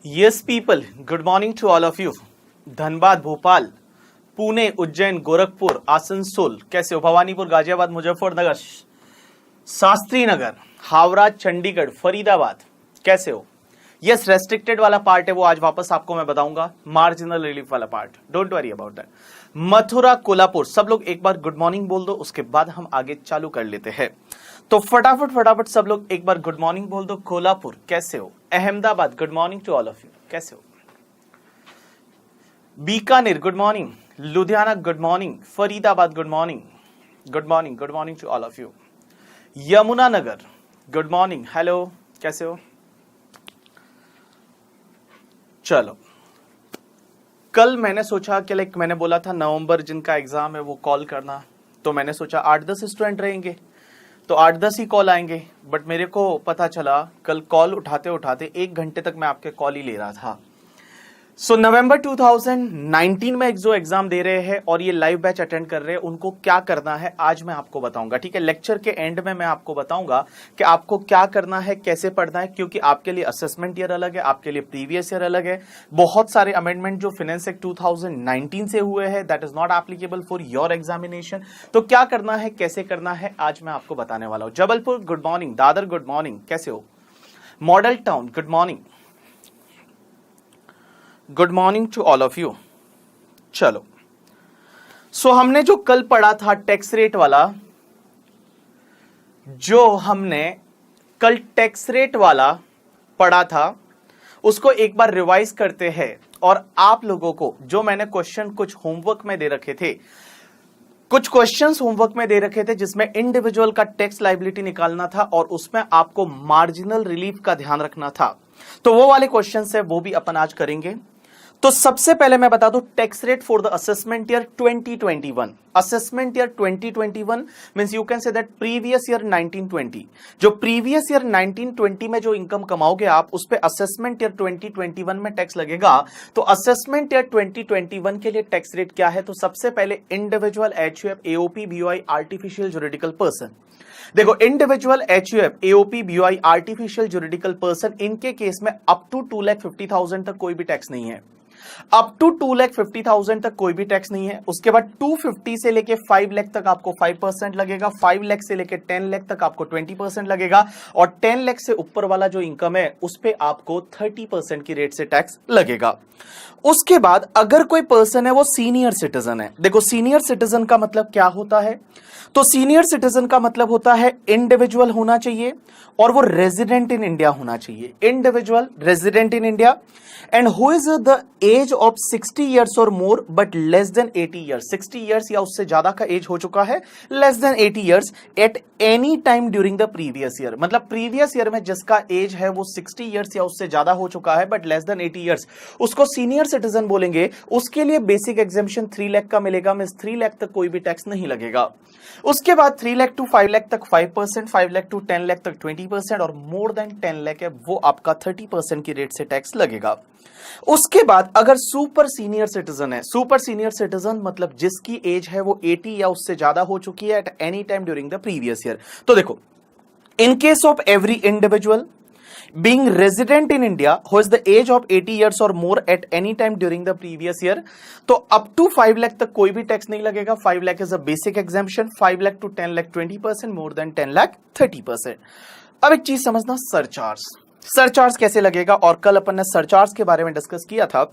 Yes, people. Good morning to all of you. Dhanbad, Bhopal, Pune, Ujjain, Gorakhpur, Asansol, कैसे हो? भवानीपुर, गाजियाबाद, मुजफ्फरनगर, शास्त्री नगर, हावड़ा, चंडीगढ़, फरीदाबाद, कैसे हो? यस, रेस्ट्रिक्टेड वाला पार्ट है वो आज वापस आपको मैं बताऊंगा, मार्जिनल रिलीफ वाला part, don't worry about that. Mathura, Kolhapur, सब लोग एक बार गुड मॉर्निंग बोल दो, उसके बाद हम आगे चालू कर लेते हैं। तो फटाफट सब लोग एक बार गुड मॉर्निंग बोल दो। कोल्हापुर, कैसे हो? Ahmedabad, good morning to all of you, कैसे हो? Bikaner, good morning. Ludhiana, good morning. Faridabad, good morning, good morning, good morning to all of you. Yamunanagar, good morning, hello, कैसे हो? चलो, कल मैंने सोचा कि मैंने बोला था नवंबर जिनका एग्जाम है वो कॉल करना, तो मैंने सोचा 8-10 स्टूडेंट रहेंगे तो 8-10 ही कॉल आएंगे, बट मेरे को पता चला कल कॉल उठाते उठाते 1 घंटे तक मैं आपके कॉल ही ले रहा था। सो नवंबर 2019 में जो एग्जाम दे रहे हैं और ये लाइव बैच अटेंड कर रहे हैं उनको क्या करना है आज मैं आपको बताऊंगा, ठीक है? लेक्चर के एंड में मैं आपको बताऊंगा कि आपको क्या करना है, कैसे पढ़ना है, क्योंकि आपके लिए असेसमेंट ईयर अलग है, आपके लिए प्रीवियस ईयर अलग है। बहुत सारे अमेंडमेंट जो फाइनेंस एक्ट 2019 से हुए हैं that is not applicable for your examination. तो क्या करना है, कैसे करना है, आज मैं आपको बताने वाला हूं। Jabalpur, good morning. Dadar, good morning, कैसे हो? Model Town, good morning, good morning to all of you. चलो, सो हमने जो कल पढ़ा था टैक्स रेट वाला, जो हमने कल टैक्स रेट वाला पढ़ा था उसको एक बार रिवाइज करते हैं। और आप लोगों को जो मैंने क्वेश्चन कुछ होमवर्क में दे रखे थे, कुछ क्वेश्चंस होमवर्क में दे रखे थे जिसमें इंडिविजुअल का टैक्स लायबिलिटी निकालना था और उसमें आपको मार्जिनल रिलीफ का ध्यान रखना था, तो वो वाले क्वेश्चंस है वो भी अपन आज करेंगे। तो सबसे पहले मैं बता दूं tax rate for the assessment year 2021। Assessment year 2021 means you can say that previous year 1920। जो प्रीवियस ईयर 1920 में जो इनकम कमाओगे आप उस पे असेसमेंट ईयर 2021 में टैक्स लगेगा। तो असेसमेंट ईयर 2021 के लिए टैक्स रेट क्या है? तो सबसे पहले individual, HUF, AOP, BOI, artificial juridical person. देखो, individual, HUF, AOP, BOI, artificial juridical person, इनके केस में अप टू 2,50,000 तक कोई भी टैक्स नहीं है। अप टू 2,50,000 तक कोई भी टैक्स नहीं है। उसके बाद 250 से लेके 5 लाख तक आपको 5% लगेगा, 5 लाख से लेके 10 लाख तक आपको 20% लगेगा, और 10 लाख से ऊपर वाला जो इनकम है उस पे आपको 30% की रेट से टैक्स लगेगा। उसके बाद अगर कोई पर्सन है वो सीनियर सिटीजन है। देखो, सीनियर सिटीजन का मतलब क्या होता है? तो सीनियर सिटीजन का मतलब होता है इंडिविजुअल होना चाहिए और वो रेजिडेंट इन इंडिया होना चाहिए। Individual, resident in India, and who is the age of 60 years और more but less than 80 years. 60 years या उससे ज्यादा का एज हो चुका है, less than 80 years at any time during the previous year. मतलब प्रीवियस ईयर में जिसका एज है वो 60 ईयर्स या उससे ज्यादा हो चुका है बट लेस देन 80 ईयर्स, उसको सीनियर सिटीजन बोलेंगे। उसके लिए बेसिक एग्जेम्पशन 3 लाख का मिलेगा, मींस 3 लाख तक कोई भी टैक्स नहीं लगेगा। उसके बाद 3 लाख टू 5 लाख तक 5%, 5 लाख टू 10 लाख तक 20%, और मोर देन 10 लाख है वो आपका 30% की रेट से टैक्स लगेगा। उसके बाद अगर सुपर सीनियर सिटीजन है, सुपर सीनियर सिटीजन मतलब जिसकी एज है वो 80 या उससे ज्यादा हो चुकी है eight any time during the previous year. तो देखो, इन case of every individual being resident in India who is the age of 80 years or more at any time during the previous year, तो up to 5 lakh तक कोई भी tax नहीं लगेगा। 5 lakh is a basic exemption, 5 lakh to 10 lakh 20%, more than 10 lakh 30%। अब एक चीज समझना, सरचार्ज। सरचार्ज कैसे लगेगा, और कल अपन ने सरचार्ज के बारे में डिस्कस किया था।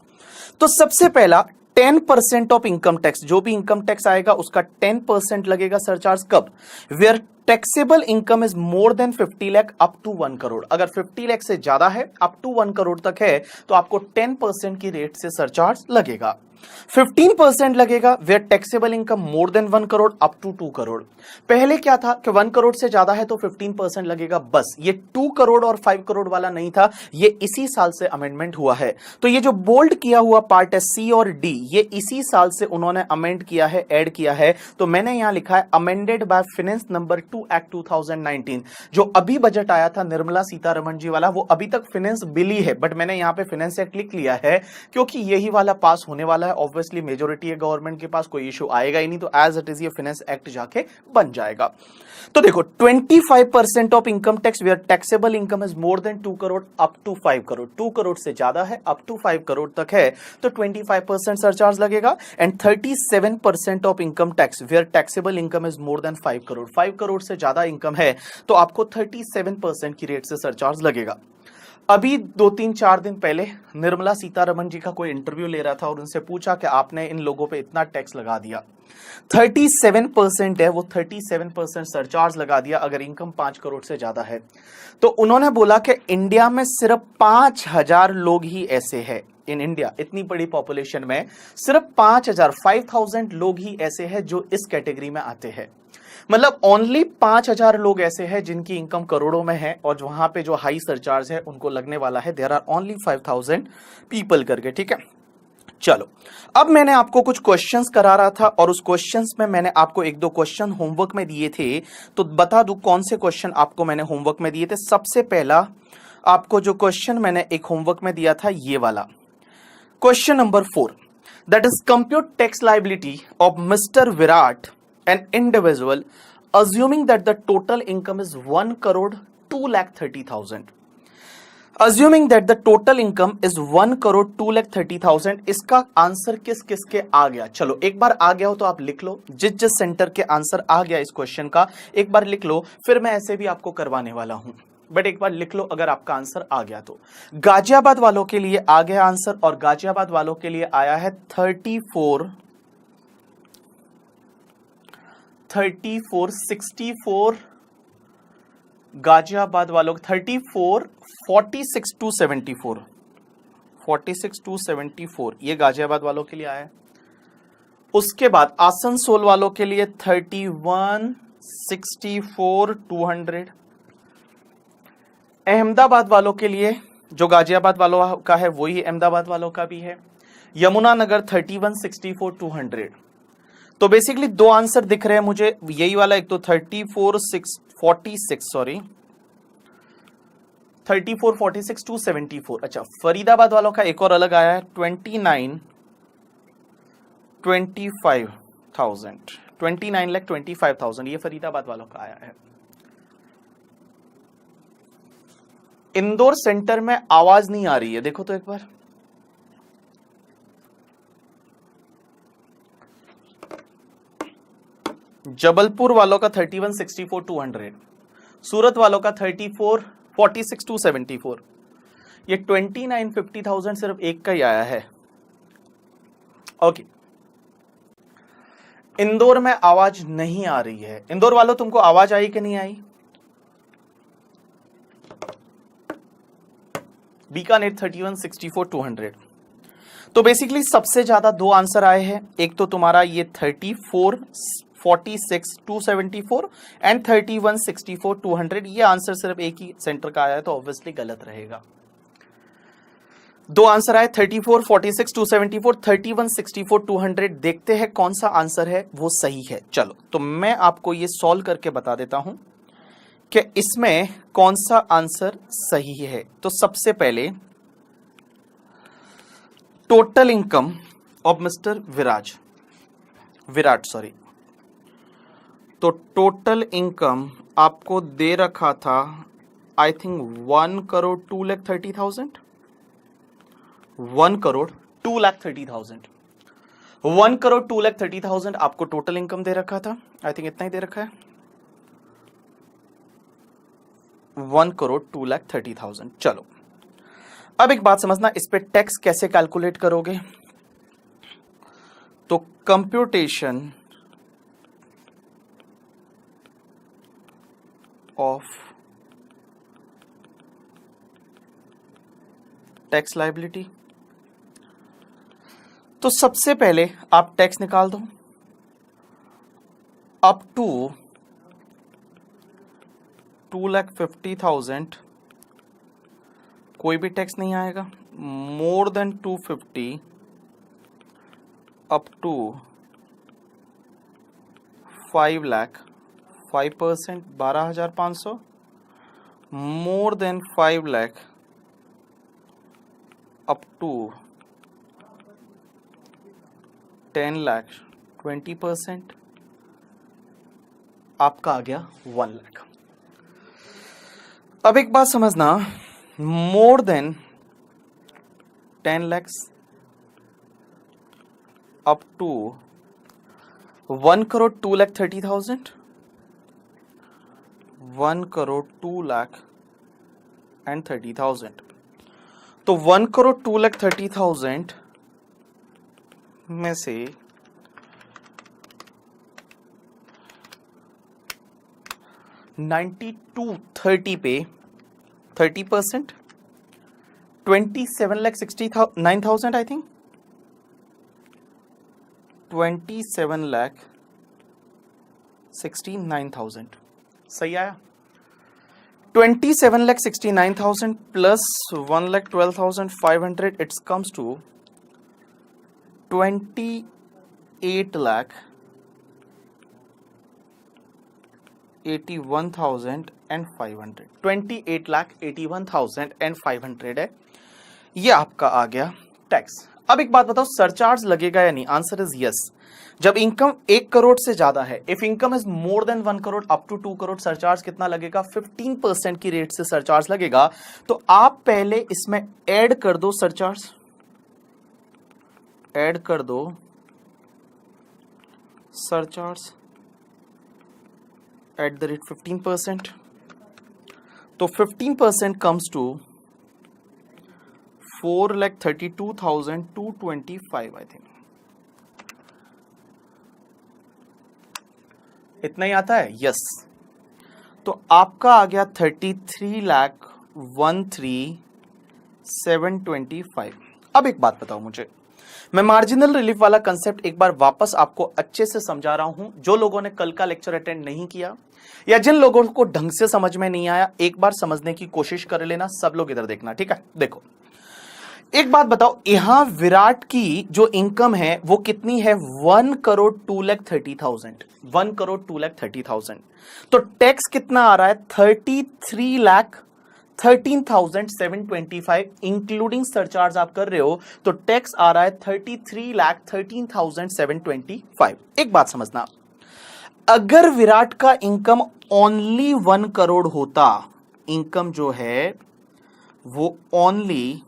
तो सबसे पहला 10% ऑफ इनकम टैक्स, जो भी इनकम टैक्स आएगा उसका 10% लगेगा सरचार्ज। कब? Where taxable income is more than 50 lakh up to 1 crore. अगर 50 लाख से ज्यादा है, अप टू 1 करोड़ तक है, तो आपको 10% की रेट से सरचार्ज लगेगा। 15% लगेगा where taxable income more than 1 crore up to 2 crore. पहले क्या था कि 1 करोड़ से ज्यादा है तो 15% लगेगा बस। ये 2 करोड़ और 5 करोड़ वाला नहीं था, ये इसी साल से अमेंडमेंट हुआ है। तो ये जो बोल्ड किया हुआ पार्ट है सी और डी, ये इसी साल से उन्होंने अमेंड किया है, ऐड किया है। तो मैंने यहां लिखा है amended by finance number 2 act 2019। जो अभी बजट आया था निर्मला सीतारमण जी वाला, वो अभी तक फाइनेंस बिल ही है, बट मैंने यहां पे फाइनेंस एक्ट लिख लिया है क्योंकि यही वाला पास होने वाला है है, ऑब्वियसली मेजोरिटी है गवर्नमेंट के पास, कोई इशू आएगा ही नहीं, तो एज इट इज ये फाइनेंस एक्ट जाके बन जाएगा। तो देखो 25% of income tax where taxable income is more than 2 crore up to 5 crore, 2 crore से ज्यादा है अप टू 5 करोड़ तक है तो 25% सरचार्ज लगेगा। And 37% of income tax where taxable income is more than 5 crore, 5 crore से ज्यादा इनकम है तो आपको 37% की रेट से सरचार्ज लगेगा। अभी 2-3-4 दिन पहले निर्मला सीतारमण जी का कोई इंटरव्यू ले रहा था और उनसे पूछा कि आपने इन लोगों पे इतना टैक्स लगा दिया, 37% है, वो 37% सरचार्ज लगा दिया अगर इनकम 5 करोड़ से ज्यादा है। तो उन्होंने बोला कि इंडिया में सिर्फ 5000 लोग ही ऐसे हैं, इन इंडिया इतनी बड़ी पॉपुलेशन में सिर्फ 5000 लोग ही ऐसे हैं जो इस कैटेगरी में आते हैं। मतलब ओनली 5000 लोग ऐसे हैं जिनकी इनकम करोड़ों में है और वहां पे जो हाई सरचार्ज है उनको लगने वाला है, देयर आर ओनली 5000 पीपल करके, ठीक है। चलो, अब मैंने आपको कुछ क्वेश्चंस करा रहा था और उस क्वेश्चंस में मैंने आपको 1-2 क्वेश्चन होमवर्क में दिए थे, तो बता दूं कौन से क्वेश्चन आपको मैंने होमवर्क में दिए थे। सबसे पहला आपको जो क्वेश्चन मैंने एक होमवर्क में दिया था ये वाला question number 4, that is compute tax liability of mister Virat an individual assuming that the total income is 1 crore 2,30,000, assuming that the total income is 1 crore 2,30,000, इसका आंसर किस किस के आ गया। चलो एक बार आ गया हो तो आप लिख लो, जिस जिस सेंटर के आंसर आ गया इस क्वेश्चन का एक बार लिख लो, फिर मैं ऐसे भी आपको करवाने वाला हूं, बट एक बार लिख लो अगर आपका आंसर आ गया तो। गाजियाबाद वालों के लिए आ गया आंसर और गाजियाबाद वालों के लिए आया है 3464, गाजियाबाद वालों 34 46 टू 74, 46 टू 74 ये गाजियाबाद वालों के लिए आया है। उसके बाद आसनसोल वालों के लिए 31 64 200, अहमदाबाद वालों के लिए जो गाजियाबाद वालों का है वही अहमदाबाद वालों का भी है, यमुनानगर 31 64 200। तो बेसिकली दो आंसर दिख रहे हैं मुझे, यही वाला एक तो 34 46 टू 74। अच्छा, फरीदाबाद वालों का एक और अलग आया है 29 25,000, ये फरीदाबाद वालों का आया है। इंदौर सेंटर में आवाज नहीं आ रही है, देखो तो एक बार। जबलपुर वालों का 31 64 200, सूरत वालों का 34 46 टू 74, ये 29 50,000 सिर्फ एक का ही आया है। ओके, इंदौर में आवाज नहीं आ रही है। इंदौर वालों तुमको आवाज आई कि नहीं आई? बीकानेर 31 64 200। तो बेसिकली सबसे ज्यादा दो आंसर आए हैं, एक तो तुम्हारा ये 34 46 274 एंड 31 64 200। ये आंसर सिर्फ एक ही सेंटर का आया है तो ऑब्वियसली गलत रहेगा। दो आंसर आए 34 46 274, 31 64 200। देखते हैं कौन सा आंसर है वो सही है। चलो तो मैं आपको ये सॉल्व करके बता देता हूं कि इसमें कौन सा आंसर सही है। तो सबसे पहले total income of mister Virat sorry, तो टोटल इनकम आपको दे रखा था आई थिंक 1 करोड़ 2,30,000, 1 करोड़ 2,30,000, 1 करोड़ 2,30,000 आपको टोटल इनकम दे रखा था। आई थिंक इतना ही दे रखा है, 1 करोड़ 2,30,000। चलो अब एक बात समझना, इस पे टैक्स कैसे कैलकुलेट करोगे। तो कंप्यूटेशन ऑफ टैक्स लायबिलिटी, तो सबसे पहले आप टैक्स निकाल दो अप टू 2,50,000 कोई भी टैक्स नहीं आएगा, more than 250 up to 5 lakh 5% 12,500, more than 5 lakh up to 10 lakh 20%, आपका आ गया 1 लाख। अब एक बात समझना, मोर than 10 lakhs up to 1 crore 2,30,000, 1 crore 2,30,000, तो 1 crore 2,30,000 में से 9230 पे 30%, 27,69,000 आई थिंक, 27,69,000 सही आया। 27,69,000 प्लस 1,12,500 इट्स कम्स टू 28,81,500, 28,81,500 है, ये आपका आ गया टैक्स। अब एक बात बताओ, सरचार्ज लगेगा या नहीं? Answer is yes. जब इनकम 1 करोड़ से ज्यादा है, if income is more than 1 crore up to 2 crore, surcharge कितना लगेगा? 15% की रेट से सरचार्ज लगेगा। तो आप पहले इसमें ऐड कर दो सरचार्ज, ऐड कर दो सरचार्ज एट द रेट 15%, तो 15% कम्स टू 4,32,225 आई थिंक, इतना ही आता है। यस, तो आपका आ गया 33,13,725। अब एक बात बताओ मुझे, मैं मार्जिनल रिलीफ वाला कंसेप्ट एक बार वापस आपको अच्छे से समझा रहा हूं। जो लोगों ने कल का लेक्चर अटेंड नहीं किया या जिन लोगों को ढंग से समझ में नहीं आया, एक बार समझने की कोशिश कर लेना। सब लोग इधर देखना, ठीक है? देखो, एक बात बताओ, यहां विराट की जो इनकम है वो कितनी है? 1 करोड़ 2,30,000, 1 करोड़ 2,30,000। तो टैक्स कितना आ रहा है? 33,13,725, इंक्लूडिंग सरचार्ज आप कर रहे हो, तो टैक्स आ रहा है 33,13,725। एक बात समझना, अगर विराट का इनकम ओनली 1 करोड़ होता, इनकम जो है वो ओनली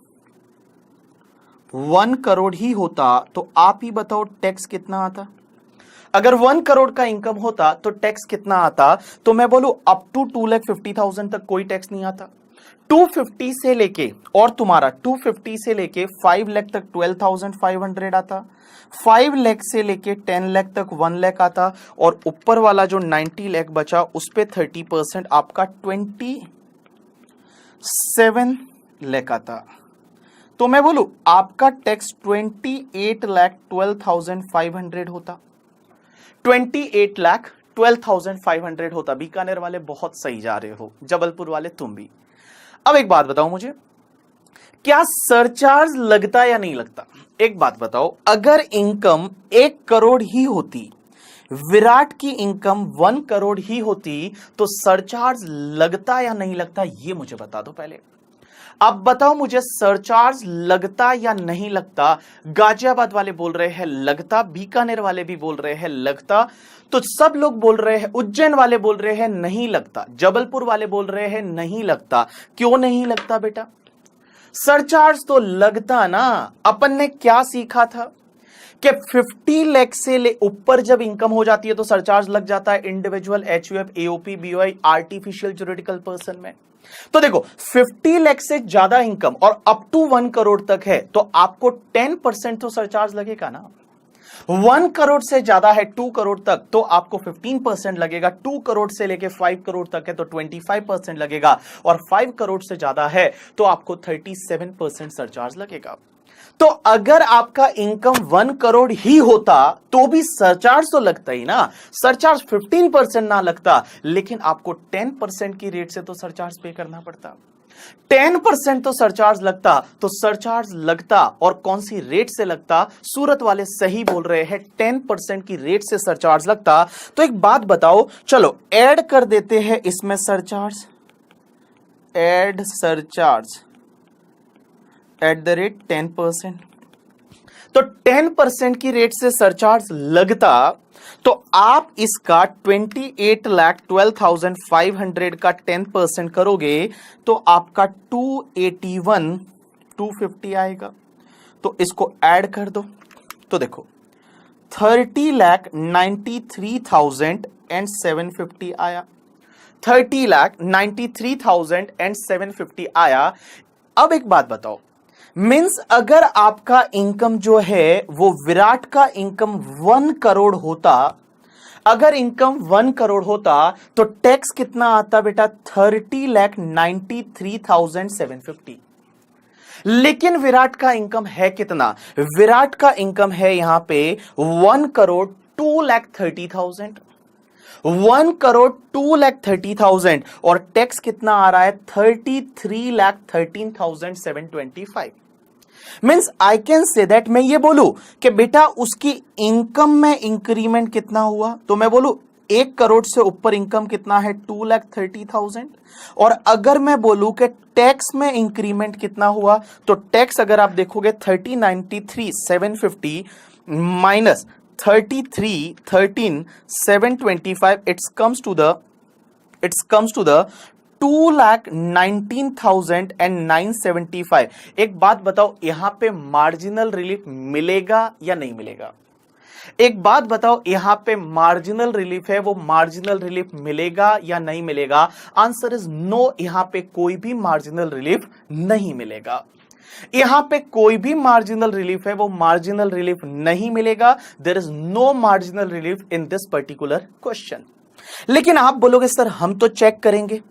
1 करोड़ ही होता, तो आप ही बताओ टैक्स कितना आता? अगर 1 करोड़ का इनकम होता तो टैक्स कितना आता? तो मैं बोलूं अप टू 2,50,000 तक कोई टैक्स नहीं आता। 250 से लेके, और तुम्हारा 250 से लेके 5 लाख तक 12,500 आता, 5 लाख से लेके 10 लाख तक 1 लाख आता, और ऊपर वाला जो 90 लाख बचा उस पे 30% आपका 27 लाख आता। तो मैं बोलूं आपका टैक्स 28,12,500 होता, 28,12,500 होता। बीकानेर वाले बहुत सही जा रहे हो, जबलपुर वाले तुम भी। अब एक बात बताओ मुझे, क्या सरचार्ज लगता या नहीं लगता? एक बात बताओ, अगर इनकम 1 करोड़ ही होती, विराट की इनकम 1 करोड़ ही होती, तो सरचार्ज लगता या नहीं लगता? ये मुझे बता दो पहले। अब बताओ मुझे, सरचार्ज लगता या नहीं लगता? गाजियाबाद वाले बोल रहे हैं लगता, बीकानेर वाले भी बोल रहे हैं लगता, तो सब लोग बोल रहे हैं, उज्जैन वाले बोल रहे हैं नहीं लगता, जबलपुर वाले बोल रहे हैं नहीं लगता। क्यों नहीं लगता बेटा? सरचार्ज तो लगता ना। अपन ने क्या सीखा था कि 50 लाख से ऊपर जब इनकम हो जाती है तो सरचार्ज लग जाता है individual, HUF, AOP, BOI, artificial juridical person में। तो देखो, 50 लाख से ज्यादा इनकम और अप टू 1 करोड़ तक है तो आपको 10% तो सरचार्ज लगेगा ना। 1 करोड़ से ज्यादा है 2 करोड़ तक तो आपको 15% लगेगा, 2 करोड़ से लेके 5 करोड़ तक है तो 25% लगेगा, और 5 करोड़ से ज्यादा है तो आपको 37% सरचार्ज लगेगा। तो अगर आपका इनकम 1 करोड़ ही होता तो भी सरचार्ज तो लगता ही ना। सरचार्ज 15% ना लगता, लेकिन आपको 10% की रेट से तो सरचार्ज पे करना पड़ता। 10% तो सरचार्ज लगता, तो सरचार्ज लगता और कौन सी रेट से लगता? सूरत वाले सही बोल रहे हैं, 10% की रेट से सरचार्ज लगता। तो एक बात बताओ, चलो ऐड कर देते हैं इसमें surcharge, add surcharge at the rate 10%। तो 10% की रेट से सरचार्ज लगता तो आप इसका 28,12,500 का 10% करोगे तो आपका 250 आएगा। तो इसको ऐड कर दो तो देखो 30,93,750 आया। 30,93,750 आया। अब एक बात बताओ, मींस अगर आपका इनकम जो है वो विराट का इनकम 1 करोड़ होता, अगर इनकम 1 करोड़ होता तो टैक्स कितना आता बेटा? 30,93,750। लेकिन विराट का इनकम है कितना? विराट का इनकम है यहां पे 1 करोड़ 2,30,000। 1 करोड़ 2,30,000 और टैक्स कितना आ रहा है? 33,13,725। Means I can say that, मैं ये बोलूं कि बेटा उसकी इनकम में इंक्रीमेंट कितना हुआ, तो मैं बोलूं 1 करोड़ से ऊपर इनकम कितना है? 2,30,000। और अगर मैं बोलूं कि टैक्स में इंक्रीमेंट कितना हुआ, तो टैक्स अगर आप देखोगे 30,93,750 minus 33,13,725, it's comes to the 2,19,975। एक बात बताओ, यहां पे मार्जिनल रिलीफ मिलेगा या नहीं मिलेगा? एक बात बताओ, यहां पे मार्जिनल रिलीफ है, वो मार्जिनल रिलीफ मिलेगा या नहीं मिलेगा? आंसर इज नो, यहां पे कोई भी मार्जिनल रिलीफ नहीं मिलेगा। यहां पे कोई भी मार्जिनल रिलीफ है, वो मार्जिनल रिलीफ नहीं मिलेगा। There is no marginal relief in this particular question. लेकिन आप बोलोगे सर हम तो चेक करेंगे,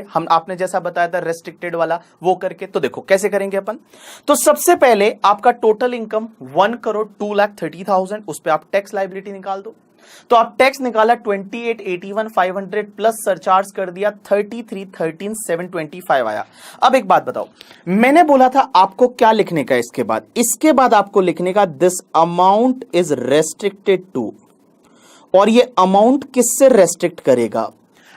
हम आपने जैसा बताया था रेस्ट्रिक्टेड वाला वो करके। तो देखो कैसे करेंगे अपन। तो सबसे पहले आपका टोटल इनकम 1 करोड़ 2,30,000, उस पर आप टैक्स लायबिलिटी निकाल दो। तो आप टैक्स निकाला 28,81,500 प्लस सरचार्ज कर दिया 33,13,725 आया। अब एक बात बताओ, मैंने बोला था आपको क्या लिखने का इसके बाद आपको लिखने का this amount is restricted to, और ये अमाउंट किससे रेस्ट्रिक्ट करेगा?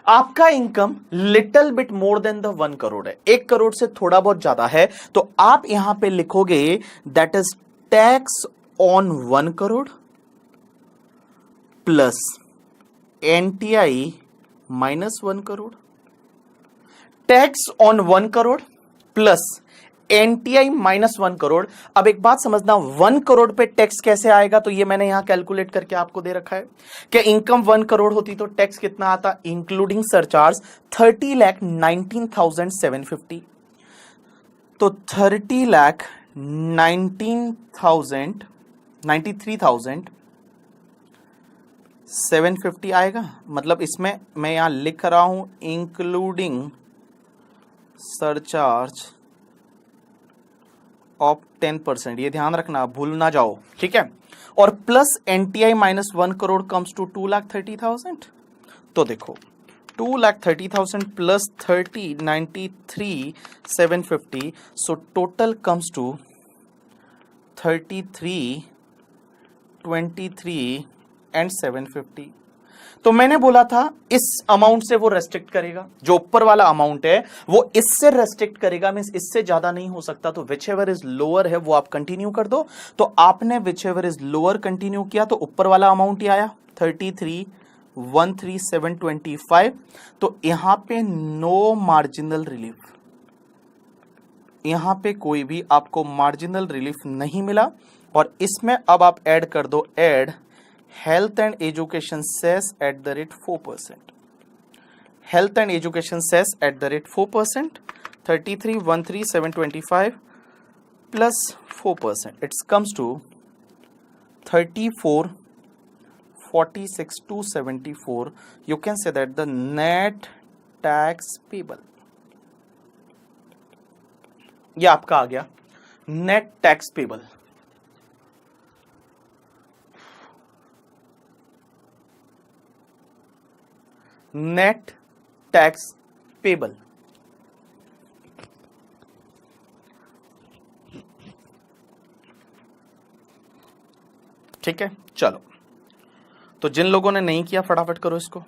आपका income little bit more than the 1 crore है, 1 करोड़ से थोड़ा बहुत ज्यादा है, तो आप यहां पे लिखोगे that is tax on 1 crore plus NTI minus 1 crore. Tax on 1 crore plus NTI minus 1 crore. अब एक बात समझना, 1 करोड़ पे टैक्स कैसे आएगा? तो ये मैंने यहां कैलकुलेट करके आपको दे रखा है कि इनकम 1 करोड़ होती तो टैक्स कितना आता, इंक्लूडिंग सरचार्ज 30,19,750। तो 30,93,750 आएगा। मतलब इसमें मैं यहां लिख रहा हूं इंक्लूडिंग सरचार्ज ऑफ 10%, ये ध्यान रखना, भूल ना जाओ, ठीक है। और plus NTI minus 1 crore comes to 2,30,000। तो देखो 2,30,000 plus 30,93,750, so total comes to 33,23,750। तो मैंने बोला था इस अमाउंट से वो रेस्ट्रिक्ट करेगा, जो ऊपर वाला अमाउंट है वो इससे रेस्ट्रिक्ट करेगा, मींस इससे ज्यादा नहीं हो सकता। तो विच एवर इज लोअर है वो आप कंटिन्यू कर दो। तो आपने which ever is lower continue किया तो ऊपर वाला अमाउंट ही आया 33,13,725। तो यहां पे नो मार्जिनल रिलीफ, यहां पे कोई भी आपको मार्जिनल रिलीफ नहीं मिला। और इसमें अब आप ऐड कर दो, add health and education cess at the rate 4%, health and education cess at the rate 4%, 33,13,725 plus 4%, it's comes to 34,46,274. You can say that the net tax payable, ये आपका आ गया net tax payable. Net tax payable, ठीक है। चलो, तो जिन लोगों ने नहीं किया फटाफट करो इसको,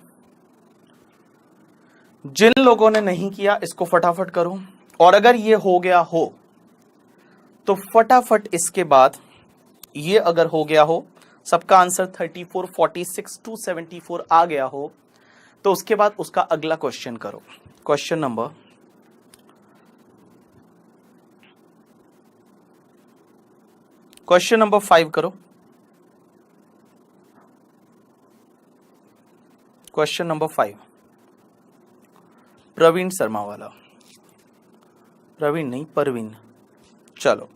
जिन लोगों ने नहीं किया इसको फटाफट करो। और अगर ये हो गया हो तो फटाफट इसके बाद ये अगर हो गया हो, सबका आंसर 34, 46 टू 74 आ गया हो, तो उसके बाद उसका अगला क्वेश्चन करो। क्वेश्चन नंबर 5 करो। क्वेश्चन नंबर 5 प्रवीण शर्मा वाला, प्रवीण नहीं परवीन। चलो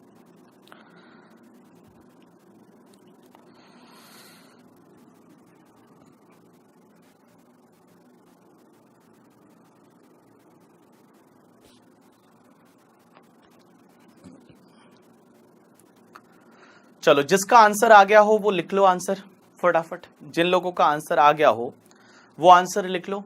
चलो, जिसका आंसर आ गया हो वो लिख लो आंसर फटाफट। जिन लोगों का आंसर आ गया हो वो आंसर लिख लो।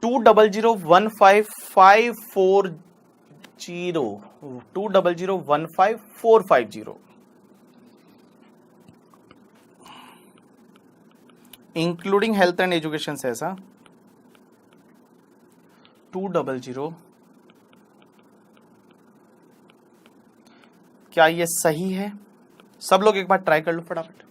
To 2001554 including health and education से ऐसा 200। क्या ये सही है? सब लोग एक बार ट्राई कर लो फटाफट।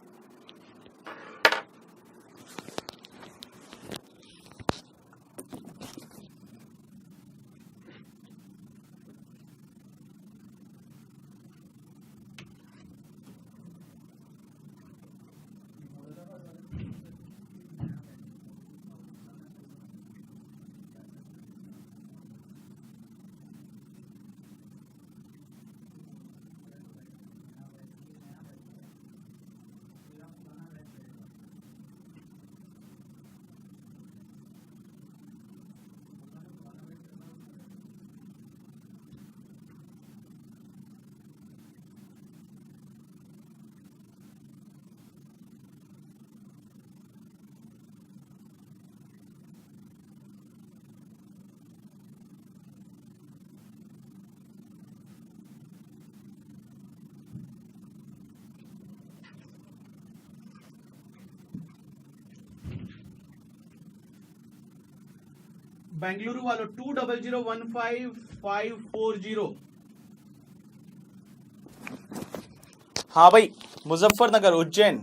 बेंगलुरु वालों 200155540। हाँ भाई, मुजफ्फरनगर, उज्जैन,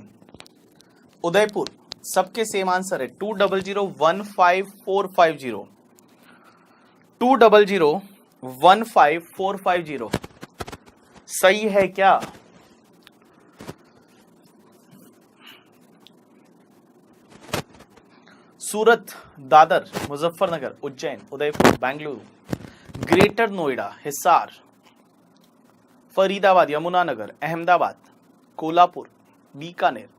उदयपुर, सबके सेम आंसर है 200155450। 200155450 सही है क्या? सूरत, दादर, मुजफ्फरनगर, उज्जैन, उदयपुर, बेंगलुरु, ग्रेटर नोएडा, हिसार, फरीदाबाद, यमुनानगर, अहमदाबाद, कोल्हापुर, बीकानेर,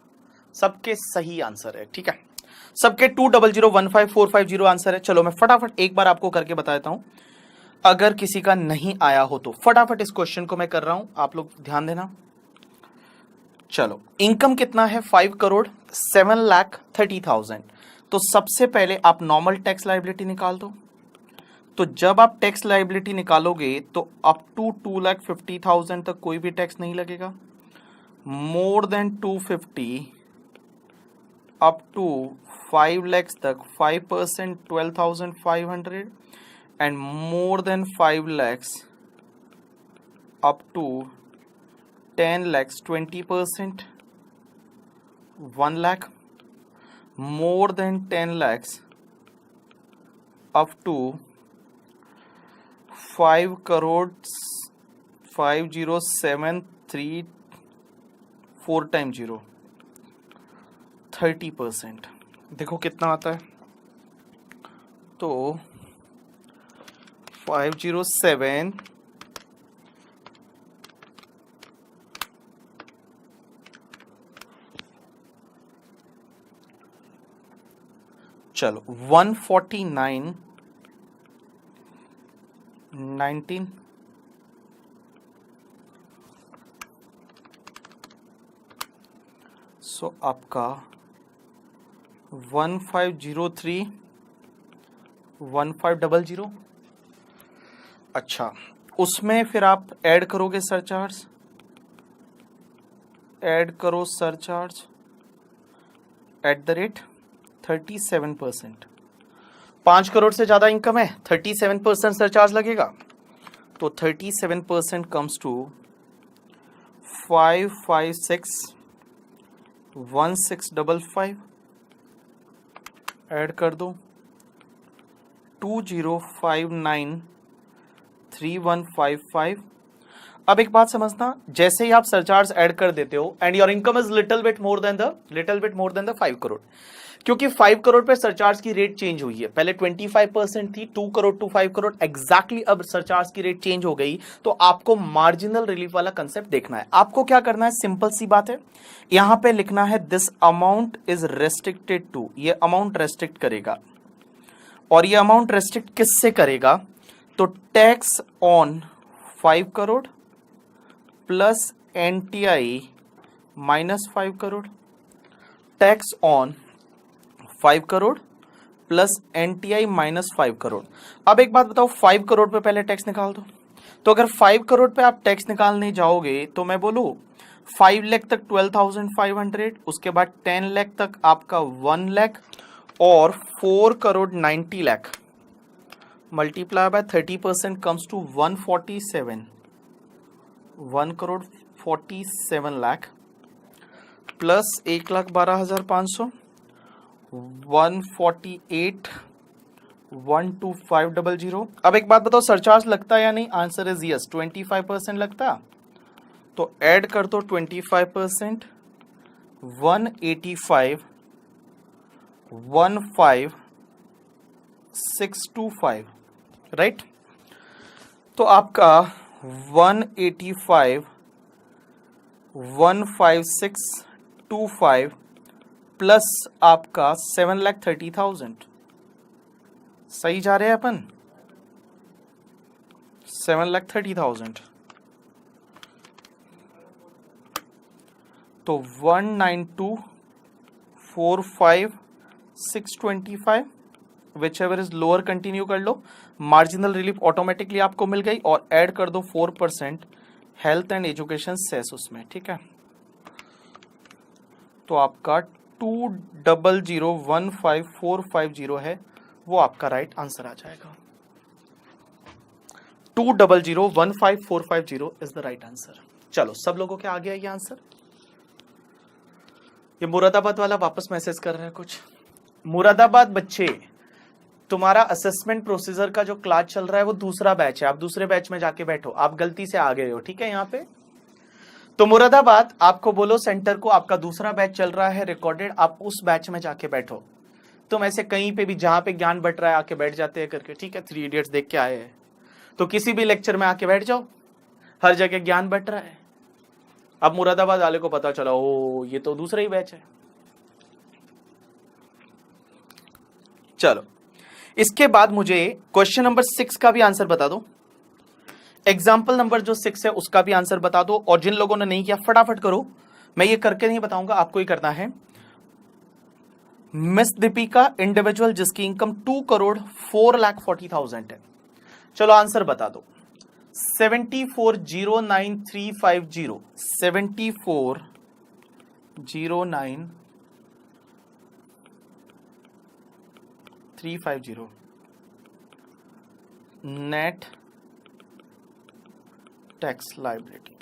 सबके सही आंसर है। ठीक है, सबके 200155450 आंसर है। चलो मैं फटाफट एक बार आपको करके बता देता हूं, अगर किसी का नहीं आया हो तो फटाफट इस क्वेश्चन को मैं कर रहा हूं, आप लोग ध्यान देना। चलो, इनकम कितना है? 5,07,30,000। तो सबसे पहले आप नॉर्मल टैक्स लायबिलिटी निकाल दो। तो जब आप टैक्स लायबिलिटी निकालोगे तो अप टू 2,50,000 तक कोई भी टैक्स नहीं लगेगा। More than 250 up to 5 lakhs तक 5% 12,500 and more than 5 lakhs up to 10 lakhs 20% 1 lakh, more than 10 lakhs up to 5 crores 5073 4 times 0 30%। देखो कितना आता है, तो 507 चलो 149 19 सो आपका 1503 1500। अच्छा, उसमें फिर आप ऐड करोगे सरचार्ज, ऐड करो surcharge at the rate 37%। 5 crore से ज्यादा इनकम है, 37% सरचार्ज लगेगा, तो 37% कम्स टू 5561655, ऐड कर दो 20593155। अब एक बात समझना, जैसे ही आप सरचार्ज ऐड कर देते हो and your income is little bit more than the 5 crore, क्योंकि 5 करोड़ पे सरचार्ज की रेट चेंज हुई है, पहले 25% थी, 2 करोड़ टू 5 करोड़ एग्जैक्टली, अब सरचार्ज की रेट चेंज हो गई, तो आपको मार्जिनल रिलीफ वाला कंसेप्ट देखना है। आपको क्या करना है, सिंपल सी बात है, यहां पे लिखना है this amount is restricted to, ये अमाउंट रेस्ट्रिक्ट करेगा, और ये अमाउंट रेस्ट्रिक्ट किससे करेगा, तो tax on 5 crore plus NTI minus 5 crore, tax on 5 crore plus NTI minus 5 crore. अब एक बात बताओ, 5 करोड़ पे पहले टैक्स निकाल दो, तो अगर 5 करोड़ पे आप टैक्स निकालने जाओगे तो मैं बोलूं 5 लाख तक 12,500, उसके बाद 10 लाख तक आपका 1 लाख, और 4 crore 90 lakh multiply by 30% comes to 147, 1 crore 47 lakh plus 1,12,500, 148,12500। अब एक बात बताओ, सरचार्ज लगता है या नहीं, आंसर इज यस, 25% लगता, तो ऐड कर दो 25%, 185,15625, राइट, तो आपका 185,15625 प्लस आपका 7,30,000, सही जा रहे हैं अपन, 7,30,000, तो 192,45625, which ever is lower continue कर लो, मार्जिनल रिलीफ ऑटोमेटिकली आपको मिल गई, और ऐड कर दो 4% हेल्थ एंड एजुकेशन सेस उसमें, ठीक है, तो आपका 200,15450 है, वो आपका राइट आंसर आ जाएगा। 200,15450 इज द राइट आंसर। चलो, सब लोगों के आ गया ये आंसर। ये मुरादाबाद वाला वापस मैसेज कर रहे हैं कुछ। मुरादाबाद बच्चे, तुम्हारा असेसमेंट प्रोसीजर का जो क्लास चल रहा है वो दूसरा बैच है, आप दूसरे बैच में जाके बैठो, आप गलती से आ गए हो, ठीक है। यहाँ पे तो मुरादाबाद आपको बोलो सेंटर को, आपका दूसरा बैच चल रहा है रिकॉर्डेड, आप उस बैच में जाके बैठो। तुम ऐसे कहीं पे भी जहां पे ज्ञान बट रहा है आके बैठ जाते हैं करके, ठीक है। 3 इडियट्स देख के आए हैं तो किसी भी लेक्चर में आके बैठ जाओ, हर जगह ज्ञान बट रहा है। अब मुरादाबाद वाले को पता चला, ओ ये तो दूसरा ही बैच है। चलो, इसके बाद मुझे क्वेश्चन नंबर 6 का भी आंसर बता दो, एग्जाम्पल नंबर जो 6 है उसका भी आंसर बता दो, और जिन लोगों ने नहीं किया फटाफट करो, मैं ये करके नहीं बताऊंगा, आपको ही करना है। मिस दीपिका इंडिविजुअल जिसकी इनकम 2,04,40,000 है, चलो आंसर बता दो। 74,09,350, 74,09,350 नेट टैक्स लायबिलिटी।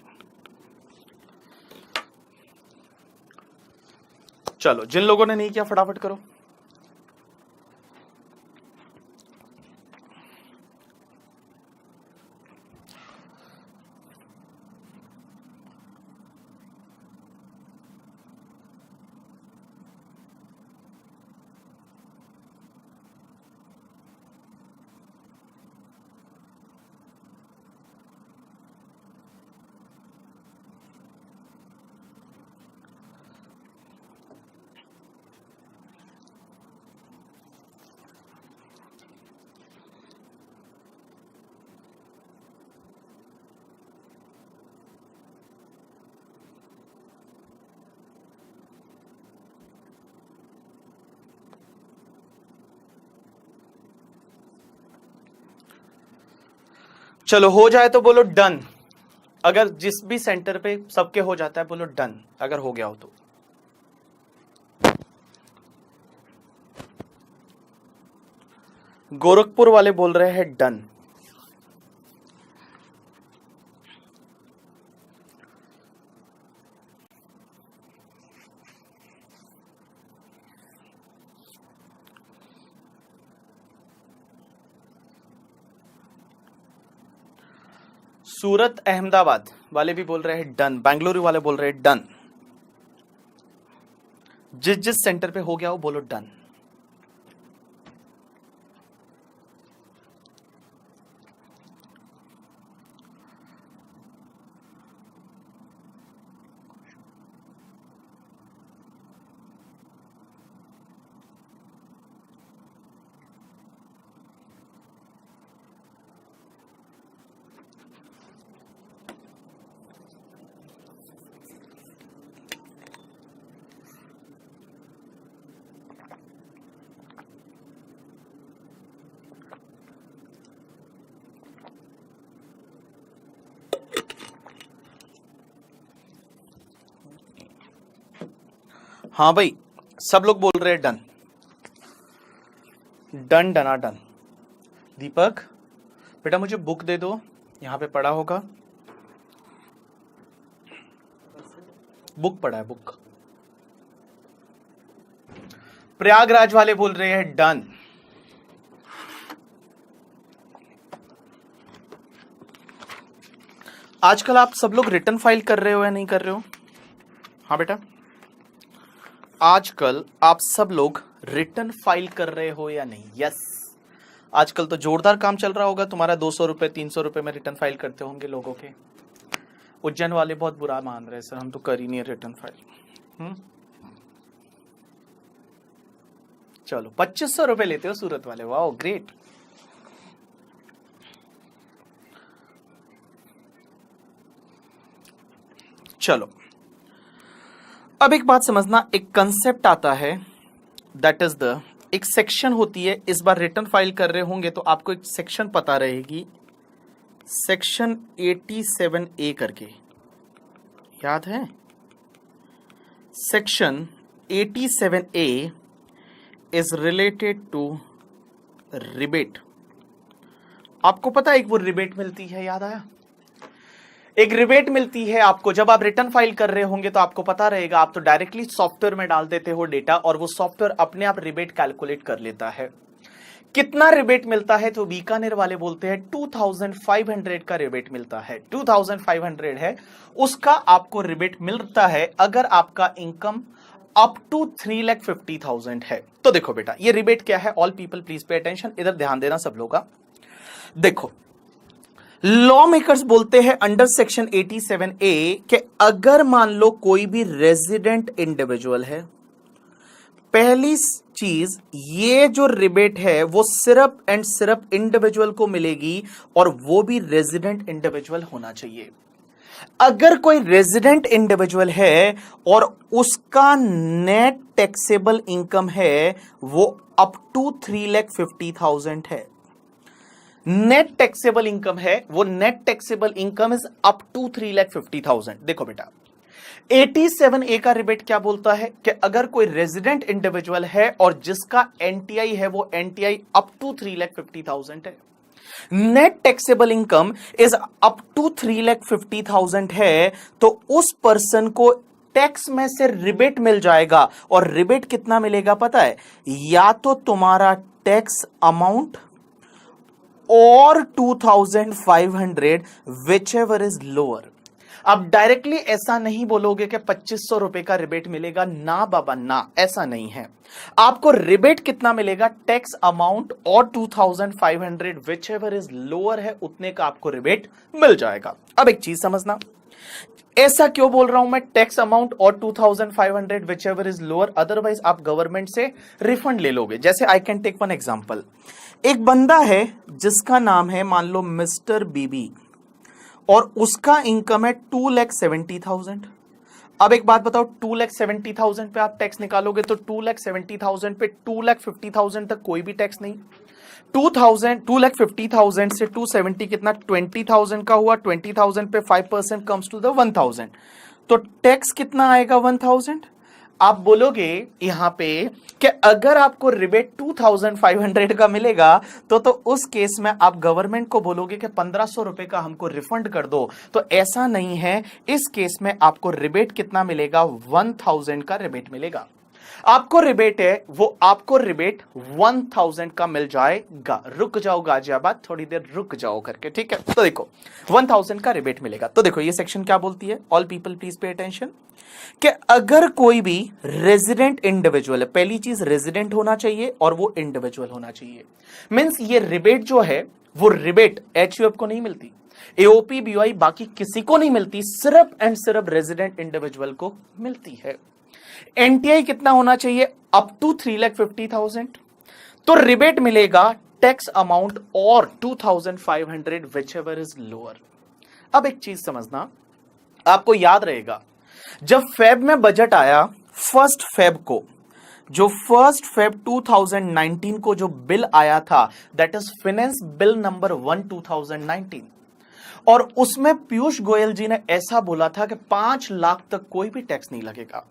चलो, जिन लोगों ने नहीं किया फटाफट करो। चलो, हो जाए तो बोलो डन, अगर जिस भी सेंटर पे सबके हो जाता है बोलो डन, अगर हो गया हो तो। गोरखपुर वाले बोल रहे हैं डन। सूरत अहमदाबाद वाले भी बोल रहे हैं डन। बेंगलुरु वाले बोल रहे हैं डन। जिस जिस सेंटर पे हो गया वो बोलो डन। हाँ भाई, सब लोग बोल रहे हैं डन डन डना डन। दीपक बेटा मुझे बुक दे दो, यहां पे पड़ा होगा। बुक पड़ा है, बुक। प्रयागराज वाले बोल रहे हैं डन। आजकल आप सब लोग रिटर्न फाइल कर रहे हो या नहीं कर रहे हो? हाँ बेटा, आजकल आप सब लोग रिटर्न फाइल कर रहे हो या नहीं? यस, आजकल तो जोरदार काम चल रहा होगा तुम्हारा। 200 रुपए 300 रुपए में रिटर्न फाइल करते होंगे लोगों के। उज्जैन वाले बहुत बुरा मान रहे हैं, सर हम तो कर ही नहीं रिटर्न फाइल। चलो 2500 रुपए लेते हो सूरत वाले, वाओ ग्रेट। चलो अब एक बात समझना, एक कंसेप्ट आता है, दैट इज द, एक सेक्शन होती है। इस बार रिटर्न फाइल कर रहे होंगे तो आपको एक सेक्शन पता रहेगी, सेक्शन 87A करके, याद है? Section 87A is related to rebate. आपको पता है एक वो रिबेट मिलती है, याद आया? एक रिबेट मिलती है आपको जब आप रिटर्न फाइल कर रहे होंगे, तो आपको पता रहेगा, आप तो डायरेक्टली सॉफ्टवेयर में डाल देते हो डेटा और वो सॉफ्टवेयर अपने आप रिबेट कैलकुलेट कर लेता है। कितना रिबेट मिलता है? तो बीकानेर वाले बोलते हैं 2500 का रिबेट मिलता है। 2500 है उसका आपको रिबेट मिलता है अगर आपका इनकम अप टू 3,50,000 है। तो देखो बेटा, ये रिबेट क्या है? All people please pay attention, इधर ध्यान देना सब लोग का। देखो, लॉ मेकर्स बोलते हैं अंडर सेक्शन 87A कि अगर मान लो कोई भी रेजिडेंट इंडिविजुअल है, पहली चीज ये जो रिबेट है वो सिर्फ एंड सिर्फ इंडिविजुअल को मिलेगी और वो भी रेजिडेंट इंडिविजुअल होना चाहिए। अगर कोई रेजिडेंट इंडिविजुअल है और उसका नेट टैक्सेबल इनकम है वो अप टू 3,50,000 है, नेट टैक्सेबल इनकम है वो, net taxable income is up to 3,50,000। देखो बेटा, 87A का रिबेट क्या बोलता है कि अगर कोई रेजिडेंट इंडिविजुअल है और जिसका एनटीआई है वो एनटीआई अप टू 3,50,000 है, net taxable income is up to 3,50,000 है, तो उस पर्सन को टैक्स में से रिबेट मिल जाएगा। और रिबेट कितना मिलेगा पता है? या तो तुम्हारा टैक्स अमाउंट और 2,500 विच एवर इज लोअर। अब डायरेक्टली ऐसा नहीं बोलोगे कि 2500 रुपए का रिबेट मिलेगा, ना बाबा ना, ऐसा नहीं है। आपको रिबेट कितना मिलेगा? टैक्स अमाउंट और 2,500 विच एवर इज लोअर है, उतने का आपको रिबेट मिल जाएगा। अब एक चीज समझना, ऐसा क्यों बोल रहा हूं मैं? टैक्स अमाउंट और 2,500 whichever is lower, otherwise आप गवर्नमेंट से रिफंड ले लोगे। जैसे I can take one example, एक बंदा है जिसका नाम है मान लो मिस्टर बीबी और उसका इनकम है 2,70,000। अब एक बात बताओ, 2,70,000 पे आप टैक्स निकालोगे तो 2,70,000 पे 2,50,000 तक कोई भी टैक्स नहीं। 2,50,000 से 270 कितना? 20,000 का हुआ। 20,000 पे 5% कम्स टू द 1,000, तो टैक्स कितना आएगा? 1,000। आप बोलोगे यहां पे कि अगर आपको रिबेट 2500 का मिलेगा तो उस केस में आप गवर्नमेंट को बोलोगे कि 1500 रुपए का हमको रिफंड कर दो। तो ऐसा नहीं है, इस केस में आपको रिबेट कितना मिलेगा, 1000 का रिबेट मिलेगा। आपको रिबेट है वो आपको रिबेट 1000 का मिल जाएगा। रुक जाओ गाजियाबाद, थोड़ी देर रुक जाओ करके, ठीक है। तो देखो 1000 का रिबेट मिलेगा। तो देखो ये सेक्शन क्या बोलती है, all people please pay attention, कि अगर कोई भी रेजिडेंट इंडिविजुअल है, पहली चीज रेजिडेंट होना चाहिए और वो इंडिविजुअल होना चाहिए। मींस ये रिबेट जो है वो रिबेट एचयूएफ को नहीं मिलती, एओपी बीओआई बाकी किसी को नहीं मिलती, सिर्फ एंड सिर्फ रेजिडेंट इंडिविजुअल को मिलती है। एनटीआई कितना होना चाहिए, अप टू 3,50,000। तो रिबेट मिलेगा टैक्स अमाउंट और 2500 विच एवर इज लोअर। अब एक चीज समझना, आपको याद रहेगा जब फेब में बजट आया, फर्स्ट फेब को, जो फर्स्ट फेब 2019 को जो बिल आया था, that is finance bill number 1 2019, और उसमें पीयूष गोयल जी ने ऐसा बोला था कि 5 लाख तक कोई भी टैक्स नहीं लगेगा।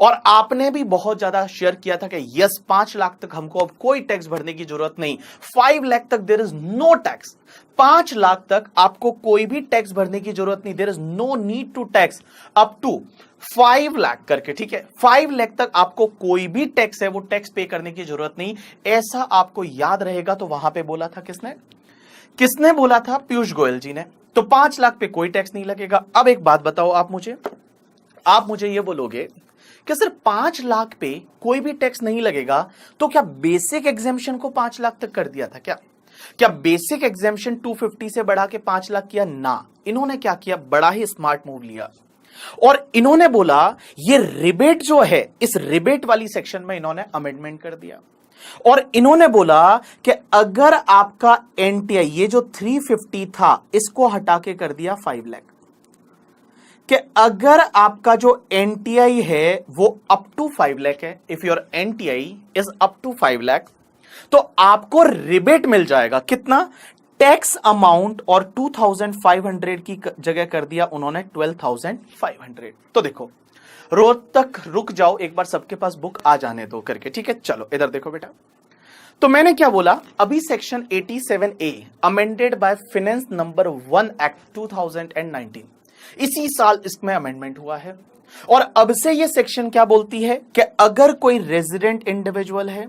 और आपने भी बहुत ज्यादा शेयर किया था कि यस 5 लाख तक हमको अब कोई टैक्स भरने की जरूरत नहीं, 5 लाख तक there is no tax, 5 lakh तक आपको कोई भी टैक्स भरने की जरूरत नहीं, there is no need to tax up to 5 lakh करके, ठीक है। 5 लाख तक आपको कोई भी टैक्स है वो टैक्स पे करने की जरूरत नहीं, ऐसा आपको याद रहेगा। तो वहां पे बोला था किसने बोला था, पीयूष गोयल जी ने। तो 5 लाख पे कोई टैक्स नहीं लगेगा। अब एक बात बताओ आप मुझे ये बोलोगे कि सिर्फ 5 लाख पे कोई भी टैक्स नहीं लगेगा, तो क्या बेसिक एग्जेम्पशन को 5 लाख तक कर दिया था क्या बेसिक एग्जेम्पशन 250 से बढ़ा के 5 लाख किया ना। इन्होंने क्या किया, बड़ा ही स्मार्ट मूव लिया और इन्होंने बोला ये रिबेट जो है, इस रिबेट वाली सेक्शन में इन्होंने अमेंडमेंट कर दिया और इन्होंने बोला कि अगर आपका एनटीआई ये जो 350 था इसको हटा के कर दिया 5 लाख, कि अगर आपका जो एनटीआई है वो अप टू 5 लाख है, if your NTI is up to 5 lakh, तो आपको रिबेट मिल जाएगा कितना, टैक्स अमाउंट, और 2500 की जगह कर दिया उन्होंने 12,500। तो देखो रोज तक रुक जाओ, एक बार सबके पास बुक आ जाने दो करके, ठीक है। चलो इधर देखो बेटा, तो मैंने क्या बोला, अभी section 87A amended by finance number 1 act 2019, इसी साल इसमें अमेंडमेंट हुआ है। और अब से ये सेक्शन क्या बोलती है कि अगर कोई रेजिडेंट इंडिविजुअल है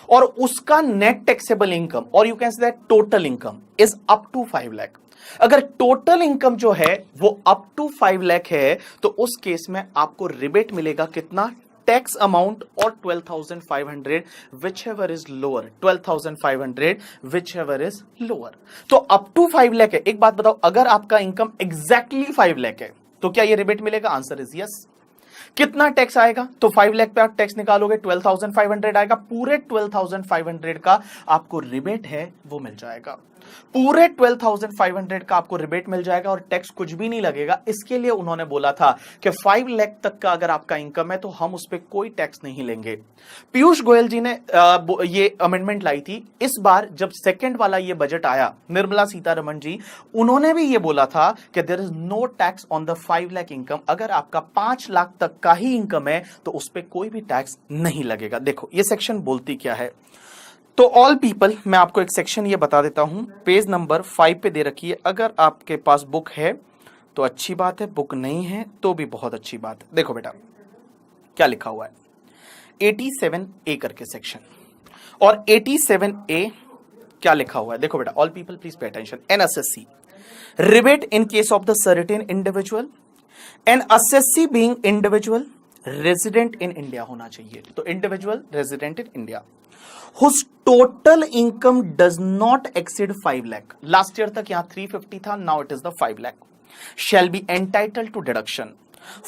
और उसका नेट टैक्सेबल इनकम, और you can say that total income is up to 5 lakh, अगर टोटल इनकम जो है वो अप टू 5 लाख है, तो उस केस में आपको रिबेट मिलेगा कितना, टैक्स अमाउंट और 12,500 which ever is lower, 12,500 which ever is lower. तो अप टू 5 लाख है। एक बात बताओ, अगर आपका इनकम एग्जैक्टली 5 लाख है तो क्या ये रिबेट मिलेगा, आंसर इज यस। कितना टैक्स आएगा, तो 5 लाख पे आप टैक्स निकालोगे 12,500 आएगा, पूरे 12,500 का आपको रिबेट है वो मिल जाएगा, पूरे 12,500 का आपको रिबेट मिल जाएगा और टैक्स कुछ भी नहीं लगेगा। इसके लिए उन्होंने बोला था कि 5 लाख तक का अगर आपका इनकम है तो हम उस पर कोई टैक्स नहीं लेंगे। पीयूष गोयल जी ने ये अमेंडमेंट लाई थी। इस बार जब सेकंड वाला ये बजट आया, निर्मला सीतारमण जी, उन्होंने भी ये बोला था कि there is no tax on the 5 lakh income, अगर आपका 5 लाख तक का ही इनकम है तो उस पर कोई भी टैक्स नहीं लगेगा। देखो ये सेक्शन बोलती क्या है, तो ऑल पीपल, मैं आपको एक सेक्शन ये बता देता हूं, पेज नंबर 5 पे दे रखी है। अगर आपके पास बुक है तो अच्छी बात है, बुक नहीं है तो भी बहुत अच्छी बात है। देखो बेटा क्या लिखा हुआ है, 87A करके सेक्शन, और 87A क्या लिखा हुआ है, देखो बेटा, all people please pay attention. N assessee rebate in case of the certain individual, N assessee being individual resident in India होना चाहिए। तो individual resident in India whose total income does not exceed 5 lakh, last year तक यहां 350 था, now it is the 5 lakh, shall be entitled to deduction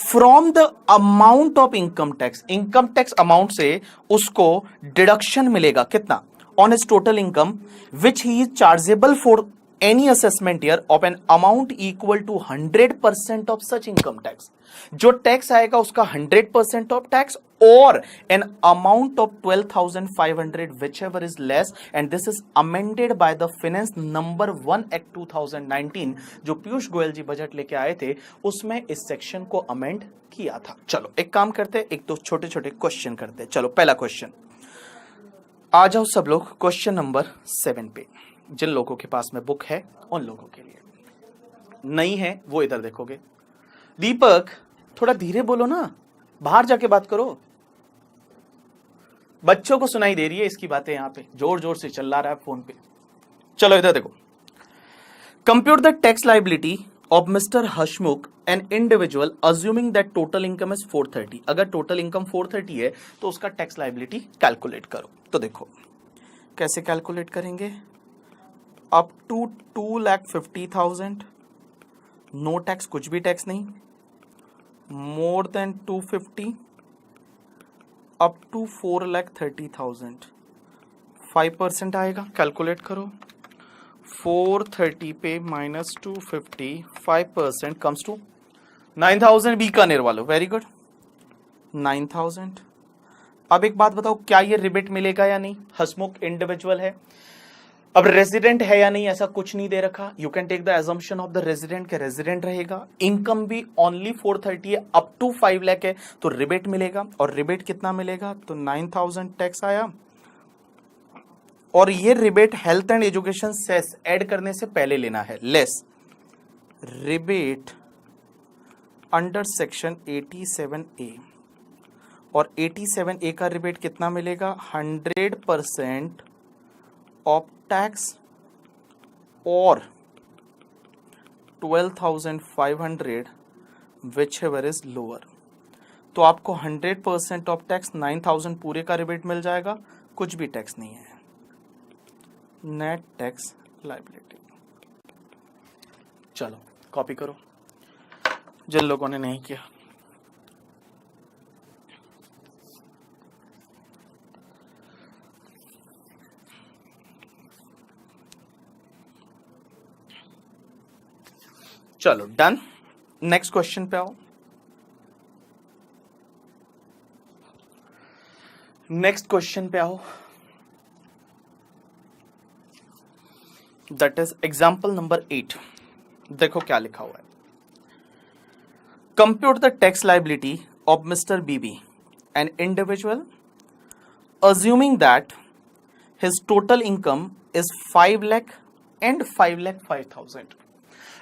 from the amount of income tax, income tax amount से उसको deduction मिलेगा कितना, on his total income which he is chargeable for any assessment year of an amount equal to 100% of such income tax, जो tax आएगा उसका 100% of tax or an amount of 12,500 whichever is less, and this is amended by the finance number 1 Act 2019 जो पीयूष गोयल जी budget लेके आए थे उसमें इस section को अमेंड किया था। चलो एक काम करते हैं, एक दो छोटे छोटे क्वेश्चन करते हैं। चलो पहला क्वेश्चन, आ जाओ सब लोग क्वेश्चन नंबर 7 पे। जिन लोगों के पास में बुक है उन लोगों के लिए, नहीं है वो इधर देखोगे। दीपक थोड़ा धीरे बोलो ना, बाहर जाके बात करो, बच्चों को सुनाई दे रही है इसकी बातें, यहां पे जोर जोर से चल रहा है फोन पे। चलो इधर देखो, compute the tax liability of mister Hasmukh N individual assuming that total income is 430। अगर टोटल इनकम 430 है तो उसका टैक्स लाइबिलिटी कैलकुलेट करो। तो देखो कैसे कैलकुलेट करेंगे, अप टू 2,50,000 नो टैक्स, कुछ भी टैक्स नहीं, मोर देन 250 अप टू 4,30,000 5% आएगा। कैलकुलेट करो, 430 पे माइनस 250 5% कम्स टू 9,000। बीकानेर वालों वेरी गुड, 9,000। अब एक बात बताओ, क्या ये रिबेट मिलेगा या नहीं? हसमुख इंडिविजुअल है, अब रेजिडेंट है या नहीं ऐसा कुछ नहीं दे रखा। You can take the assumption of the resident के रेजिडेंट रहेगा, इनकम भी ओनली 430 है, अप टू 5 लाख है तो रिबेट मिलेगा। और रिबेट कितना मिलेगा? तो 9,000 टैक्स आया। और ये rebate health and education cess add करने से पहले लेना है, less rebate under section 87A। और 87A का रिबेट कितना मिलेगा? 100% ऑफ टैक्स और 12,500 whichever is lower। तो आपको 100% ऑफ टैक्स 9,000 पूरे का रिबेट मिल जाएगा, कुछ भी टैक्स नहीं है। Net tax liability. चलो कॉपी करो जिन लोगों ने नहीं किया। चलो डन, नेक्स्ट क्वेश्चन पे आओ। नेक्स्ट क्वेश्चन पे आओ, दैट इज एग्जाम्पल नंबर 8। देखो क्या लिखा हुआ है, compute the tax liability of Mr BB an individual assuming that his total income is 5 lakh and 5,05,000।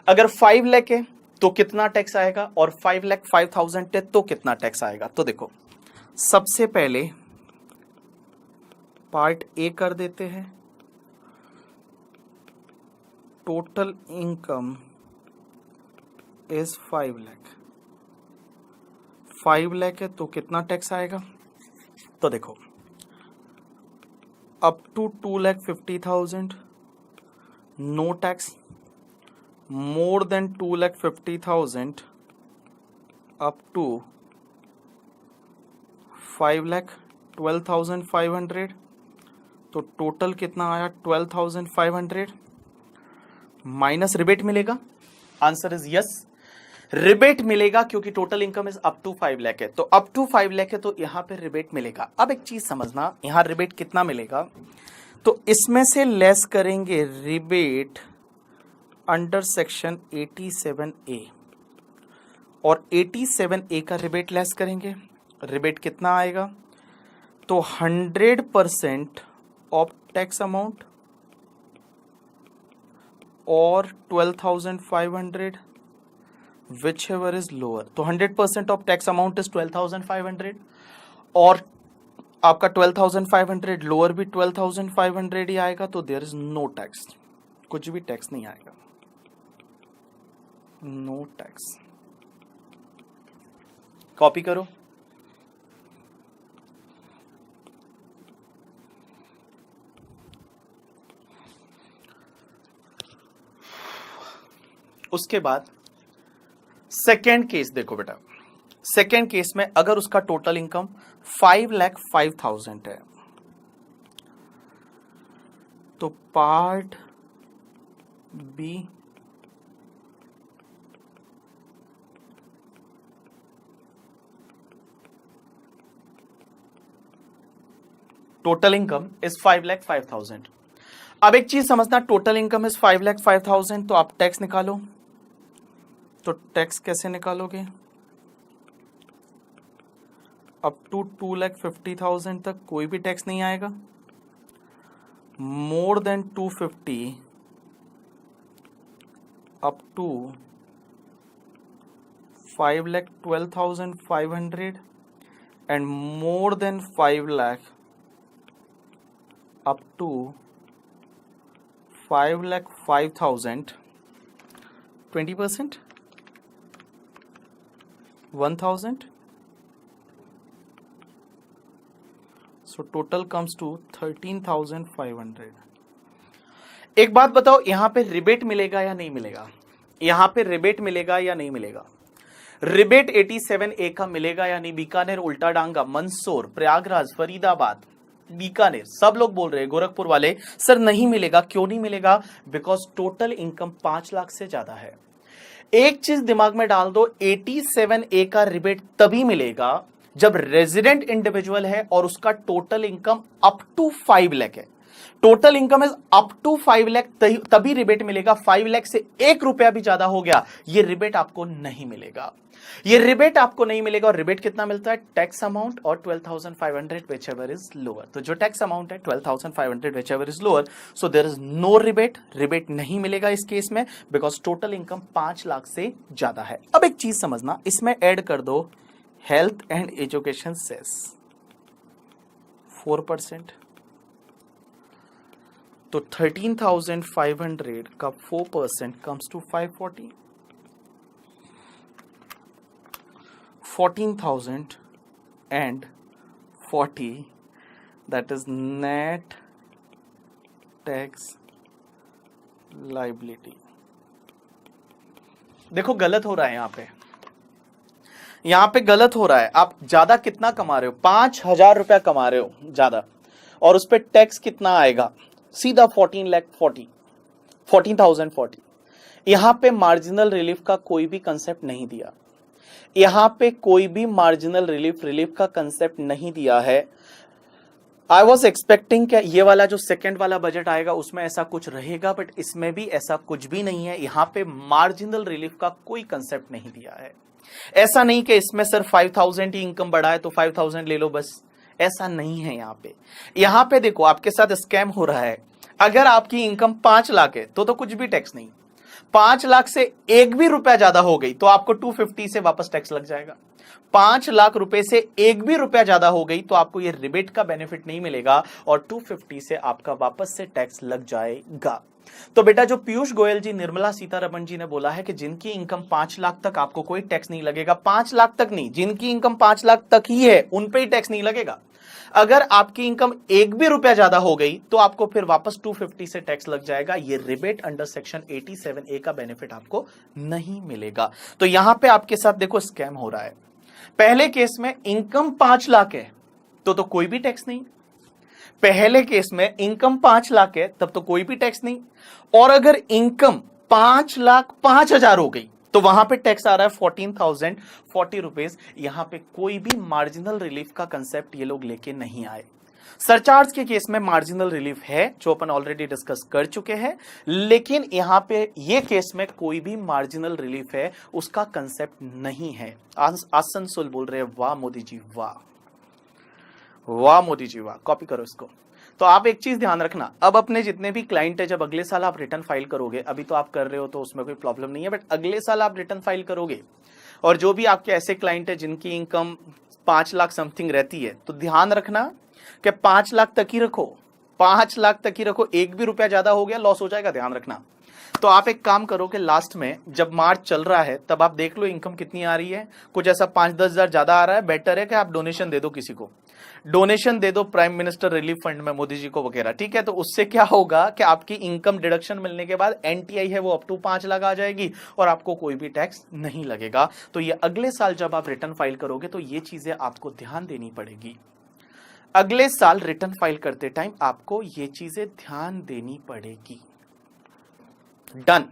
अगर 5 लाख है तो कितना टैक्स आएगा और 5,05,000 है तो कितना टैक्स आएगा? तो देखो सबसे पहले पार्ट ए कर देते हैं, total income is 5 lakh. 5 lakh है तो कितना टैक्स आएगा? तो देखो up to 2,50,000 no tax, more than 2,50,000 up to 5 lakh 12,500। तो टोटल कितना आया? 12,500 माइनस रिबेट मिलेगा। आंसर इज यस, रिबेट मिलेगा क्योंकि total income is up to 5 lakh है। तो अप टू 5 लाख है तो यहां पे रिबेट मिलेगा। अब एक चीज समझना, यहां रिबेट कितना मिलेगा? तो इसमें से लेस करेंगे रिबेट अंडर सेक्शन 87A, और 87A का रिबेट लेस करेंगे। रिबेट कितना आएगा? तो 100% ऑफ टैक्स अमाउंट और 12,500 whichever is lower। तो 100% ऑफ टैक्स अमाउंट इज 12,500 और आपका 12,500 लोअर भी 12,500 ही आएगा, तो देयर इज नो टैक्स, कुछ भी टैक्स नहीं आएगा, नो टैक्स। कॉपी करो, उसके बाद सेकेंड केस देखो बेटा। सेकेंड केस में अगर उसका टोटल इनकम 5,05,000 है तो part B total income is 5,05,000। अब एक चीज समझना, टोटल इनकम इज 5,05,000, तो आप टैक्स निकालो। तो टैक्स कैसे निकालोगे? अप टू 2,50,000 तक कोई भी टैक्स नहीं आएगा। More than 250 up to 5,12,500 and more than 5 lakh up to 5,05,000, 20%, 1,000, so total comes to 13,500। एक बात बताओ, यहां पे रिबेट मिलेगा या नहीं मिलेगा? यहां पे रिबेट मिलेगा या नहीं मिलेगा? रिबेट 87A का मिलेगा या नहीं? बीकानेर, उल्टा डांगा, मंदसौर, प्रयागराज, फरीदाबाद, बीकानेर, सब लोग बोल रहे हैं, गोरखपुर वाले सर नहीं मिलेगा। क्यों नहीं मिलेगा? बिकॉज टोटल इनकम 5 लाख से ज्यादा है। एक चीज दिमाग में डाल दो, 87A का रिबेट तभी मिलेगा जब रेजिडेंट इंडिविजुअल है और उसका total income up to 5 lakh है। Total income is up to 5 lakh, तभी रिबेट मिलेगा। 5 लाख से 1 रुपया भी ज्यादा हो गया, ये रिबेट आपको नहीं मिलेगा। ये रिबेट आपको नहीं मिलेगा। और रिबेट कितना मिलता है? टैक्स अमाउंट और 12,500 व्हिचएवर इज लोअर। तो जो टैक्स अमाउंट है 12,500 whichever is lower, so there is no rebate. Rebate नहीं मिलेगा इस केस में बिकॉज टोटल इनकम 5 लाख से ज्यादा है। अब एक चीज समझना, इसमें ऐड कर दो हेल्थ एंड एजुकेशन सेस 4%, तो 13,500 का 4% comes to 540, 14,040, that is net tax liability। देखो गलत हो रहा है यहां पे गलत हो रहा है। आप ज्यादा कितना कमा रहे हो? 5,000 रुपया कमा रहे हो ज्यादा, और उस पर टैक्स कितना आएगा? सीधा 14,040। यहां पे मार्जिनल रिलीफ का कोई भी कंसेप्ट नहीं दिया। यहां पे कोई भी मार्जिनल रिलीफ का कंसेप्ट नहीं दिया है। आई वॉज एक्सपेक्टिंग कि ये वाला जो सेकंड वाला बजट आएगा उसमें ऐसा कुछ रहेगा, बट इसमें भी ऐसा कुछ भी नहीं है। यहां पे मार्जिनल रिलीफ का कोई कंसेप्ट नहीं दिया है। ऐसा नहीं कि इसमें सिर्फ 5,000 ही इनकम बढ़ा है तो 5,000 ले लो बस, ऐसा नहीं है। यहां पे देखो आपके साथ स्कैम हो रहा है। अगर आपकी इनकम 5 लाख है तो कुछ भी टैक्स नहीं। 5 लाख से 1 भी रुपया ज्यादा हो गई तो आपको 250 से वापस टैक्स लग जाएगा। 5 लाख रुपए से 1 भी रुपया ज्यादा हो गई तो आपको ये रिबेट का बेनिफिट नहीं मिलेगा और 250 से आपका वापस से टैक्स लग जाएगा। तो बेटा जो पीयूष गोयल जी, निर्मला सीतारमण जी ने बोला है कि जिनकी इनकम 5 लाख तक आपको कोई टैक्स नहीं लगेगा, 5 लाख तक नहीं, जिनकी इनकम 5 लाख तक ही है उन पे ही टैक्स नहीं लगेगा। अगर आपकी इनकम 1 भी रुपया ज्यादा हो गई तो आपको फिर वापस 250 से टैक्स लग जाएगा। ये रिबेट अंडर सेक्शन 87A का बेनिफिट आपको नहीं मिलेगा। तो यहां पे आपके साथ देखो स्कैम हो रहा है। पहले केस में इनकम 5 लाख है तो कोई भी टैक्स नहीं। पहले केस में इनकम 5 लाख है तब तो कोई भी टैक्स नहीं। और अगर इनकम 5,05,000 हो गई तो वहां पे टैक्स आ रहा है 14,040 रुपीज। यहां पे कोई भी मार्जिनल रिलीफ का कंसेप्ट ये लोग लेके नहीं आए। सरचार्ज के केस में मार्जिनल रिलीफ है जो अपन ऑलरेडी डिस्कस कर चुके हैं, लेकिन यहां पे ये केस में कोई भी मार्जिनल रिलीफ है उसका कंसेप्ट नहीं है। आसनसोल बोल रहे हैं वाह मोदी जी वाह, वाह मोदी जी वाह, कॉपी करो इसको। तो आप एक चीज ध्यान रखना, अब अपने जितने भी क्लाइंट है, जब अगले साल आप रिटर्न फाइल करोगे, अभी तो आप कर रहे हो तो उसमें कोई प्रॉब्लम नहीं है, बट अगले साल आप रिटर्न फाइल करोगे और जो भी आपके ऐसे क्लाइंट है जिनकी इनकम 5 लाख समथिंग रहती है, तो ध्यान रखना कि 5 लाख तक ही रखो, 5 लाख तक ही रखो। 1 भी रुपया ज्यादा हो गया लॉस हो जाएगा, ध्यान रखना। तो आप एक काम करो कि लास्ट में जब मार्च चल रहा है तब आप देख लो इनकम कितनी आ रही है। कुछ ऐसा 5-10 हजार ज्यादा आ रहा है, बेटर है कि आप डोनेशन दे दो, किसी को डोनेशन दे दो, प्राइम मिनिस्टर रिलीफ फंड में मोदी जी को वगैरह, ठीक है। तो उससे क्या होगा कि आपकी इनकम डिडक्शन मिलने के बाद एनटीआई है वो अप टू 5 लाख आ जाएगी और आपको कोई भी टैक्स नहीं लगेगा। तो ये अगले साल जब आप रिटर्न फाइल करोगे तो ये चीजें आपको ध्यान देनी पड़ेगी। अगले साल रिटर्न फाइल करते टाइम आपको ये चीजें ध्यान देनी पड़ेगी। डन।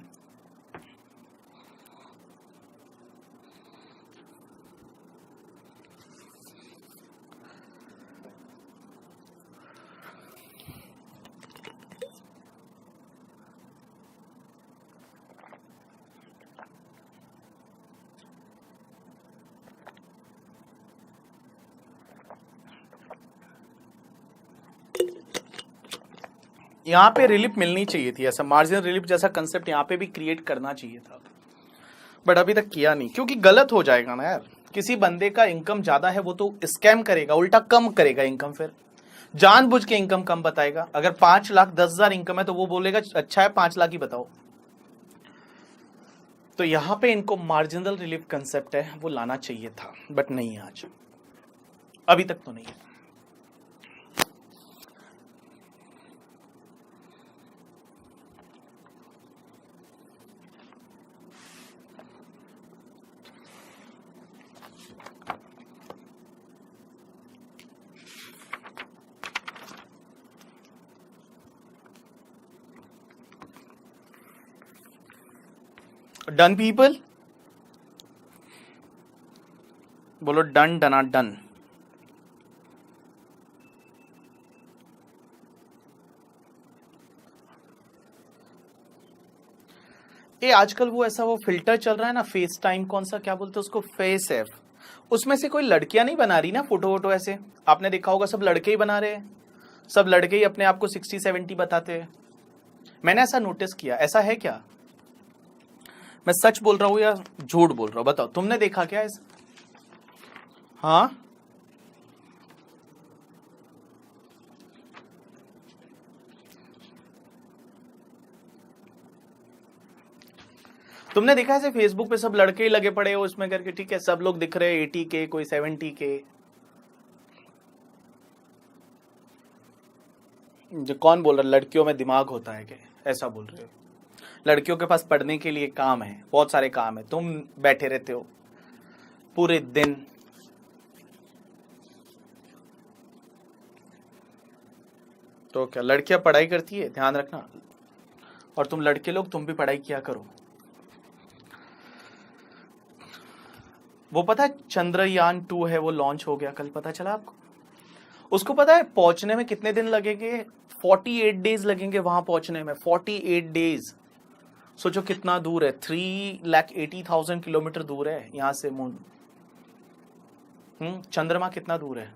यहाँ पे रिलीफ मिलनी चाहिए थी, ऐसा मार्जिनल रिलीफ जैसा कंसेप्ट यहाँ पे भी क्रिएट करना चाहिए था, बट अभी तक किया नहीं, क्योंकि गलत हो जाएगा ना यार। किसी बंदे का इनकम ज्यादा है वो तो स्कैम करेगा, उल्टा कम करेगा इनकम, फिर जानबूझ के इनकम कम बताएगा। अगर 5,10,000 इनकम है तो वो बोलेगा अच्छा है 5 लाख ही बताओ। तो यहाँ पे इनको मार्जिनल रिलीफ कंसेप्ट है वो लाना चाहिए था, बट नहीं है आज, अभी तक तो नहीं है। डन पीपल, बोलो डन डना डन। ये आजकल वो ऐसा वो फिल्टर चल रहा है ना, फेस टाइम, कौन सा क्या बोलते हैं उसको, फेस एफ, उसमें से कोई लड़कियां नहीं बना रही ना फोटो वोटो ऐसे, आपने देखा होगा सब लड़के ही बना रहे हैं, सब लड़के ही अपने आप को 60-70 बताते हैं। मैंने ऐसा नोटिस किया, ऐसा है क्या? मैं सच बोल रहा हूं या झूठ बोल रहा हूं, बताओ, तुमने देखा क्या ऐसा? हाँ, तुमने देखा ऐसे फेसबुक पे सब लड़के ही लगे पड़े हो उसमें करके, ठीक है, सब लोग दिख रहे हैं 80K, कोई 70K। जो कौन बोल रहा है लड़कियों में दिमाग होता है क्या, ऐसा बोल रहे हो? लड़कियों के पास पढ़ने के लिए काम है, बहुत सारे काम है, तुम बैठे रहते हो पूरे दिन। तो क्या लड़कियां पढ़ाई करती है, ध्यान रखना, और तुम लड़के लोग तुम भी पढ़ाई किया करो। वो पता है चंद्रयान 2 है वो लॉन्च हो गया कल, पता चला आपको? उसको पता है पहुंचने में कितने दिन लगेंगे? 48 डेज लगेंगे वहां पहुंचने में, 48 डेज। सोचो कितना दूर है, 3,80,000 किलोमीटर दूर है यहां से मून। चंद्रमा कितना दूर है?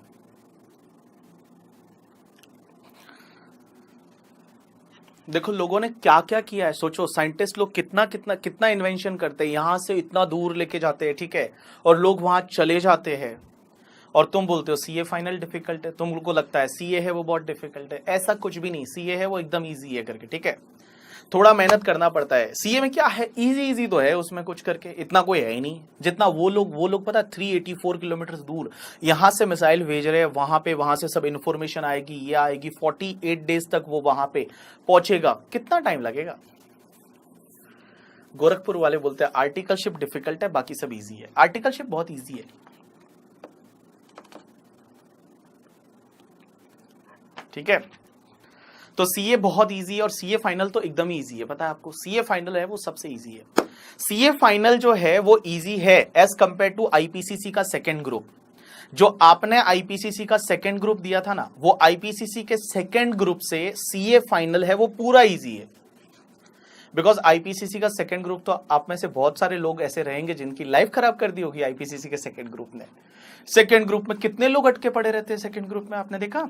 देखो लोगों ने क्या क्या किया है, सोचो साइंटिस्ट लोग कितना कितना कितना इन्वेंशन करते हैं, यहां से इतना दूर लेके जाते हैं, ठीक है, और लोग वहां चले जाते हैं, और तुम बोलते हो सीए फाइनल डिफिकल्ट है, तुमको लगता है सीए है वो बहुत डिफिकल्ट है। ऐसा कुछ भी नहीं, सीए है वो एकदम इजी है करके, ठीक है, थोड़ा मेहनत करना पड़ता है। सीए में क्या है, इजी इजी तो है उसमें कुछ करके, इतना कोई है ही नहीं जितना वो लोग पता 384 किलोमीटर दूर यहां से मिसाइल भेज रहे हैं वहां पे, वहां से सब इन्फॉर्मेशन आएगी, ये आएगी, 48 डेज तक वो वहां पे पहुंचेगा, कितना टाइम लगेगा? गोरखपुर वाले बोलते हैं आर्टिकलशिप डिफिकल्ट है, बाकी सब इजी है। आर्टिकलशिप बहुत इजी है, ठीक है। तो सीए बहुत इजी है, और सीए फाइनल तो एकदम ही इजी है, पता है आपको? सीए फाइनल है वो सबसे इजी है। सीए फाइनल जो है वो इजी है एज कंपेयर टू आईपीसीसी का सेकंड ग्रुप। जो आपने आईपीसीसी का सेकंड ग्रुप दिया था ना, वो आईपीसीसी के सेकंड ग्रुप से सीए फाइनल है वो पूरा इजी है। बिकॉज आईपीसीसी का सेकंड ग्रुप, तो आप में से बहुत सारे लोग ऐसे रहेंगे जिनकी लाइफ खराब कर दी होगी आईपीसीसी के सेकंड ग्रुप ने। सेकंड ग्रुप में कितने लोग अटके पड़े रहते हैं सेकंड ग्रुप में, आपने देखा?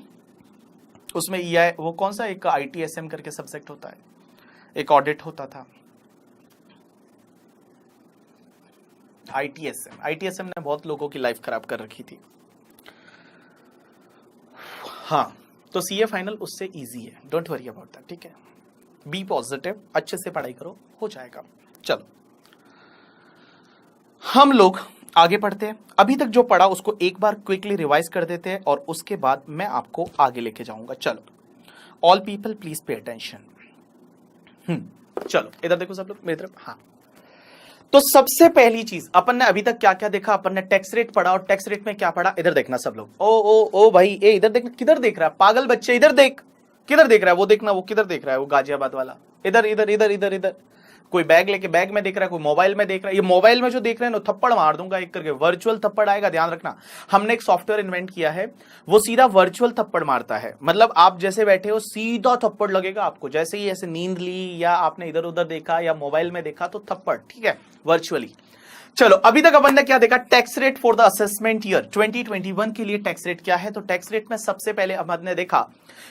उसमें ईआई, वो कौन सा एक आईटीएसएम करके सब्जेक्ट होता है, एक ऑडिट होता था, आईटीएसएम ने बहुत लोगों की लाइफ खराब कर रखी थी। हाँ, तो सीए फाइनल उससे इजी है, डोंट वरी अबाउट दैट, ठीक है। बी पॉजिटिव, अच्छे से पढ़ाई करो, हो जाएगा। चलो हम लोग आगे पढ़ते हैं। अभी तक जो पढ़ा उसको एक बार क्विकली रिवाइज कर देते हैं, और उसके बाद मैं आपको आगे लेके जाऊंगा। चलो all people please pay attention. चलो इधर देखो सब लोग मेरी तरफ। हाँ, तो सबसे पहली चीज अपन ने अभी तक क्या क्या देखा, अपन ने टैक्स रेट पढ़ा, और टैक्स रेट में क्या पढ़ा, इधर देखना सब लोग। ओ भाई, ए इधर देखना, किधर देख रहा है पागल बच्चे, इधर देख, किधर देख रहा है वो, देखना वो किधर देख रहा है, वो गाजियाबाद वाला, इधर इधर इधर इधर इधर। कोई बैग लेके बैग में देख रहा है, कोई मोबाइल में देख रहा है। ये मोबाइल में जो देख रहे हैं ना, थप्पड़ मार दूंगा एक करके, वर्चुअल थप्पड़ आएगा, ध्यान रखना। हमने एक सॉफ्टवेयर इन्वेंट किया है, वो सीधा वर्चुअल थप्पड़ मारता है, मतलब आप जैसे बैठे हो सीधा थप्पड़ लगेगा आपको, जैसे ही ऐसे नींद ली या आपने इधर उधर देखा या मोबाइल में देखा तो थप्पड़, ठीक है, वर्चुअली। चलो अभी तक अपन ने क्या देखा, tax rate for the assessment year 2021 के लिए टैक्स रेट क्या है। तो टैक्स रेट में सबसे पहले अपन ने देखा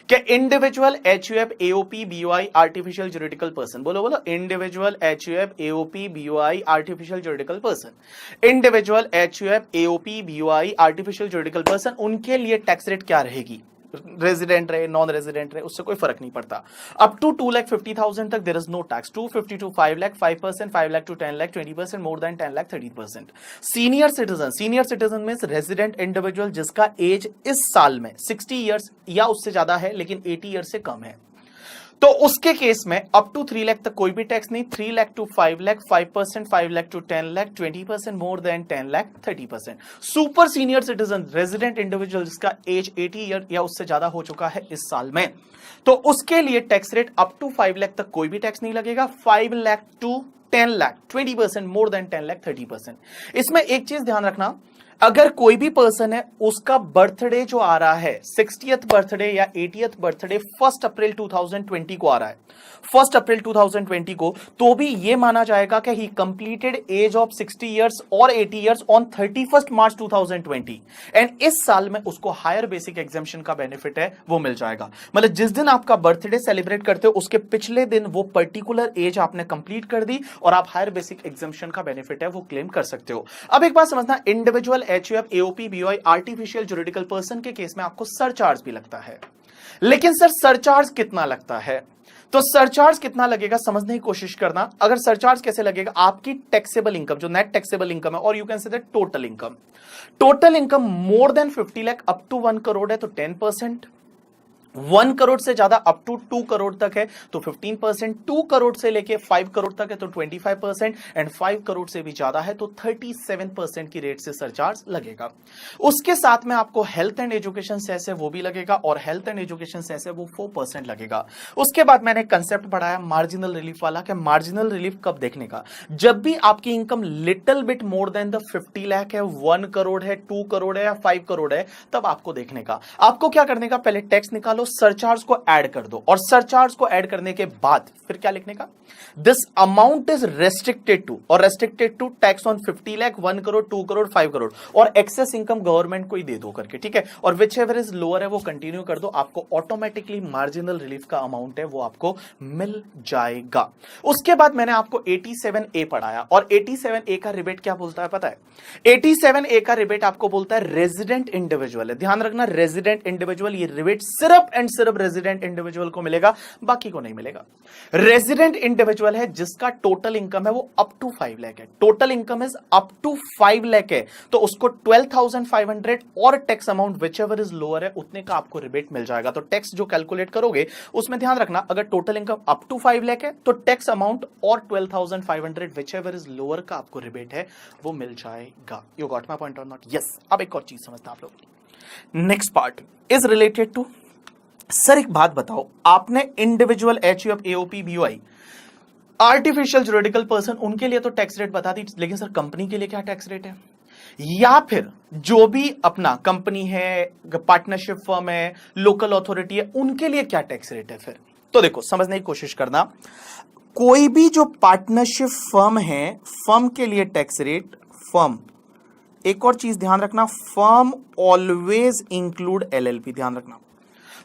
कि individual HUF AOP BOI artificial juridical person, बोलो बोलो, individual HUF AOP BOI artificial juridical person, individual HUF AOP BOI artificial juridical person, उनके लिए टैक्स रेट क्या रहेगी, रेजिडेंट रहे नॉन रेजिडेंट रहे उससे कोई फर्क नहीं पड़ता। अप टू 2,50,000 तक there is no tax, 250 to 5 lakh 5%, 5 lakh to 10 lakh 20%, more than 10 lakh 30%। Senior citizen means resident individual जिसका एज इस साल में 60 इयर्स या उससे ज्यादा है लेकिन 80 ईयर से कम है, तो उसके केस में अप टू 3 लाख तक कोई भी टैक्स नहीं, 3 lakh to 5 lakh 5%, 5 lakh to 10 lakh 20%, more than 10 lakh 30%। Super senior citizen resident individual जिसका एज 80 ईयर या उससे ज्यादा हो चुका है इस साल में, तो उसके लिए tax rate up to 5 lakh तक कोई भी टैक्स नहीं लगेगा, 5 lakh to 10 lakh 20%, more than 10 lakh 30%। इसमें एक चीज ध्यान रखना, अगर कोई भी पर्सन है उसका बर्थडे जो आ रहा है 60th बर्थडे या 80th बर्थडे 1 अप्रैल 2020 को आ रहा है, 1 अप्रैल 2020 को, तो भी ये माना जाएगा कि he completed age of 60 years और 80 इयर्स ऑन 31 मार्च 2020 एंड इस साल में उसको हायर बेसिक एग्जेम्पशन का बेनिफिट है वो मिल जाएगा। मतलब जिस दिन आपका बर्थडे सेलिब्रेट करते हो उसके पिछले दिन वो पर्टिकुलर एज आपने कंप्लीट कर दी और आप हायर बेसिक एग्जेम्पशन का बेनिफिट है वो क्लेम कर सकते हो। अब एक बात समझना, individual HUF AOP BOI artificial juridical person के केस में आपको सरचार्ज भी लगता है, लेकिन सर सरचार्ज कितना लगता है, तो सरचार्ज कितना लगेगा समझने की कोशिश करना। अगर सरचार्ज कैसे लगेगा, आपकी टैक्सेबल इनकम जो नेट टैक्सेबल इनकम है, और you can say that total income more than 50 lakh up to 1 crore है तो 10%, 1 करोड़ से ज्यादा अप टू 2 करोड़ तक है तो 15%, 2 करोड़ से लेके 5 करोड़ तक है तो 25% एंड 5 करोड़ से भी ज्यादा है तो 37% की रेट से सरचार्ज लगेगा। उसके साथ में आपको हेल्थ एंड एजुकेशन सेस है वो भी लगेगा, और हेल्थ एंड एजुकेशन सेस है वो 4% लगेगा। उसके बाद मैंने कंसेप्ट पढ़ाया मार्जिनल रिलीफ वाला, कि मार्जिनल रिलीफ कब देखने का, जब भी आपकी income little bit more than the 50 lakh है, 1 करोड़ है, 2 करोड़ है या 5 करोड़ है, तब आपको देखने का। आपको क्या करने का, पहले टैक्स निकालो, सरचार्ज को ऐड कर दो, और सरचार्ज को ऐड करने के बाद फिर क्या लिखने का, this amount is restricted to, और restricted to tax on 50 lakh, 1 crore, 2 crore, 5 crore, और एक्सेस इनकम गवर्नमेंट को ही दे दो करके, ठीक है। और विच एवर इज लोअर है वो कंटिन्यू कर दो, आपको ऑटोमेटिकली मार्जिनल रिलीफ का अमाउंट है वो आपको मिल जाएगा। उसके बाद मैंने आपको 87A पढ़ाया, और 87A का रिबेट क्या बोलता है पता है, 87A का रिबेट आपको बोलता है रेजिडेंट इंडिविजुअल है। ध्यान रखना, रेजिडेंट इंडिविजुअल, ये रिबेट सिर्फ एंड सिर्फ रेजिडेंट इंडिविजुअल को मिलेगा, बाकी को नहीं मिलेगा। रेजिडेंट इंडिविजुअल है जिसका टोटल इनकम है वो अप टू 5 लाख है, total income is up to 5 lakh है, तो उसको 12,500 और tax amount whichever is lower है उतने का आपको रिबेट मिल जाएगा। तो टैक्स जो कैलकुलेट करोगे उसमें ध्यान रखना, अगर total income up to 5 lakh है तो टैक्स अमाउंट और 12,500 विच एवर इज लोअर का आपको रिबेट है वो मिल जाएगा। यू गॉट माय पॉइंट और नॉट? यस। अब एक और चीज समझना आप लोग, next part is related to, sir एक बात बताओ, आपने individual HUF AOP BOI artificial juridical person उनके लिए तो टैक्स रेट बता दी, लेकिन सर कंपनी के लिए क्या टैक्स रेट है, या फिर जो भी अपना कंपनी है, पार्टनरशिप फर्म है, लोकल अथॉरिटी है, उनके लिए क्या टैक्स रेट है फिर? तो देखो समझने की कोशिश करना, कोई भी जो पार्टनरशिप फर्म है, फर्म के लिए टैक्स रेट, फर्म, एक और चीज ध्यान रखना, फर्म ऑलवेज इंक्लूड एलएलपी, ध्यान रखना,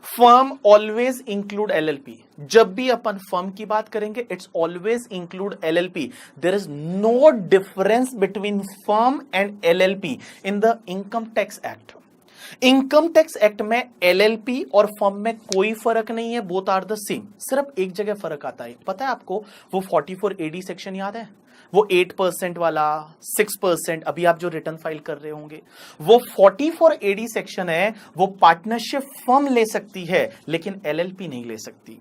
फर्म ऑलवेज इंक्लूड एलएलपी। जब भी अपन फर्म की बात करेंगे it's always include LLP. There is no difference between firm and LLP in the income tax act. Income tax act में एलएलपी और फर्म में कोई फर्क नहीं है, बोथ आर द सेम। सिर्फ एक जगह फर्क आता है, पता है आपको? वो 44AD सेक्शन याद है, वो 8% वाला, 6%, अभी आप जो रिटर्न फाइल कर रहे होंगे, वो 44AD सेक्शन है, वो पार्टनरशिप फर्म ले सकती है लेकिन एलएलपी नहीं ले सकती।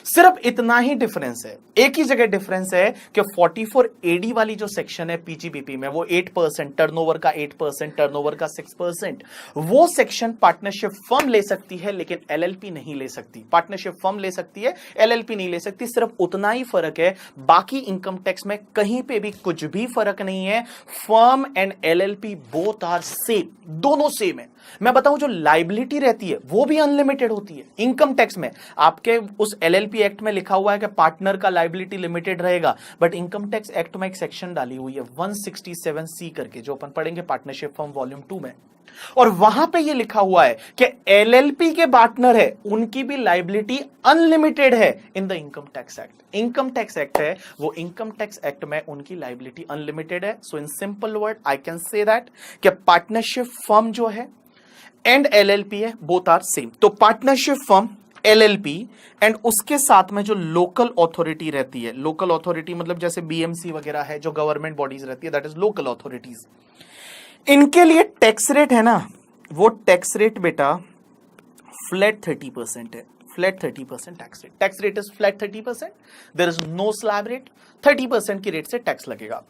सिर्फ इतना ही डिफरेंस है, एक ही जगह डिफरेंस है कि 44AD वाली जो सेक्शन है पीजीबीपी में, वो 8%, टर्नओवर का 8%, टर्नओवर का 6%, वो सेक्शन पार्टनरशिप फर्म ले सकती है लेकिन एलएलपी नहीं ले सकती। पार्टनरशिप फर्म ले सकती है, एलएलपी नहीं ले सकती, सिर्फ उतना ही फर्क है। बाकी इनकम टैक्स में कहीं पे भी कुछ भी फर्क नहीं है। Firm and LLP both are same, दोनों सेम है। मैं बताऊं, जो लायबिलिटी रहती है वो भी अनलिमिटेड होती है। इनकम टैक्स में आपके उस एलएलपी एलएलपी एक्ट में लिखा हुआ है कि पार्टनर का लायबिलिटी लिमिटेड रहेगा, बट इनकम टैक्स एक्ट में एक सेक्शन डाली हुई है 167C करके, जो अपन पढ़ेंगे पार्टनरशिप फॉर्म वॉल्यूम 2 में, और वहां पे ये लिखा हुआ है कि एलएलपी के पार्टनर है उनकी भी लायबिलिटी अनलिमिटेड है इन the income tax act. Income tax act है वो, इनकम टैक्स एक्ट में उनकी लायबिलिटी अनलिमिटेड है। So in simple word I can say that कि पार्टनरशिप फर्म जो है एंड एलएलपी है, बोथ आर सेम। तो पार्टनरशिप फर्म, एलएलपी एंड उसके साथ में जो लोकल अथॉरिटी रहती है, लोकल अथॉरिटी मतलब जैसे बीएमसी वगैरह है, जो गवर्नमेंट बॉडीज रहती है, दैट इज लोकल अथॉरिटीज, इनके लिए टैक्स रेट है ना, वो टैक्स रेट बेटा फ्लैट 30% है। Flat 30% tax rate, tax rate is flat 30%, there is no slab rate, 30% की रेट से टैक्स लगेगा।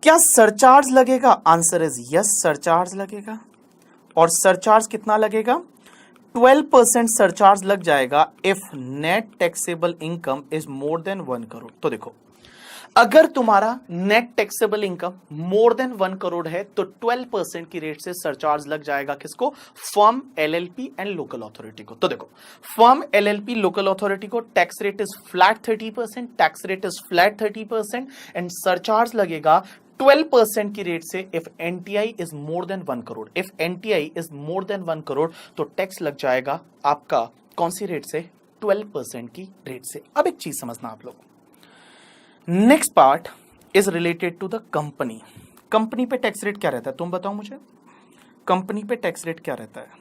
क्या सरचार्ज लगेगा? आंसर इज यस, सरचार्ज लगेगा। और सरचार्ज कितना लगेगा? 12% सरचार्ज लग जाएगा if net taxable income is more than 1 crore. तो देखो, अगर तुम्हारा net taxable income more than 1 crore है तो 12% की रेट से सरचार्ज लग जाएगा। किसको? Firm, LLP and local authority को। तो देखो, फर्म, एलएलपी, लोकल अथॉरिटी को tax rate is flat 30%, tax rate is flat 30% and surcharge लगेगा 12% की रेट से if NTI is more than 1 crore. If NTI is more than 1 crore तो टैक्स लग जाएगा आपका कौन सी रेट से? 12% की रेट से। अब एक चीज समझना आप लोग, next part is related to the company. Company पे टैक्स रेट क्या रहता है? तुम बताओ मुझे, कंपनी पे टैक्स रेट क्या रहता है?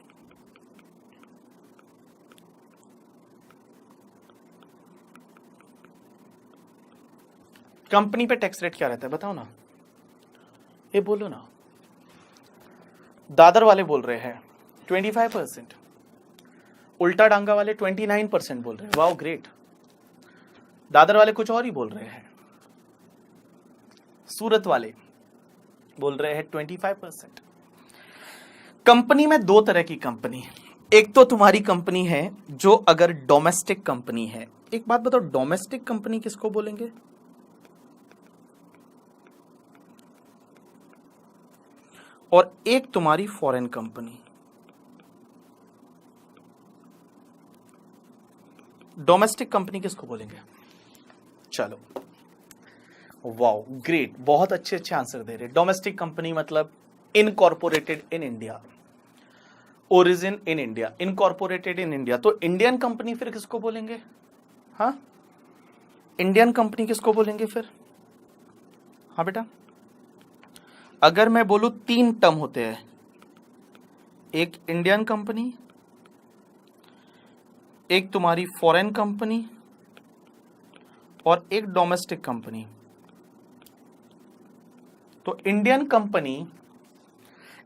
कंपनी पे टैक्स रेट क्या रहता है बताओ ना, ये बोलो ना। दादर वाले बोल रहे हैं 25%, उल्टा डांगा वाले 29% बोल रहे हैं। Wow great. दादर वाले कुछ और ही बोल रहे हैं। सूरत वाले बोल रहे हैं 25%। कंपनी में दो तरह की कंपनी, एक तो तुम्हारी कंपनी है जो अगर डोमेस्टिक कंपनी है। एक बात बताओ, डोमेस्टिक कंपनी किसको बोलेंगे? और एक तुम्हारी फॉरेन कंपनी। डोमेस्टिक कंपनी किसको बोलेंगे? चलो, वाओ ग्रेट, बहुत अच्छे अच्छे आंसर दे रहे। डोमेस्टिक कंपनी मतलब incorporated in India, origin in India, incorporated in India. तो इंडियन कंपनी फिर किसको बोलेंगे? हाँ, इंडियन कंपनी किसको बोलेंगे फिर? हाँ बेटा, अगर मैं बोलूं 3 टर्म होते हैं, एक इंडियन कंपनी, एक तुम्हारी फॉरेन कंपनी और एक डोमेस्टिक कंपनी। तो Indian company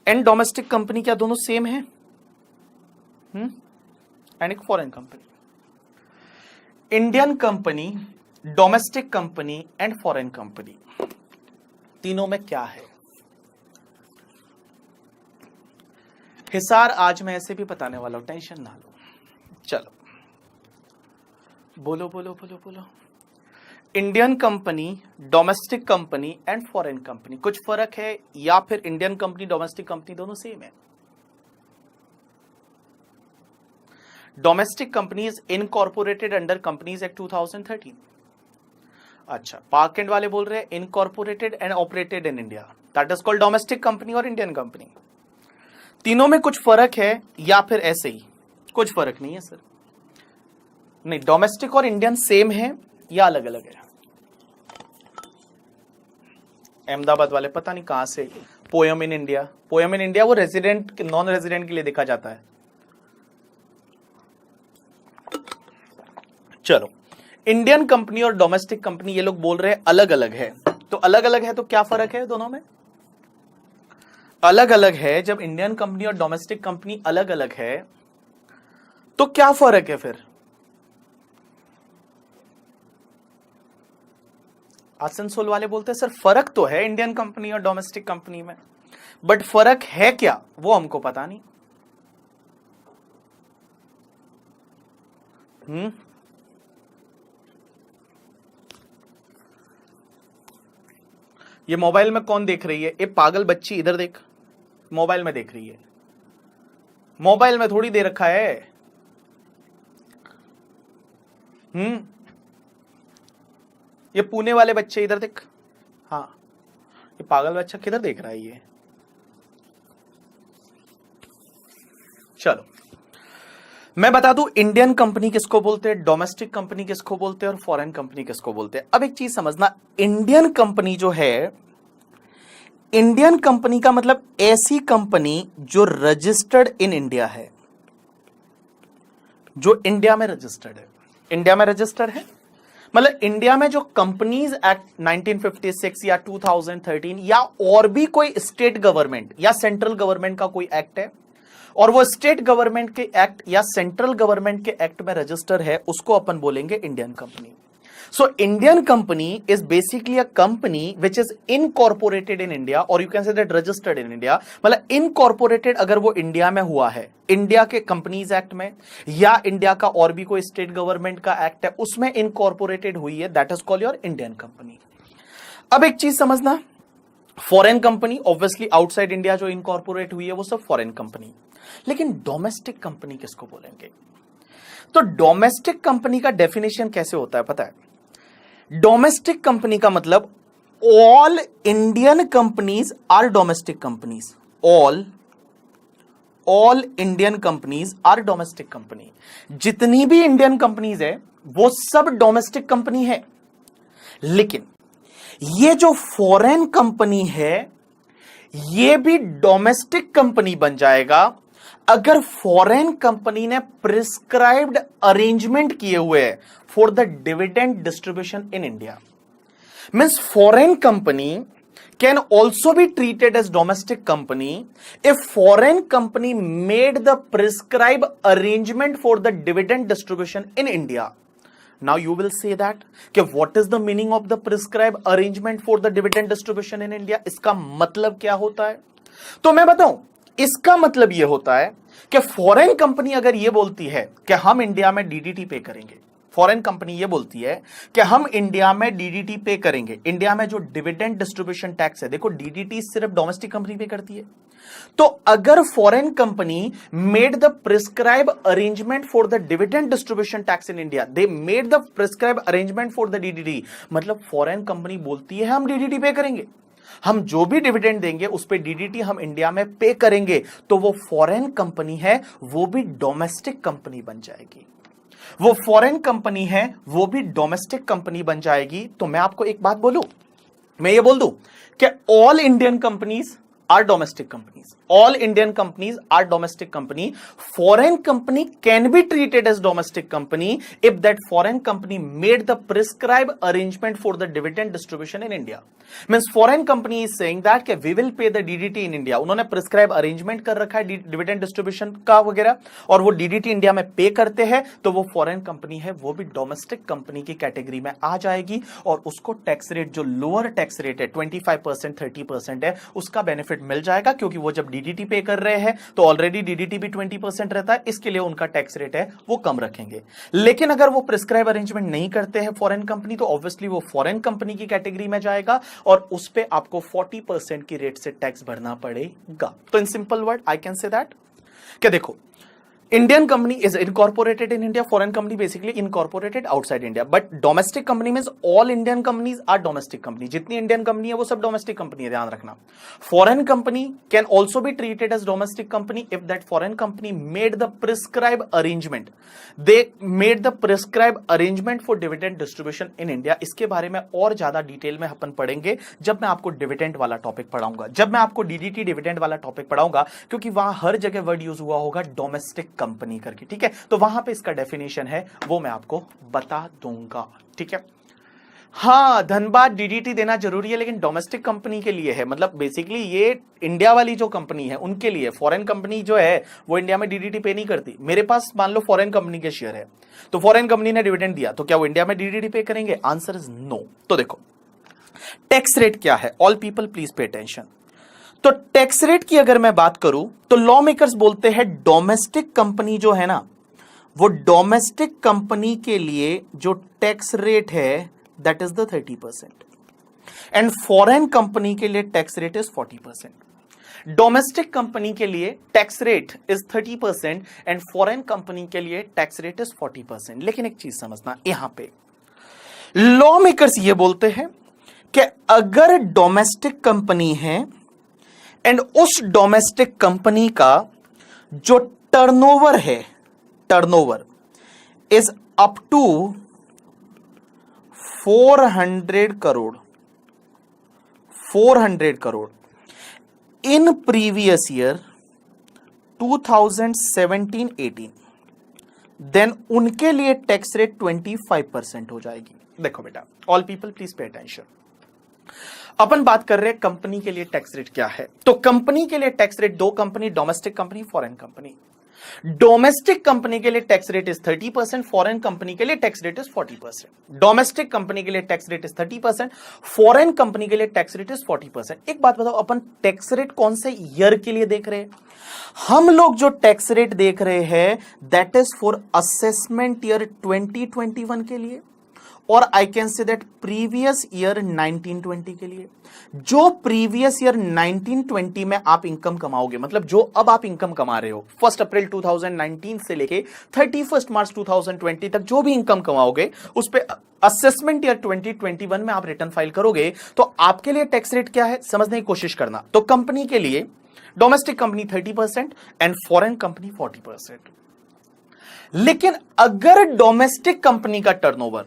and domestic company क्या दोनों सेम है? एंड एक foreign company. Indian company, domestic company and foreign company, तीनों में क्या है? हिसार आज मैं ऐसे भी बताने वाला हूं, टेंशन ना लो। चलो बोलो बोलो बोलो बोलो। Indian company, domestic company and foreign company, कुछ फर्क है या फिर इंडियन कंपनी, डोमेस्टिक कंपनी दोनों सेम है? Domestic companies incorporated under companies act 2013। अच्छा, पार्क एंड वाले बोल रहे हैं incorporated and operated in India, that is called domestic company और इंडियन कंपनी। तीनों में कुछ फर्क है या फिर ऐसे ही? कुछ फर्क नहीं है सर। नहीं, डोमेस्टिक और इंडियन सेम है या अलग अलग है? अहमदाबाद वाले पता नहीं कहां से poem in India, poem in India वो रेजिडेंट नॉन रेजिडेंट के लिए देखा जाता है। चलो, इंडियन कंपनी और डोमेस्टिक कंपनी ये लोग बोल रहे हैं अलग अलग है। तो अलग अलग है तो क्या फर्क है दोनों में? अलग अलग है, जब इंडियन कंपनी और डोमेस्टिक कंपनी अलग अलग है तो क्या फर्क है फिर? आसनसोल वाले बोलते हैं सर फर्क तो है इंडियन कंपनी और डोमेस्टिक कंपनी में, बट फर्क है क्या वो हमको पता नहीं। ये मोबाइल में कौन देख रही है? ये पागल बच्ची इधर देख, मोबाइल में देख रही है। मोबाइल में थोड़ी दे रखा है। ये पुणे वाले बच्चे इधर देख, हाँ ये पागल बच्चा किधर देख रहा है ये। चलो मैं बता दूं इंडियन कंपनी किसको बोलते हैं, डोमेस्टिक कंपनी किसको बोलते हैं और फॉरेन कंपनी किसको बोलते हैं। अब एक चीज समझना, इंडियन कंपनी जो है, इंडियन कंपनी का मतलब ऐसी कंपनी जो रजिस्टर्ड इन इंडिया है, जो इंडिया में रजिस्टर्ड है। इंडिया में रजिस्टर्ड है मतलब इंडिया में जो कंपनीज एक्ट 1956 या 2013 या और भी कोई स्टेट गवर्नमेंट या सेंट्रल गवर्नमेंट का कोई एक्ट है और वो स्टेट गवर्नमेंट के एक्ट या सेंट्रल गवर्नमेंट के एक्ट में रजिस्टर है, उसको अपन बोलेंगे Indian company. So Indian company is basically a company which is incorporated in India और you can say that registered in India. मतलब इनकॉर्पोरेटेड अगर वो इंडिया में हुआ है, इंडिया के कंपनीज एक्ट में या इंडिया का और भी कोई स्टेट गवर्नमेंट का एक्ट है उसमें इनकॉर्पोरेटेड हुई है, that is called your Indian company. अब एक चीज समझना, foreign company obviously outside India जो इनकॉर्पोरेट हुई है वो सब फॉरेन कंपनी, लेकिन डोमेस्टिक कंपनी किसको बोलेंगे? तो डोमेस्टिक कंपनी का डेफिनेशन कैसे होता है पता है? डोमेस्टिक कंपनी का मतलब all Indian companies are domestic companies, all Indian companies are domestic company. जितनी भी इंडियन कंपनीज है वो सब डोमेस्टिक कंपनी है, लेकिन ये जो फॉरेन कंपनी है ये भी डोमेस्टिक कंपनी बन जाएगा अगर फॉरेन कंपनी ने प्रिस्क्राइब्ड अरेंजमेंट किए हुए हैं for the dividend distribution in India. Means foreign company can also be treated as domestic company if foreign company made the prescribe arrangement for the dividend distribution in India. Now you will say that कि what is the meaning of the prescribed arrangement for the dividend distribution in India? इसका मतलब क्या होता है? तो मैं बताऊं, इसका मतलब यह होता है कि फॉरेन कंपनी अगर यह बोलती है कि हम इंडिया में डीडीटी पे करेंगे, फॉरेन कंपनी यह बोलती है कि हम इंडिया में डीडीटी पे करेंगे, इंडिया में जो डिविडेंड डिस्ट्रीब्यूशन टैक्स है, देखो डीडीटी सिर्फ डोमेस्टिक कंपनी पे करती है, तो अगर foreign company made the prescribe arrangement for the dividend distribution tax in India, they made the prescribe arrangement for the DDT, मतलब फॉरेन कंपनी बोलती है हम डीडीटी पे करेंगे, हम जो भी डिविडेंड देंगे उस पे डीडीटी हम इंडिया में पे करेंगे, तो वो फॉरेन कंपनी है वो भी डोमेस्टिक कंपनी बन जाएगी। वो फॉरेन कंपनी है वो भी डोमेस्टिक कंपनी बन जाएगी। तो मैं आपको एक बात बोलूं, मैं ये बोल दूं कि all Indian companies are domestic companies. All Indian companies are domestic company. Foreign company can be treated as domestic company if that foreign company made the prescribed arrangement for the dividend distribution in India. Means foreign company is saying that कि we will pay the DDT in India. उन्होंने prescribe arrangement कर रखा है dividend distribution का वगैरह, और वो DDT India में पे करते हैं, तो वो foreign company है वो भी domestic company की कैटेगरी में आ जाएगी और उसको टैक्स रेट जो लोअर टैक्स रेट है 25% 30% है उसका बेनिफिट मिल जाएगा, क्योंकि वो जब डीडीटी पे कर रहे हैं तो ऑलरेडी डीडीटी भी 20% रहता है, इसके लिए उनका टैक्स रेट है वो कम रखेंगे। लेकिन अगर वो प्रिस्क्राइब अरेंजमेंट नहीं करते हैं फॉरेन कंपनी, तो ऑब्वियसली वो फॉरेन कंपनी की कैटेगरी में जाएगा और उस पे आपको 40% की रेट से टैक्स भरना पड़ेगा। तो इन simple word I can say that क्या, देखो Indian company is incorporated in India, foreign company basically incorporated outside India, but domestic company means all Indian companies are domestic company. जितनी Indian company है वो सब domestic company है, ध्यान रखना। Foreign company can also be treated as domestic company if that foreign company made the prescribed arrangement. They made the prescribed arrangement for dividend distribution in India. इसके बारे में और ज्यादा डिटेल में अपन पढ़ेंगे जब मैं आपको डिविडेंड वाला टॉपिक पढ़ाऊंगा, जब मैं आपको डीडीटी डिविडेंड वाला टॉपिक पढ़ाऊंगा, क्योंकि वहां हर जगह वर्ड यूज हुआ होगा डोमेस्टिक कंपनी करके, ठीक है? तो वहां पे इसका डेफिनेशन है वो मैं आपको बता दूंगा, ठीक है? हाँ, धनबाद डीडीटी देना जरूरी है लेकिन डोमेस्टिक कंपनी के लिए है, मतलब बेसिकली ये इंडिया वाली जो कंपनी है उनके लिए। फॉरेन कंपनी जो है वो इंडिया में डीडीटी पे नहीं करती। मेरे पास मान लो फॉरेन कंपनी के शेयर है, तो फॉरेन कंपनी ने डिविडेंड दिया, तो क्या वो इंडिया में डीडीटी पे करेंगे? Answer is no. तो देखो टैक्स रेट क्या है, all people please pay attention. तो टैक्स रेट की अगर मैं बात करूं तो लॉ मेकर्स बोलते हैं डोमेस्टिक कंपनी जो है ना, वो डोमेस्टिक कंपनी के लिए जो टैक्स रेट है that is the 30% and foreign company के लिए tax rate is 40%। Domestic company के लिए tax rate is 30% and foreign company के लिए टैक्स रेट इज 40%। लेकिन एक चीज समझना, यहां पे लॉ मेकर्स ये बोलते हैं कि अगर डोमेस्टिक कंपनी है एंड उस डोमेस्टिक कंपनी का जो टर्नओवर है, turnover is up to 400 crore, 400 crore in previous year 2017-18, then उनके लिए टैक्स रेट 25% हो जाएगी। देखो बेटा, all people please pay attention. अपन बात कर रहे हैं कंपनी के लिए टैक्स रेट क्या है। तो कंपनी के लिए टैक्स रेट, दो company, domestic company, foreign company. Domestic company के लिए tax rate is 30%, foreign company के लिए tax rate is 40%। Domestic company के लिए tax rate is 30%, foreign company के लिए टैक्स रेट इज 40%। एक बात बताओ, अपन टैक्स रेट कौन से ईयर के लिए देख रहे हैं? हम लोग जो टैक्स रेट देख रहे हैं that is for assessment year 2021 के लिए, और आई can say that previous year 1920 के लिए। जो प्रीवियस ईयर 1920 में आप इनकम कमाओगे, मतलब जो अब आप इनकम कमा रहे हो 1 अप्रैल 2019 से लेके 31 मार्च 2020 तक जो भी इनकम कमाओगे, उस पे असेसमेंट ईयर 2021 में आप रिटर्न फाइल करोगे, तो आपके लिए टैक्स रेट क्या है समझने की कोशिश करना। तो कंपनी के लिए domestic company 30% and foreign company 40%। लेकिन अगर डोमेस्टिक कंपनी का टर्नओवर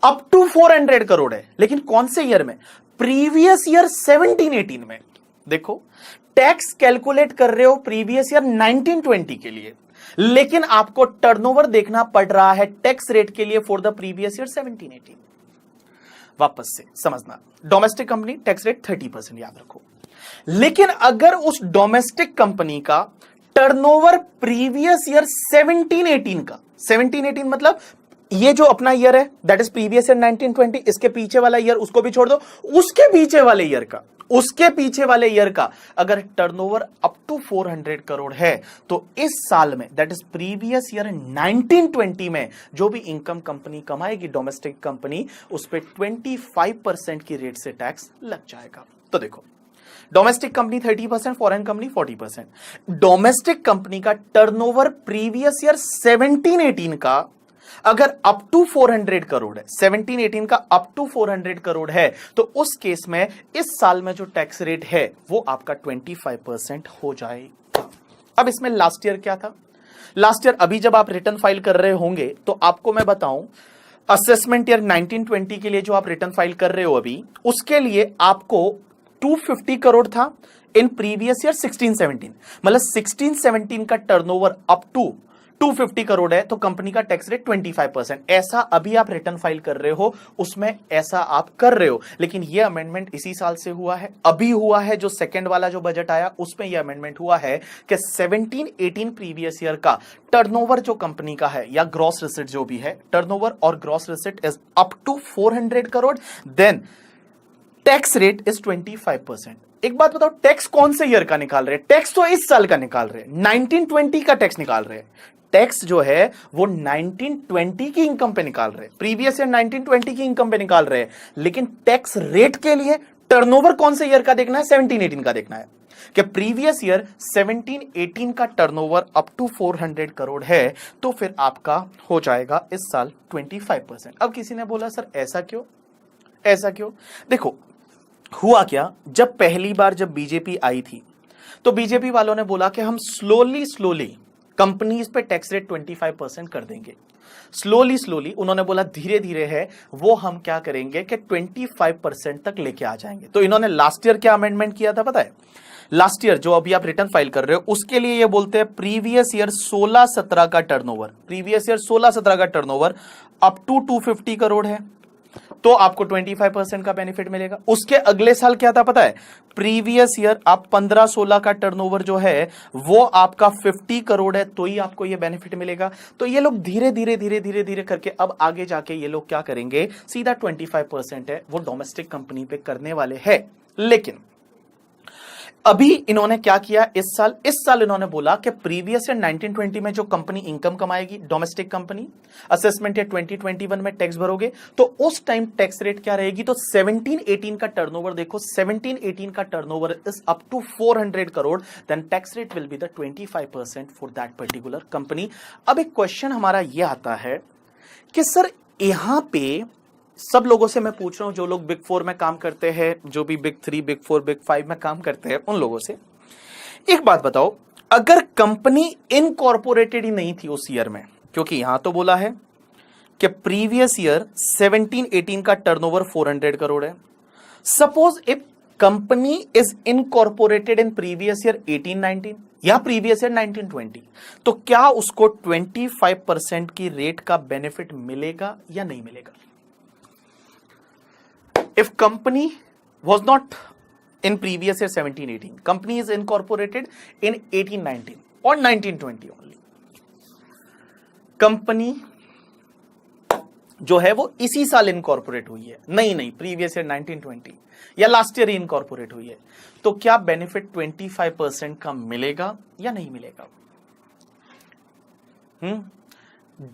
अप टू 400 करोड़ है, लेकिन कौन से ईयर में? प्रीवियस ईयर 17-18 में। देखो, टैक्स कैलकुलेट कर रहे हो प्रीवियस ईयर 1920 के लिए, लेकिन आपको टर्नओवर देखना पड़ रहा है टैक्स रेट के लिए फॉर द प्रीवियस ईयर 17-18। वापस से समझना, डोमेस्टिक कंपनी टैक्स रेट 30%, याद रखो। लेकिन अगर उस डोमेस्टिक कंपनी का टर्नओवर प्रीवियस ईयर 17-18 का, 17-18 मतलब ये जो अपना ईयर है दैट इज प्रीवियस ईयर 1920, इसके पीछे वाला ईयर उसको भी छोड़ दो, उसके पीछे वाले ईयर का, उसके पीछे वाले ईयर का अगर टर्नओवर अप टू 400 करोड़ है, तो इस साल में दैट इज प्रीवियस ईयर 1920 में जो भी इनकम कंपनी कमाएगी डोमेस्टिक कंपनी, उस पे 25% की रेट से टैक्स लग जाएगा। तो देखो, domestic company 30%, foreign company 40%। Domestic company का टर्नओवर प्रीवियस ईयर 17-18 का अगर अप टू 400 करोड़ है, 17-18 का अप टू 400 करोड़ है, तो उस केस में इस साल में जो टैक्स रेट है वो आपका 25% हो जाएगा। अब इसमें लास्ट ईयर क्या था? लास्ट ईयर अभी जब आप रिटर्न फाइल कर रहे होंगे तो आपको मैं बताऊं, असेसमेंट ईयर 1920 के लिए जो आप रिटर्न फाइल कर रहे हो अभी, उसके लिए आपको 250 करोड़ था इन प्रीवियस ईयर 16-17, मतलब 16-17 का टर्नओवर अप टू 250 करोड़ है, तो कंपनी का टैक्स रेट 25%। ऐसा अभी आप रिटर्न फाइल कर रहे हो, उसमें ऐसा आप कर रहे हो। लेकिन यह अमेंडमेंट इसी साल से हुआ है, अभी हुआ है, जो सेकंड वाला जो बजट आया उसमें यह अमेंडमेंट हुआ है कि 17-18 प्रीवियस ईयर का टर्नओवर जो कंपनी का है या ग्रॉस रिसिट जो भी है, टर्नओवर और gross receipt is up to 400 crore, then tax rate is 25%। एक बात बताओ, टैक्स कौन से ईयर का निकाल रहे हैं? टैक्स तो इस साल का निकाल रहे हैं, 1920 का टैक्स निकाल रहे हैं। टैक्स जो है वो 1920 की इनकम पे निकाल रहे हैं, प्रीवियस ईयर 1920 की इनकम पे निकाल रहे हैं। लेकिन टैक्स रेट के लिए टर्नओवर कौन से ईयर का देखना है? 17-18 का देखना है कि प्रीवियस ईयर 17-18 का टर्नओवर अप टू 400 करोड़ है, तो फिर आपका हो जाएगा इस साल 25%। अब किसी ने बोला सर ऐसा क्यों, ऐसा क्यों? देखो, हुआ क्या, जब पहली बार जब बीजेपी आई थी तो बीजेपी वालों ने बोला कि हम स्लोली कंपनीज पे टैक्स रेट 25% कर देंगे। स्लोली उन्होंने बोला धीरे धीरे है वो हम क्या करेंगे कि 25% तक लेके आ जाएंगे। तो इन्होंने लास्ट ईयर क्या अमेंडमेंट किया था पता है? लास्ट ईयर जो अभी आप रिटर्न फाइल कर रहे हो उसके लिए ये बोलते हैं प्रीवियस ईयर 16-17 का टर्नओवर, प्रीवियस ईयर 16-17 का टर्नओवर अप टू 250 करोड़ है, तो आपको 25% का बेनिफिट मिलेगा। उसके अगले साल क्या था पता है? प्रीवियस ईयर आप 15-16 का टर्नओवर जो है वो आपका 50 करोड़ है, तो ही आपको ये बेनिफिट मिलेगा। तो ये लोग धीरे धीरे करके अब आगे जाके ये लोग क्या करेंगे, सीधा 25% है वो डोमेस्टिक कंपनी पे करने वाले हैं। लेकिन अभी इन्होंने क्या किया इस साल इन्होंने बोला कि प्रीवियस ईयर 1920 में जो कंपनी इनकम कमाएगी, डोमेस्टिक कंपनी, असेसमेंट ईयर 2021 में टैक्स भरोगे तो उस टाइम टैक्स रेट क्या रहेगी। तो 17-18 का टर्नओवर देखो, 17-18 का turnover is up to 400 crore, then tax rate will be the 25% for that particular company. अब एक क्वेश्चन हमारा यह आता है कि सर यहां पे सब लोगों से मैं पूछ रहा हूं, जो लोग बिग 4 में काम करते हैं, जो भी बिग 3, बिग 4, बिग 5 में काम करते हैं, उन लोगों से एक बात बताओ, अगर कंपनी इनकॉर्पोरेटेड ही नहीं थी उस ईयर में, क्योंकि यहां तो बोला है कि प्रीवियस ईयर 17-18 का टर्नओवर 400 करोड़ है। Suppose if company is incorporated in previous year 18-19 या प्रीवियस ईयर 19-20, तो क्या उसको 25% की रेट का बेनिफिट मिलेगा या नहीं मिलेगा। If company was not in previous year 17-18, company is incorporated in 18-19 or 19-20 only. Company जो है वो इसी साल इनकॉर्पोरेट हुई है, नहीं प्रीवियस ईयर 19-20 या लास्ट ईयर ही इनकॉर्पोरेट हुई है, तो क्या बेनिफिट 25% का मिलेगा या नहीं मिलेगा।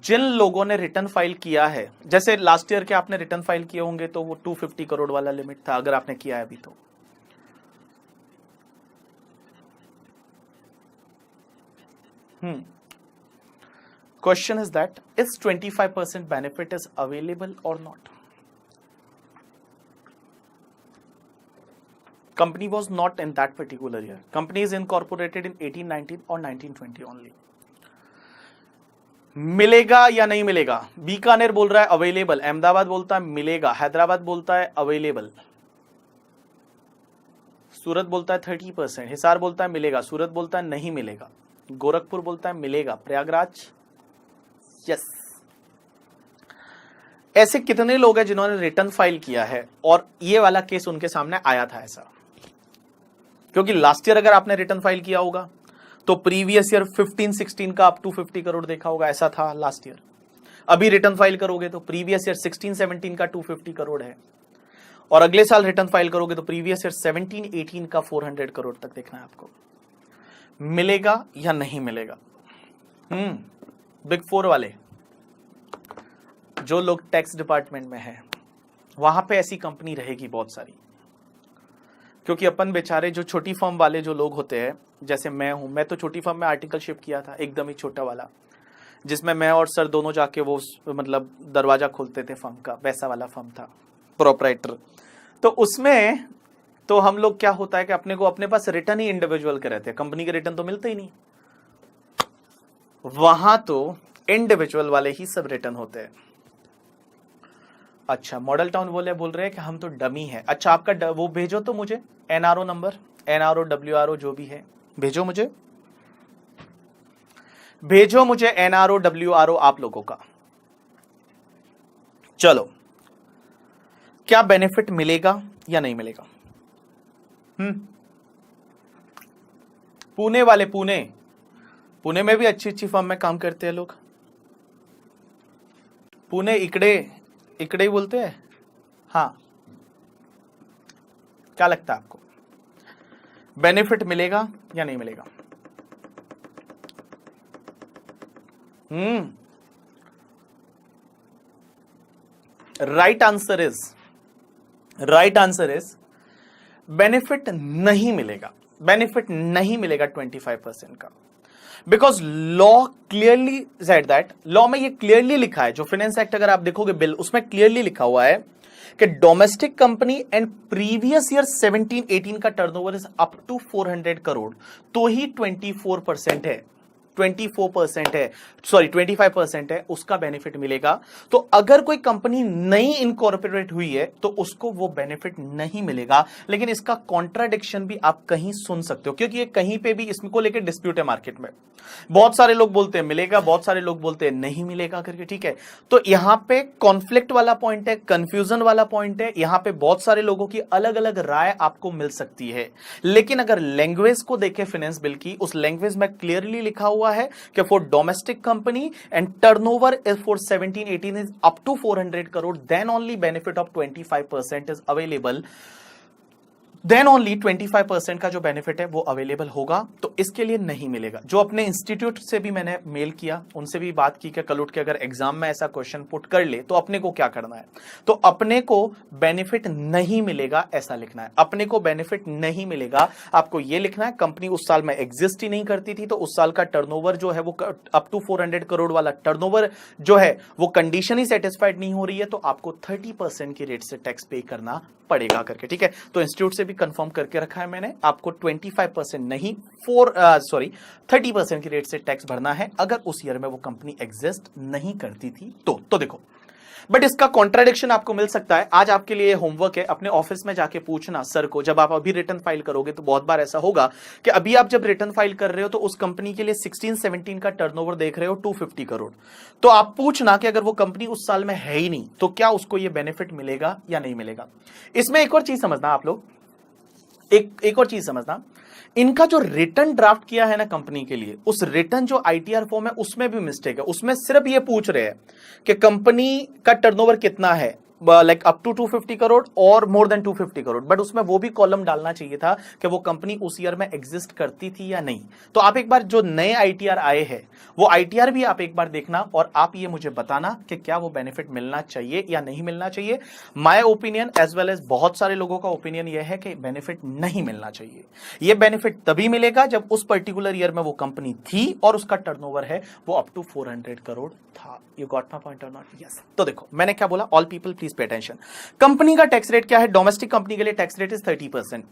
जिन लोगों ने रिटर्न फाइल किया है, जैसे लास्ट ईयर के आपने रिटर्न फाइल किए होंगे तो वो 250 करोड़ वाला लिमिट था, अगर आपने किया है अभी तो। Question is that is 25% benefit is available और not. Company was not in that particular year, company is incorporated in 18-19 और 19-20 ओनली। मिलेगा या नहीं मिलेगा। बीकानेर बोल रहा है अवेलेबल, अहमदाबाद बोलता है मिलेगा, हैदराबाद बोलता है अवेलेबल, सूरत बोलता है 30%, हिसार बोलता है मिलेगा, सूरत बोलता है नहीं मिलेगा, गोरखपुर बोलता है मिलेगा, प्रयागराज यस। ऐसे कितने लोग हैं जिन्होंने रिटर्न फाइल किया है और ये वाला केस उनके सामने आया था ऐसा। क्योंकि लास्ट ईयर अगर आपने रिटर्न फाइल किया होगा तो प्रीवियस ईयर 15-16 का अप टू 50 करोड़ देखा होगा, ऐसा था लास्ट ईयर। अभी रिटर्न फाइल करोगे तो प्रीवियस ईयर 16-17 का 250 करोड़ है, और अगले साल रिटर्न फाइल करोगे तो प्रीवियस ईयर 17-18 का 400 करोड़ तक देखना है आपको। मिलेगा या नहीं मिलेगा। बिग 4 वाले जो लोग टैक्स डिपार्टमेंट में है, वहां पे ऐसी कंपनी रहेगी बहुत सारी, क्योंकि अपन बेचारे जो छोटी फर्म वाले जो लोग होते हैं, जैसे मैं हूं, मैं तो छोटी फर्म में आर्टिकलशिप किया था, एकदम ही छोटा वाला, जिसमें मैं और सर दोनों जाके वो मतलब दरवाजा खोलते थे फर्म का, वैसा वाला फर्म था, प्रोपराइटर। तो उसमें तो हम लोग क्या होता है कि अपने को अपने पास रिटर्न ही इंडिविजुअल के रहते हैं, कंपनी के रिटर्न तो मिलते ही नहीं। वहां तो इंडिविजुअल वाले ही सब रिटर्न होते हैं। अच्छा, मॉडल टाउन बोल रहे हैं कि हम तो डमी है। अच्छा, आपका वो भेजो तो मुझे एनआरओ नंबर, एनआरओ डब्ल्यूआरओ जो भी है भेजो मुझे एनआरओ डब्ल्यूआरओ आप लोगों का। चलो, क्या बेनिफिट मिलेगा या नहीं मिलेगा। पुणे वाले, पुणे में भी अच्छी फर्म में काम करते हैं लोग। पुणे इकड़े ही बोलते हैं। हाँ, क्या लगता है आपको बेनिफिट मिलेगा या नहीं मिलेगा। राइट आंसर इज बेनिफिट नहीं मिलेगा। बेनिफिट नहीं मिलेगा 25% का, because law clearly said that, law में ये क्लियरली लिखा है, जो फाइनेंस एक्ट अगर आप देखोगे बिल, उसमें क्लियरली लिखा हुआ है कि domestic company and previous year 17-18 का turnover is up to 400 crore तो ही 24% है, 24% है, सॉरी 25% है, उसका बेनिफिट मिलेगा। तो अगर कोई कंपनी नई इनकॉर्पोरेट हुई है तो उसको वो बेनिफिट नहीं मिलेगा। लेकिन इसका कॉन्ट्राडिक्शन भी आप कहीं सुन सकते हो, क्योंकि ये कहीं पे भी इसको लेकर डिस्प्यूट है मार्केट में। बहुत सारे लोग बोलते हैं मिलेगा, बहुत सारे लोग बोलते हैं नहीं मिलेगा करके, ठीक है। तो यहां पे कॉन्फ्लिक्ट वाला पॉइंट है, कंफ्यूजन वाला पॉइंट है, यहां पे बहुत सारे लोगों की अलग अलग राय आपको मिल सकती है। लेकिन अगर लैंग्वेज को देखें फाइनेंस बिल की, उस लैंग्वेज में क्लियरली लिखा हुआ है कि for domestic company and turnover is for 17-18 is up to 400 crore, then only benefit of 25% is available. Then only 25% का जो बेनिफिट है वो अवेलेबल होगा। तो इसके लिए नहीं मिलेगा। जो अपने इंस्टीट्यूट से भी मैंने मेल किया, उनसे भी बात की कि कल उठ के अगर एग्जाम में ऐसा क्वेश्चन पुट कर ले तो अपने को क्या करना है। तो अपने को बेनिफिट नहीं मिलेगा ऐसा लिखना है। अपने को बेनिफिट नहीं मिलेगा, आपको ये लिखना है कंपनी उस साल में एग्जिस्ट ही नहीं करती थी, तो उस साल का टर्नओवर जो है वो अप टू 400 करोड़ वाला टर्नओवर जो है वो कंडीशन ही सेटिस्फाइड नहीं हो रही है, तो आपको 30% की रेट से टैक्स पे करना पड़ेगा करके। ठीक है, तो इंस्टीट्यूट से भी कंफर्म करके रखा है मैंने, आपको 25% नहीं 30% की रेट से टैक्स भरना है अगर उस ईयर में वो कंपनी एग्जिस्ट नहीं करती थी तो देखो, बट इसका कॉन्ट्राडिक्शन आपको मिल सकता है। आज आपके लिए होमवर्क है, अपने ऑफिस में जाके पूछना सर को, जब आप अभी रिटर्न फाइल करोगे तो बहुत बार ऐसा होगा कि अभी आप जब रिटर्न फाइल कर रहे हो तो उस कंपनी के लिए 16-17 का टर्नओवर देख रहे हो 250 करोड़, तो आप पूछना कि अगर वो कंपनी उस साल में है ही नहीं तो क्या उसको ये बेनिफिट मिलेगा या नहीं मिलेगा। इसमें एक और चीज समझना आप लोग, एक और चीज समझना, इनका जो रिटर्न ड्राफ्ट किया है ना कंपनी के लिए, उस रिटर्न जो आईटीआर फॉर्म है उसमें भी मिस्टेक है। उसमें सिर्फ ये पूछ रहे हैं कि कंपनी का टर्नओवर कितना है, लाइक अप टू 250 करोड़ और मोर देन 250 करोड़, बट उसमें वो भी कॉलम डालना चाहिए था कि वो कंपनी उस ईयर में एग्जिस्ट करती थी या नहीं। तो आप एक बार जो नए आईटीआर आए हैं वो आईटीआर भी आप एक बार देखना और आप ये मुझे बताना कि क्या वो बेनिफिट मिलना चाहिए या नहीं मिलना चाहिए। My opinion as well as बहुत सारे लोगों का ओपिनियन ये है कि बेनिफिट नहीं मिलना चाहिए। ये बेनिफिट तभी मिलेगा जब उस पर्टिकुलर ईयर में वो कंपनी थी और उसका टर्नओवर है वो अप टू 400 करोड़ था। यू गॉट माय पॉइंट और नॉट? यस। तो देखो मैंने क्या बोला, all people please pay attention. Company का टैक्स रेट क्या है? डोमेस्टिक कंपनी के लिए tax rate is 30%।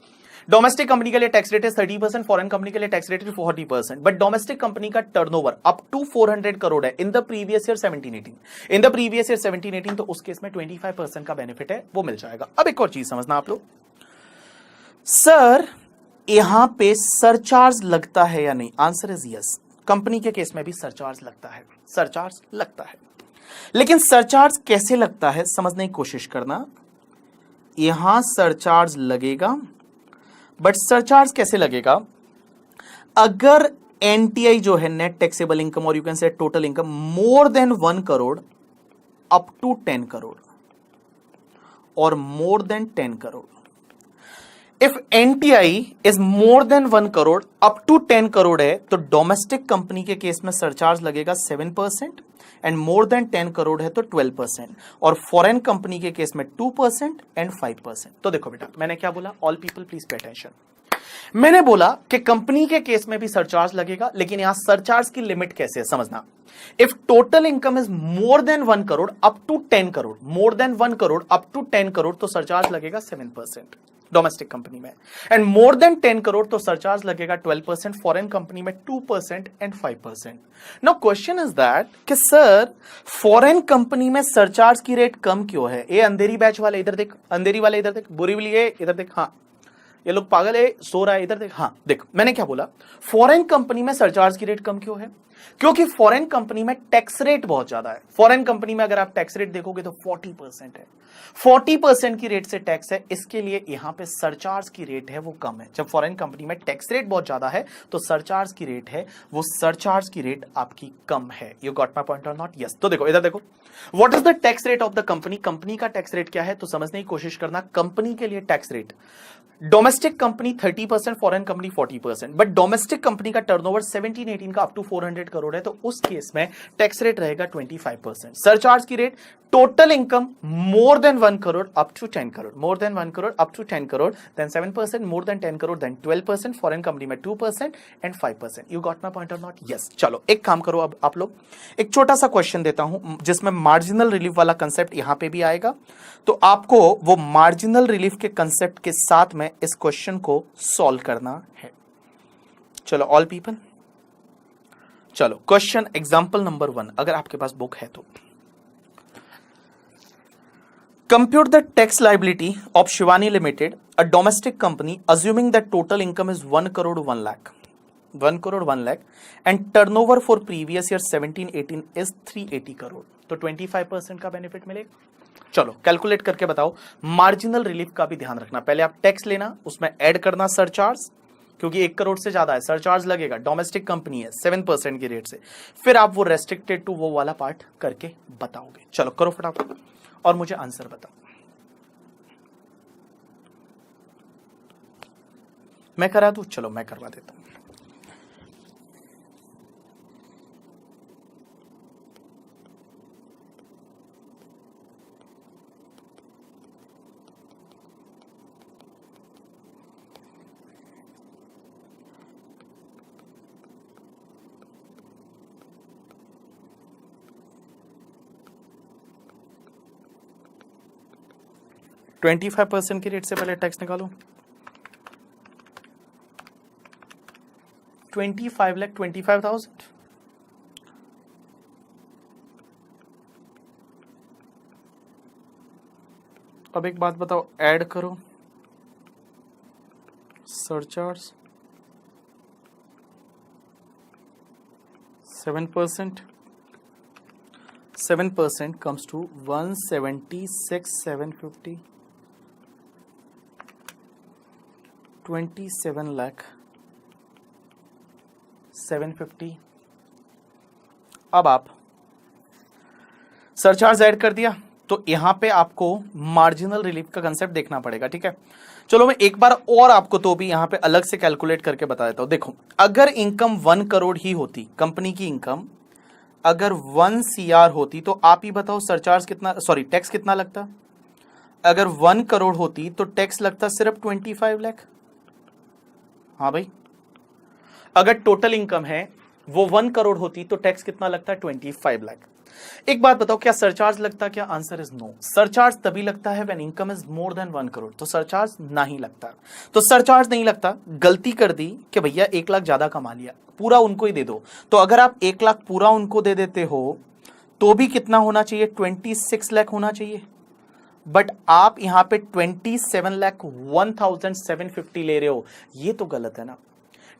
Domestic company के लिए tax rate is 30%, foreign company के लिए tax rate is 40%। But domestic company का टर्नओवर अप टू 400 करोड़ है इन the previous year 17-18, in the previous year 17-18, तो उस केस में 25% का बेनिफिट है वो मिल जाएगा। अब एक और चीज समझना आप लोग, सर यहां पे सरचार्ज लगता है या नहीं? Answer is yes. कंपनी के केस में भी सरचार्ज लगता है, सरचार्ज लगता है। लेकिन सरचार्ज कैसे लगता है समझने की कोशिश करना। यहां सरचार्ज लगेगा, बट सरचार्ज कैसे लगेगा? अगर एनटीआई जो है नेट टैक्सेबल इनकम और you can say total income more than 1 crore up to 10 crore और more than 10 crore, if NTI is more than 1 crore up to 10 crore है तो डोमेस्टिक कंपनी के केस में सरचार्ज लगेगा 7% एंड मोर देन 10 करोड़ है तो 12%, और फॉरेन कंपनी के केस में 2% एंड 5%। तो देखो बेटा मैंने क्या बोला, all people please pay attention. मैंने बोला कि कंपनी के केस में भी सरचार्ज लगेगा, लेकिन यहां सरचार्ज की लिमिट कैसे है समझना। If total income is more than 1 crore up to 10 crore, more than 1 crore up to 10 crore तो सरचार्ज लगेगा 7% डोमेस्टिक कंपनी में, एंड मोर देन 10 करोड़ तो सरचार्ज लगेगा 12%, फॉरेन कंपनी में 2% and 5%। Now question is that कि सर फॉरेन कंपनी में सरचार्ज की रेट कम क्यों है? ये अंधेरी बैच वाले इधर देख, अंधेरी वाले इधर देख, बोरीवली है इधर देख, हाँ ये लोग पागल है सो रहा है इधर देख, हाँ देख मैंने क्या बोला, फॉरेन कंपनी में सरचार्ज की रेट कम क्यों है? क्योंकि फॉरेन कंपनी में टैक्स रेट बहुत ज्यादा है। फॉरेन कंपनी में अगर आप टैक्स रेट देखोगे तो 40% है, 40% की रेट से टैक्स है, इसके लिए यहां पे सरचार्ज की रेट है वो कम है। जब फॉरेन कंपनी में टैक्स रेट बहुत ज्यादा है तो सरचार्ज की रेट है वो सरचार्ज की रेट आपकी कम है। यू गॉट माय पॉइंट और नॉट? यस। तो देखो इधर देखो, what is the tax rate of the company? Company का टैक्स रेट क्या है तो समझने की कोशिश करना। कंपनी के लिए tax rate, domestic company 30%, foreign company 40%, but domestic company का टर्नओवर 17-18 का अप टू 400 करोड़ है तो उस केस में टैक्स रेट रहेगा 25%। सरचार्ज की rate total income more than 1 crore up to 10 crore, more than 1 crore up to 10 crore, then 7%, more than 10 crore then 12%, foreign company में 2% and 5%। You got my point और नॉट? यस। चलो एक काम करो, अब आप लोग एक छोटा सा क्वेश्चन देता हूं जिसमें मार्जिनल रिलीफ वाला कंसेप्ट यहां पे भी आएगा, तो आपको वो मार्जिनल रिलीफ के कंसेप्ट के साथ में इस क्वेश्चन को सॉल्व करना है। चलो ऑल पीपल, चलो क्वेश्चन एग्जांपल नंबर 1 अगर आपके पास बुक है तो, compute the tax liability of Shivani limited, a domestic company, assuming that total income is 1 crore 1 lakh, 1 crore 1 lakh and turnover for previous year 17-18 is 380 crore, तो 25% का बेनिफिट मिलेगा। चलो कैलकुलेट करके बताओ। मार्जिनल रिलीफ का भी ध्यान रखना, पहले आप टैक्स लेना, उसमें ऐड करना सरचार्ज, क्योंकि 1 करोड़ से ज्यादा है सरचार्ज लगेगा, डोमेस्टिक कंपनी है 7% की रेट से, फिर आप वो रेस्ट्रिक्टेड टू वो वाला पार्ट करके बताओगे। चलो करो फटाफट और मुझे आंसर बताओ। मैं करा दूं? चलो मैं करवा देता हूं। ट्वेंटी 25% की रेट से पहले टैक्स निकालो। 25,25,000। अब एक बात बताओ, ऐड करो सरचार्ज 7%। 7% comes to 176,750। 27 लाख 750। अब आप सरचार्ज ऐड कर दिया तो यहां पे आपको मार्जिनल रिलीफ का कंसेप्ट देखना पड़ेगा, ठीक है। चलो मैं एक बार और आपको तो भी यहां पे अलग से कैलकुलेट करके बता देता हूं। देखो, अगर इनकम 1 करोड़ ही होती, कंपनी की इनकम अगर 1 CR होती तो आप ही बताओ सरचार्ज कितना, सॉरी टैक्स कितना लगता। अगर 1 करोड़ होती तो टैक्स लगता सिर्फ 25 लाख। हाँ भाई, अगर टोटल इनकम है वो 1 करोड़ होती तो टैक्स कितना लगता है? 25 लाख। एक बात बताओ, क्या सरचार्ज लगता? क्या आंसर इज नो। सरचार्ज तभी लगता है when income is more than 1 crore, तो सरचार्ज नहीं लगता। तो सरचार्ज नहीं लगता, गलती कर दी कि भैया 1 लाख ज्यादा कमा लिया, पूरा उनको ही दे दो। तो अगर आप 1 लाख पूरा उनको दे देते हो तो भी कितना होना चाहिए? 26 लाख होना चाहिए। बट आप यहां पे 27,01,750 ले रहे हो, ये तो गलत है ना।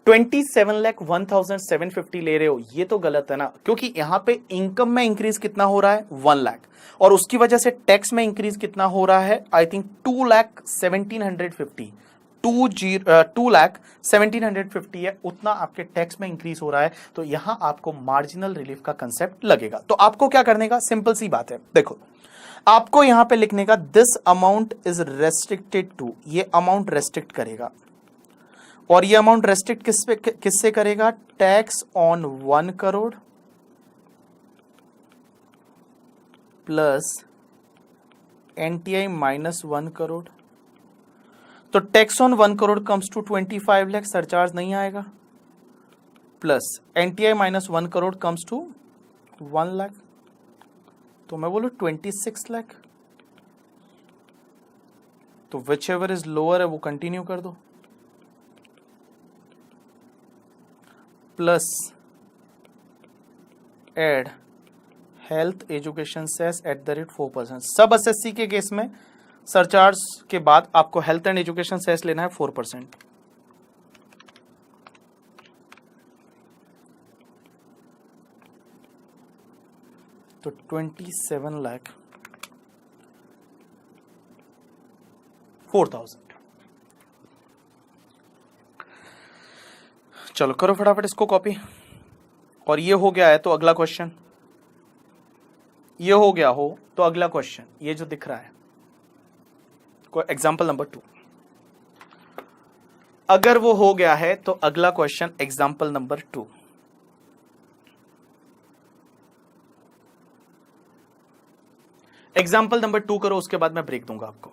27,01,750 ले रहे हो, ये तो गलत है ना, क्योंकि यहां पे इनकम में इंक्रीज कितना हो रहा है? 1 लाख, और उसकी वजह से टैक्स में इंक्रीज कितना हो रहा है? I think 2,1750। 2,1750 है, उतना आपके टैक्स में इंक्रीज हो रहा है। तो यहां आपको मार्जिनल रिलीफ का कंसेप्ट लगेगा। तो आपको क्या करने का? सिंपल सी बात है, देखो आपको यहां पे लिखने का this amount is restricted to, ये अमाउंट रेस्ट्रिक्ट करेगा, और ये अमाउंट रेस्ट्रिक्ट किससे करेगा? Tax on 1 crore plus NTI minus 1 crore. तो tax on 1 crore comes to 25 lakh, surcharge नहीं आएगा, plus NTI minus 1 crore comes to 1 lakh, तो मैं बोलूं 26 लाख। तो विच एवर इज लोअर है वो कंटिन्यू कर दो, plus add health education cess at the rate 4%। सब एसएससी के केस में सरचार्ज के बाद आपको हेल्थ एंड एजुकेशन सेस लेना है 4%। तो 27 लाख 4,000। चलो करो फटाफट इसको कॉपी। और ये हो गया है तो अगला क्वेश्चन, ये हो गया हो तो अगला क्वेश्चन, ये जो दिख रहा है एग्जाम्पल नंबर 2, अगर वो हो गया है तो अगला question example number 2। Example number 2 करो, उसके बाद मैं ब्रेक दूंगा आपको।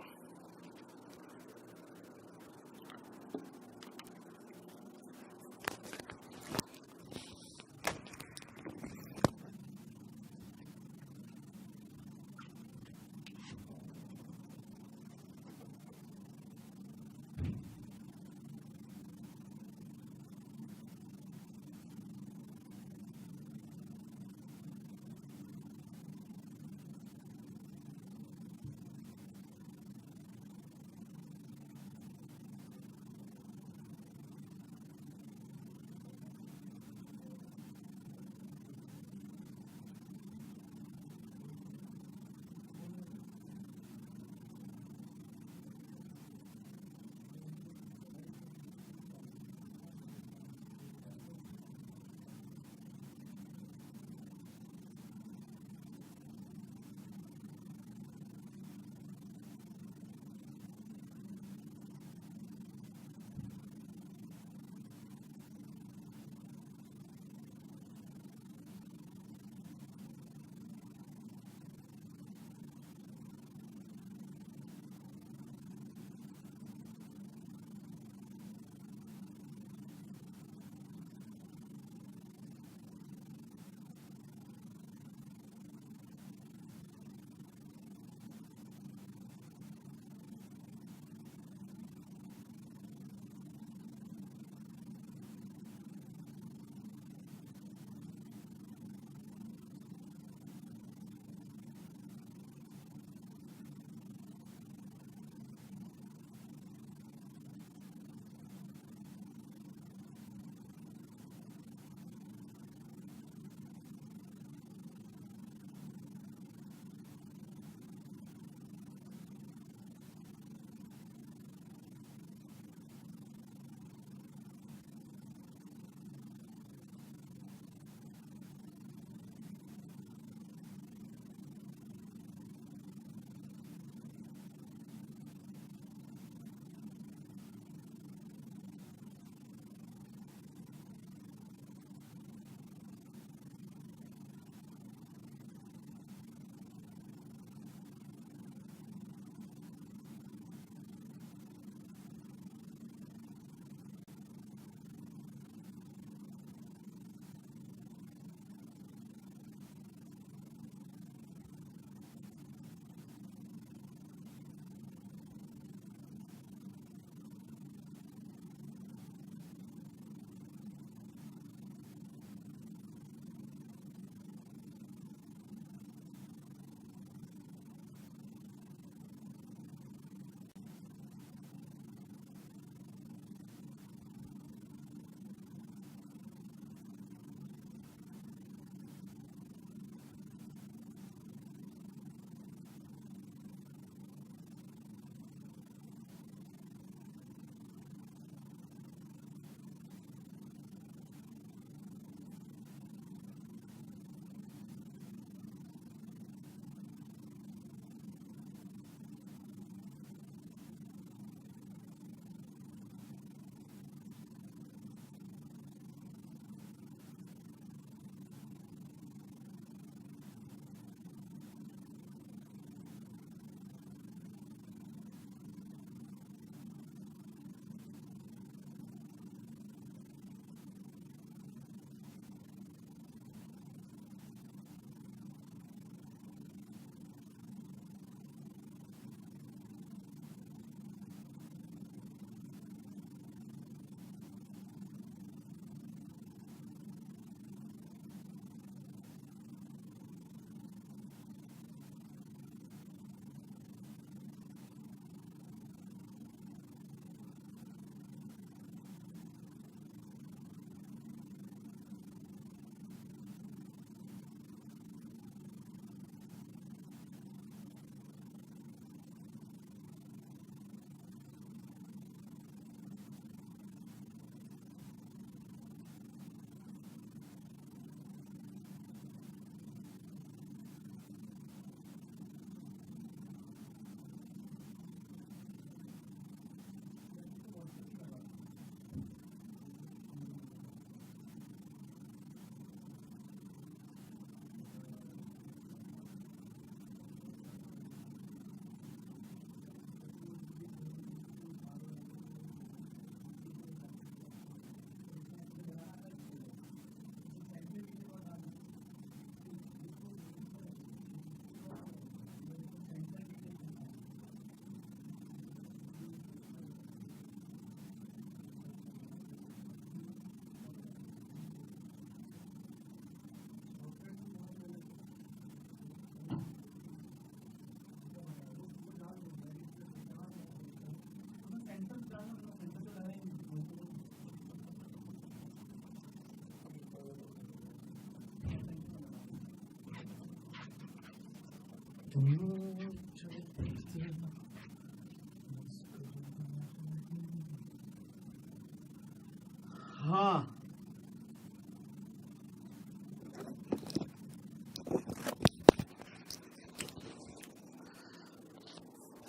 हाँ,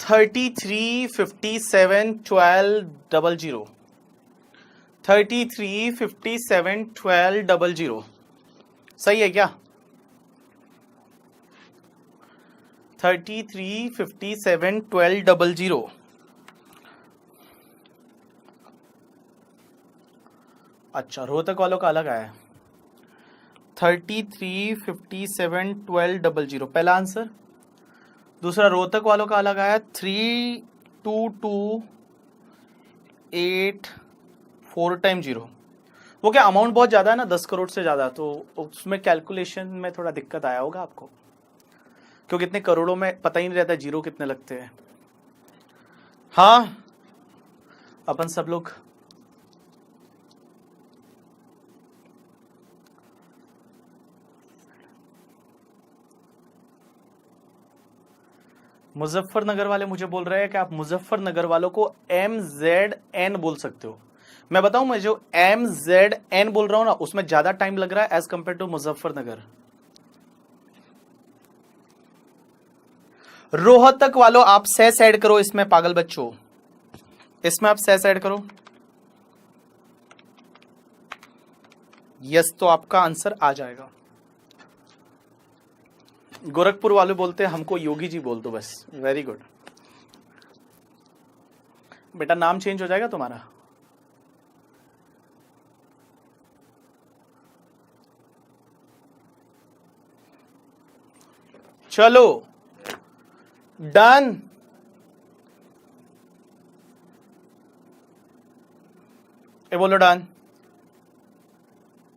थर्टी थ्री 57 12 00, 33 57 12 00 सही है क्या? 33 57 12 00। अच्छा, रोहतक वालों का अलग आया। 33 57 12 00 पहला आंसर। दूसरा रोहतक वालों का अलग आया 3228 टाइम 0। वो क्या अमाउंट बहुत ज्यादा है ना, 10 करोड़ से ज्यादा, तो उसमें कैलकुलेशन में थोड़ा दिक्कत आया होगा आपको, क्योंकि इतने करोड़ों में पता ही नहीं रहता जीरो कितने लगते हैं। हाँ, अपन सब लोग मुजफ्फरनगर वाले मुझे बोल रहे हैं कि आप मुजफ्फरनगर वालों को MZN बोल सकते हो। मैं बताऊं, मैं जो MZN बोल रहा हूं ना, उसमें ज्यादा टाइम लग रहा है as compare to Muzaffarnagar. Rohtak वालों आप सेस ऐड करो इसमें, पागल बच्चों, इसमें आप सेस ऐड करो। यस, तो आपका आंसर आ जाएगा। गोरखपुर वाले बोलते हैं हमको योगी जी बोल दो बस। वेरी गुड बेटा, नाम चेंज हो जाएगा तुम्हारा। चलो डन। बोलो डन,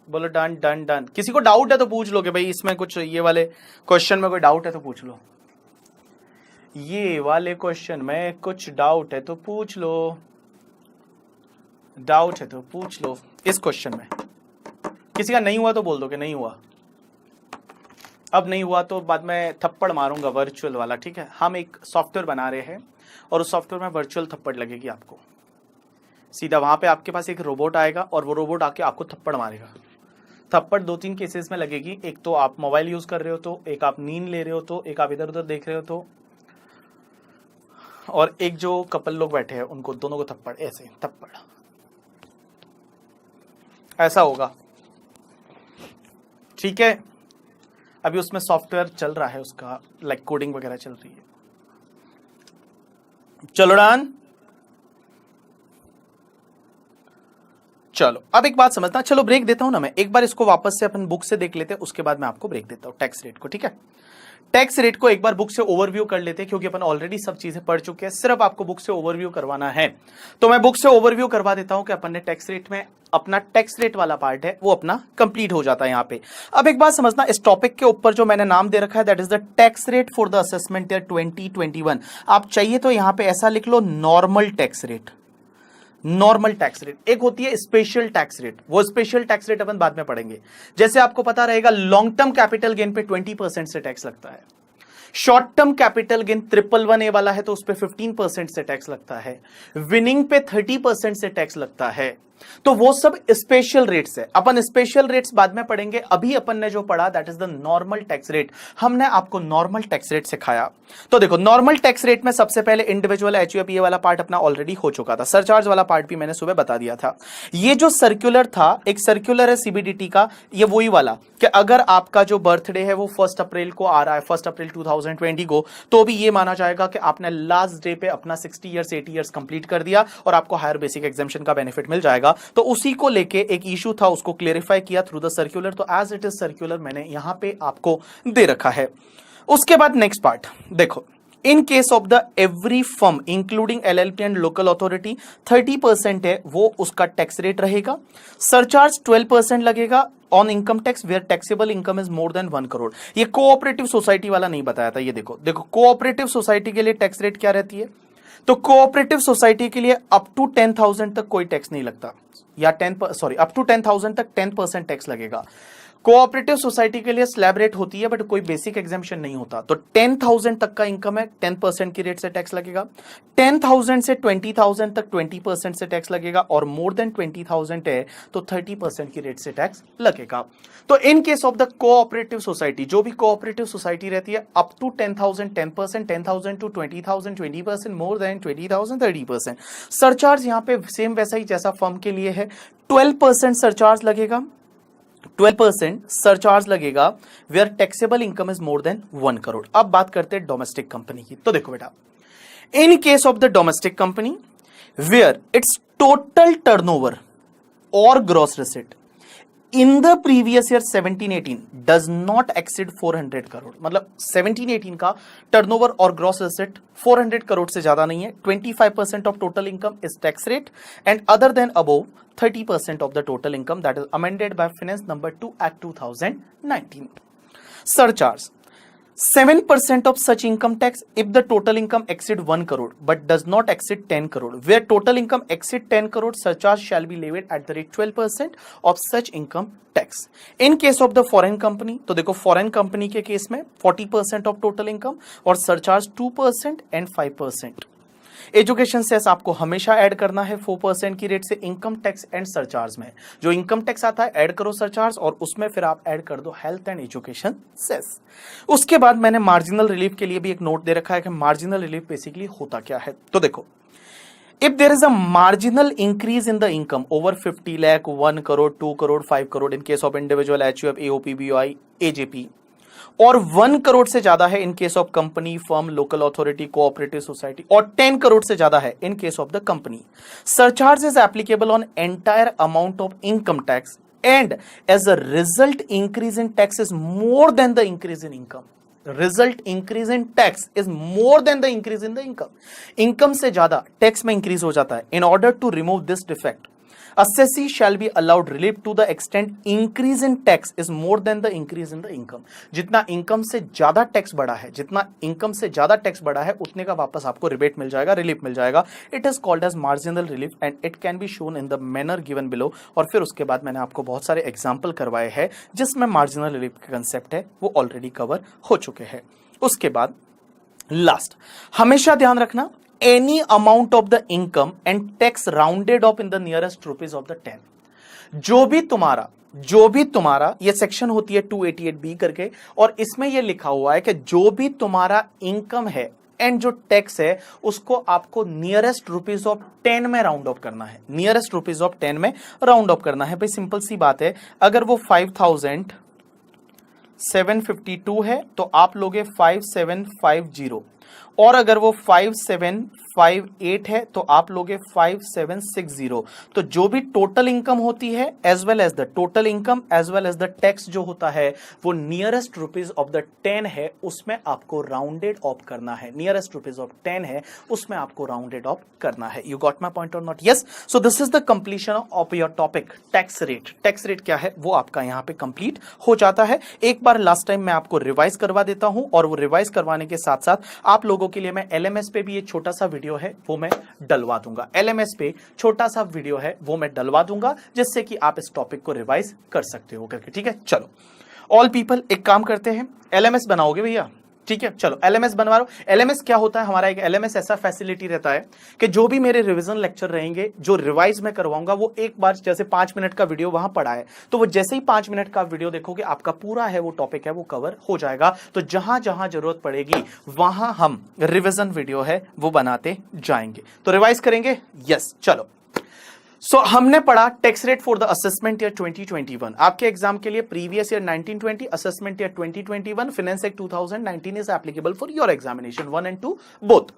बोलो डन डन डन। किसी को डाउट है तो पूछ लो कि भाई इसमें कुछ ये वाले क्वेश्चन में कोई डाउट है तो पूछ लो। ये वाले क्वेश्चन में कुछ डाउट है तो पूछ लो, डाउट है तो पूछ लो। इस क्वेश्चन में किसी का नहीं हुआ तो बोल दो कि नहीं हुआ। अब नहीं हुआ तो बाद में थप्पड़ मारूंगा वर्चुअल वाला, ठीक है। हम एक सॉफ्टवेयर बना रहे हैं और उस सॉफ्टवेयर में वर्चुअल थप्पड़ लगेगी आपको। सीधा वहां पे आपके पास एक रोबोट आएगा और वो रोबोट आके आपको थप्पड़ मारेगा। थप्पड़ 2-3 केसेस में लगेगी। एक तो आप मोबाइल यूज कर रहे हो तो, एक आप नींद ले रहे हो तो, एक आप इधर उधर देख रहे हो तो, और एक जो कपल लोग बैठे हैं उनको दोनों को थप्पड़, ऐसे थप्पड़ ऐसा होगा, ठीक है। अभी उसमें सॉफ्टवेयर चल रहा है, उसका लाइक कोडिंग वगैरह चल रही है। चलो डन। चलो अब एक बात समझना, चलो ब्रेक देता हूं ना मैं, एक बार इसको वापस से अपन बुक से देख लेते हैं, उसके बाद मैं आपको ब्रेक देता हूं टैक्स रेट को, ठीक है। टैक्स रेट को एक बार बुक से ओवरव्यू कर लेते हैं, क्योंकि अपन ऑलरेडी सब चीजें पढ़ चुके हैं, सिर्फ आपको बुक से ओवरव्यू करवाना है। तो मैं बुक से ओवरव्यू करवा देता हूं कि अपन ने टैक्स रेट में अपना टैक्स रेट वाला पार्ट है वो अपना कंप्लीट हो जाता है यहां पे। अब एक बात समझना, इस टॉपिक के ऊपर जो मैंने नाम दे रखा है that is the tax rate for the assessment year 2021। आप चाहिए तो यहां पे ऐसा लिख लो, normal tax rate. Normal tax rate, एक होती है स्पेशल टैक्स रेट, वो स्पेशल टैक्स रेट अपन बाद में पढ़ेंगे। जैसे आपको पता रहेगा लॉन्ग टर्म कैपिटल गेन पे 20% से टैक्स लगता है, short term capital gain 111A वाला है तो उस पे 15% से टैक्स लगता है, विनिंग पे 30% से टैक्स लगता है। तो वो सब स्पेशल रेट्स है, अपन स्पेशल रेट्स बाद में पढ़ेंगे। अभी अपन ने जो पढ़ा that is the normal tax rate. हमने आपको नॉर्मल टैक्स रेट सिखाया। तो देखो, नॉर्मल टैक्स रेट में सबसे पहले इंडिविजुअल एचयूएपीए वाला पार्ट अपना ऑलरेडी हो चुका था, सरचार्ज वाला पार्ट भी मैंने सुबह बता दिया था। ये जो सर्कुलर था, एक सर्कुलर है सीबीडीटी का, ये वही वाला कि अगर आपका जो बर्थडे है वो 1 अप्रैल को आ रहा है, 1 अप्रैल 2020 को, तो भी ये माना जाएगा कि आपने लास्ट डे पे अपना 60 ईयर्स 80 ईयर्स कंप्लीट कर दिया और आपको हायर बेसिक एग्जेम्पशन का बेनिफिट मिल जाएगा। तो उसी को लेके एक इशू था, उसको क्लेरिफाई किया थ्रू द सर्कुलर। तो एज इट इज सर्कुलर मैंने यहां पे आपको दे रखा है। उसके बाद नेक्स्ट पार्ट देखो, इन case of the every firm including LLP and local authority 30% है वो उसका टैक्स रेट रहेगा। सरचार्ज 12% लगेगा on income tax where taxable income is more than 1 crore. ये कोऑपरेटिव सोसाइटी वाला नहीं बताया था। ये देखो कोऑपरेटिव सोसाइटी के लिए टैक्स रेट क्या रहती है। तो कोऑपरेटिव सोसाइटी के लिए अप टू 10,000 तक कोई टैक्स नहीं लगता, या अप टू 10,000 तक 10% टैक्स लगेगा। कोऑपरेटिव सोसाइटी के लिए स्लैब रेट होती है बट कोई बेसिक एग्जाम्पशन नहीं होता। तो 10,000 तक का इनकम है 10% की रेट से टैक्स लगेगा, 10,000 से 20,000 तक 20% से टैक्स लगेगा, और मोर देन 20,000 है तो 30% की रेट से टैक्स लगेगा। तो in case of the cooperative society, जो भी कोऑपरेटिव सोसाइटी रहती है up to 10,000 10%, 10,000 to 20,000 20%, more than 20,000 30%। Surcharge यहां पे सेम वैसा ही जैसा फर्म के लिए है, 12% सरचार्ज लगेगा, 12% सरचार्ज लगेगा where taxable income is more than 1 crore. अब बात करते हैं डोमेस्टिक कंपनी की। तो देखो बेटा, in case of the domestic company where its total turnover और gross receipt in the previous year 17-18 does not exceed 400 crore, मतलब 17-18 का टर्नओवर और ग्रॉस रिसिट 400 करोड़ से ज्यादा नहीं है, 25% of total income is tax rate and other than above 30% of the total income, that is amended by Finance Number 2 Act 2019. Surcharge 7% of such income tax if the total income exceed 1 crore but does not exceed 10 crore. Where total income exceed 10 crore, surcharge shall be levied at the rate 12% of such income tax. In case of the foreign company, तो देखो foreign company के case में 40% of total income और surcharge 2% and 5%. Education cess आपको हमेशा add करना है 4% की रेट से इनकम टैक्स एंड सरचार्ज में। जो इनकम टैक्स आता है ऐड करो सरचार्ज और उसमें फिर आप ऐड कर दो हेल्थ एंड एजुकेशन सेस। उसके बाद मैंने मार्जिनल रिलीफ के लिए भी एक नोट दे रखा है कि मार्जिनल रिलीफ बेसिकली होता क्या है। तो देखो, if there is a marginal increase in the income over 50 lakh, 1 crore, 2 crore, 5 crore in case of individual, HUF, AOP, BOI, AJP, और 1 करोड़ से ज्यादा है in case of company, firm, local authority, cooperative society, और 10 करोड़ से ज्यादा है in case of the company, surcharge is applicable on entire amount of income tax and as a result increase in tax is more than the increase in income. Result increase in tax is more than the increase in the income. Income से ज्यादा tax में increase हो जाता है। In order to remove this defect, assessee shall be allowed relief to the extent increase in tax is more than the increase in the income. जितना income से ज्यादा tax बढ़ा है, जितना इनकम से ज्यादा टैक्स बढ़ा है उतने का वापस आपको रिबेट मिल जाएगा, रिलीफ मिल जाएगा। It is called as marginal relief and it can be shown in the manner given below. और फिर उसके बाद मैंने आपको बहुत सारे एग्जाम्पल करवाए हैं जिसमें मार्जिनल रिलीफ का कंसेप्ट है वो ऑलरेडी कवर हो चुके हैं। उसके बाद लास्ट, हमेशा ध्यान रखना, any amount of the income and tax rounded up in the nearest rupees of the 10। जो भी तुम्हारा ये सेक्शन होती है 288B करके, और इसमें ये लिखा हुआ है कि जो भी तुम्हारा इनकम है एंड जो टैक्स है उसको आपको नियरेस्ट रुपीज ऑफ 10 में राउंड ऑफ करना है, नियरेस्ट रुपीज ऑफ 10 में राउंड ऑफ करना है। भाई सिंपल सी बात है, अगर वो 5,752 है तो आप लोगे 5750, और अगर वो 5758 है तो आप लोगे 5760। तो जो भी टोटल इनकम होती है as well as the total income as well as the tax जो होता है वो नियरेस्ट रुपीज ऑफ द 10 है, उसमें आपको राउंडेड ऑफ करना है। नियरेस्ट रुपीज ऑफ 10 है उसमें आपको राउंडेड ऑफ करना है। यू गॉट माई पॉइंट और not? Yes. So this is the completion of your topic tax rate. Tax rate क्या है वो आपका यहां पे कंप्लीट हो जाता है। एक बार लास्ट टाइम मैं आपको रिवाइज करवा देता हूं, और वो रिवाइज करवाने के साथ साथ आप लोगों के लिए मैं एलएमएस पे भी ये छोटा सा वीडियो है वो मैं डलवा दूंगा। एलएमएस पे छोटा सा वीडियो है वो मैं डलवा दूंगा जिससे कि आप इस टॉपिक को रिवाइज कर सकते हो करके। ठीक है, चलो ऑल पीपल एक काम करते हैं, एलएमएस बनाओगे भैया? ठीक है, चलो एलएमएस बनवा लो। एलएमएस क्या होता है हमारा? एक एलएमएस ऐसा फैसिलिटी रहता है कि जो भी मेरे रिवीजन लेक्चर रहेंगे, जो रिवाइज में करवाऊंगा, वो एक बार जैसे 5 मिनट का वीडियो वहां पड़ा है तो वो जैसे ही 5 मिनट का वीडियो देखोगे आपका पूरा है वो टॉपिक है वो कवर हो जाएगा। तो जहां जहां जरूरत पड़ेगी वहां हम रिवीजन वीडियो है वो बनाते जाएंगे। तो रिवाइज करेंगे? यस, चलो। सो हमने पढ़ा tax rate for the assessment year 2021। आपके एग्जाम के लिए previous year 1920, assessment year 2021, finance act 2019 is applicable for your examination 1 and 2 both.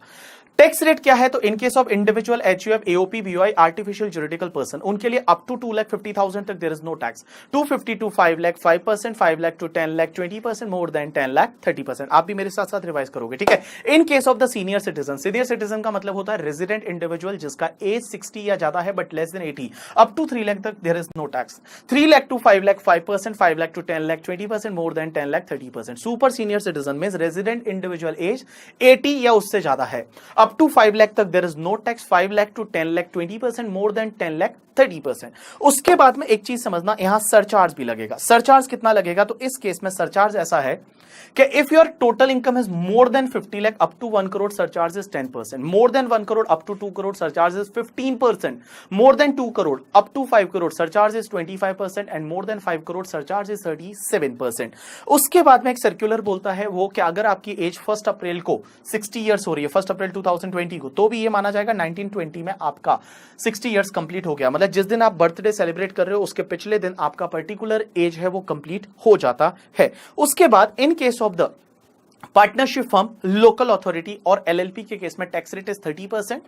Tax rate क्या है? तो in case of individual, HUF, AOP, BOI, artificial juridical person, उनके लिए up to 2,50,000 तक there is no tax. 250 to 5 lakh 5%, 5 lakh to 10 lakh 20%, more than 10 lakh 30%। आप भी मेरे साथ साथ रिवाइज करोगे, ठीक है। In case of the senior citizen, senior citizen का मतलब होता है रेजिडेंट इंडिविजुअल जिसका एज 60 या ज्यादा है but less than 80, up to 3 lakh तक there is no tax. 3 lakh to 5 lakh 5%, 5 lakh to 10 lakh 20%, more than 10 lakh 30%। Super senior citizen means resident individual age 80 या उससे ज्यादा है, अप अप टू 5 लाख तक there is no tax, 5 lakh to 10 lakh 20%, more than 10 lakh 30%। उसके बाद में एक चीज समझना, यहां सरचार्ज भी लगेगा। सरचार्ज कितना लगेगा? तो इस केस में सरचार्ज ऐसा है कि if your total income is more than 50 lakh up to 1 crore surcharge is 10%, more than 1 crore up to 2 crore surcharge is 15%, more than 2 crore up to 5 crore surcharge is 25% and more than 5 crore surcharge is 37%। उसके बाद में एक सर्कुलर बोलता है वो कि अगर आपकी एज 1 अप्रैल को 60 ईयर्स हो रही है, 1 अप्रैल 2020 को, तो भी ये माना जाएगा 1920 में आपका 60 ईयर्स कंप्लीट हो गया। मतलब जिस दिन आप बर्थडे सेलिब्रेट कर रहे हो उसके पिछले दिन आपका पर्टिकुलर एज है वो कंप्लीट हो जाता है। उसके बाद इन case of the partnership firm, local authority और एलएलपी के केस में टैक्स रेट इज 30%।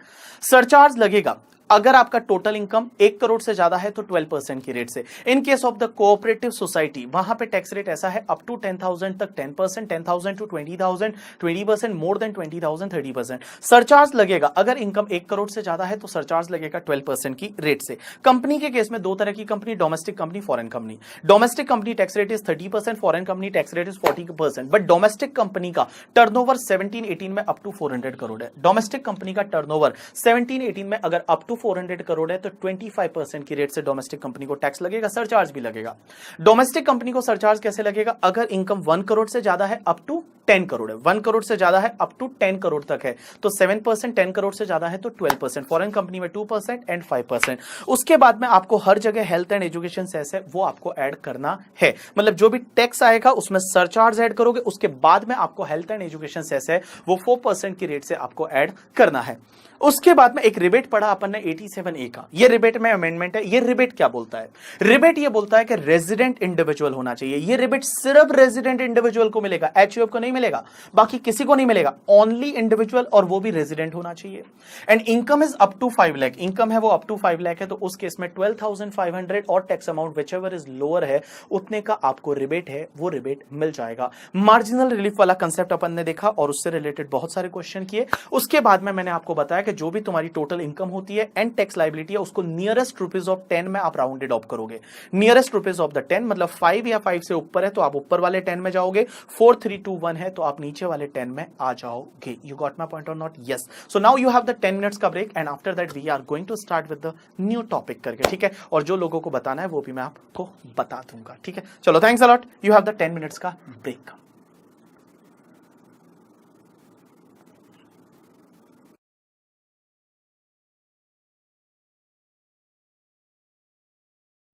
सरचार्ज लगेगा अगर आपका टोटल इनकम 1 करोड़ से ज्यादा है तो 12% की रेट से। इन case of the cooperative society वहां पे टैक्स रेट ऐसा है अप टू 10,000 तक 10%, 10,000 टू 20,000 20%, मोर देन 20,000 30%। सरचार्ज लगेगा अगर इनकम 1 करोड़ से ज्यादा है तो सरचार्ज लगेगा 12% की रेट से। कंपनी के केस में दो तरह की company, domestic company, foreign company. Domestic company tax rate is 30%, foreign company tax rate is 40%। But domestic company का टर्नओवर 17-18 में अप टू 400 करोड़ है। डोमेस्टिक कंपनी का टर्नओवर 17-18 में अगर अप टू 400 करोड़ है तो 25% की रेट से डोमेस्टिक कंपनी को टैक्स लगेगा, सरचार्ज भी लगेगा। डोमेस्टिक कंपनी को सरचार्ज कैसे लगेगा? अगर इनकम 1 करोड़ से ज्यादा है अप टू 10 करोड़ है, 1 करोड़ से ज्यादा है अप टू 10 करोड़ तक है तो 7%, 10 करोड़ से ज्यादा है तो 12%, फॉरेन कंपनी में 2% एंड 5%। उसके बाद में आपको हर जगह हेल्थ एंड एजुकेशन सेस है वो आपको ऐड करना है। मतलब जो भी टैक्स आएगा उसमें सरचार्ज ऐड करोगे, उसके बाद में आपको हेल्थ एंड एजुकेशन सेस है वो 4% की रेट से आपको ऐड करना है। उसके बाद में एक रिबेट पढ़ा अपन ने 87A का, ये रिबेट में अमेंडमेंट है। ये रिबेट क्या बोलता है? रिबेट ये बोलता है कि रेजिडेंट इंडिविजुअल होना चाहिए। ये रिबेट सिर्फ रेजिडेंट इंडिविजुअल को मिलेगा, एचयूएफ को नहीं मिलेगा, बाकी किसी को नहीं मिलेगा। ओनली इंडिविजुअल और वो भी रेजिडेंट होना चाहिए। And income is up to 5 lakh, income है वो अप टू 5 लाख है तो उस केस में 12,500 और tax amount whichever is lower है उतने का आपको रिबेट है वो रिबेट मिल जाएगा। मार्जिनल रिलीफ वाला कंसेप्ट अपन ने देखा और उससे रिलेटेड बहुत सारे क्वेश्चन किए। उसके बाद में मैंने आपको बताया कि जो भी तुम्हारी टोटल इनकम होती है एंड टैक्स लायबिलिटी है उसको नियरेस्ट रुपीज ऑफ 10 में आप राउंडेड ऑफ करोगे। नियरेस्ट रुपीज ऑफ द 10 मतलब 5 या 5 से ऊपर है तो आप ऊपर वाले 10 में जाओगे, 4 3 2 1 है तो आप नीचे वाले 10 में आ जाओगे। यू गॉट माय पॉइंट और not? Yes. So now you have the 10 minutes का break and after that we are going to start with the new topic करके, ठीक है? और जो लोगों को बताना है वो भी मैं आपको बता दूंगा, ठीक है? चलो, thanks a lot. You have the 10 minutes का ब्रेक।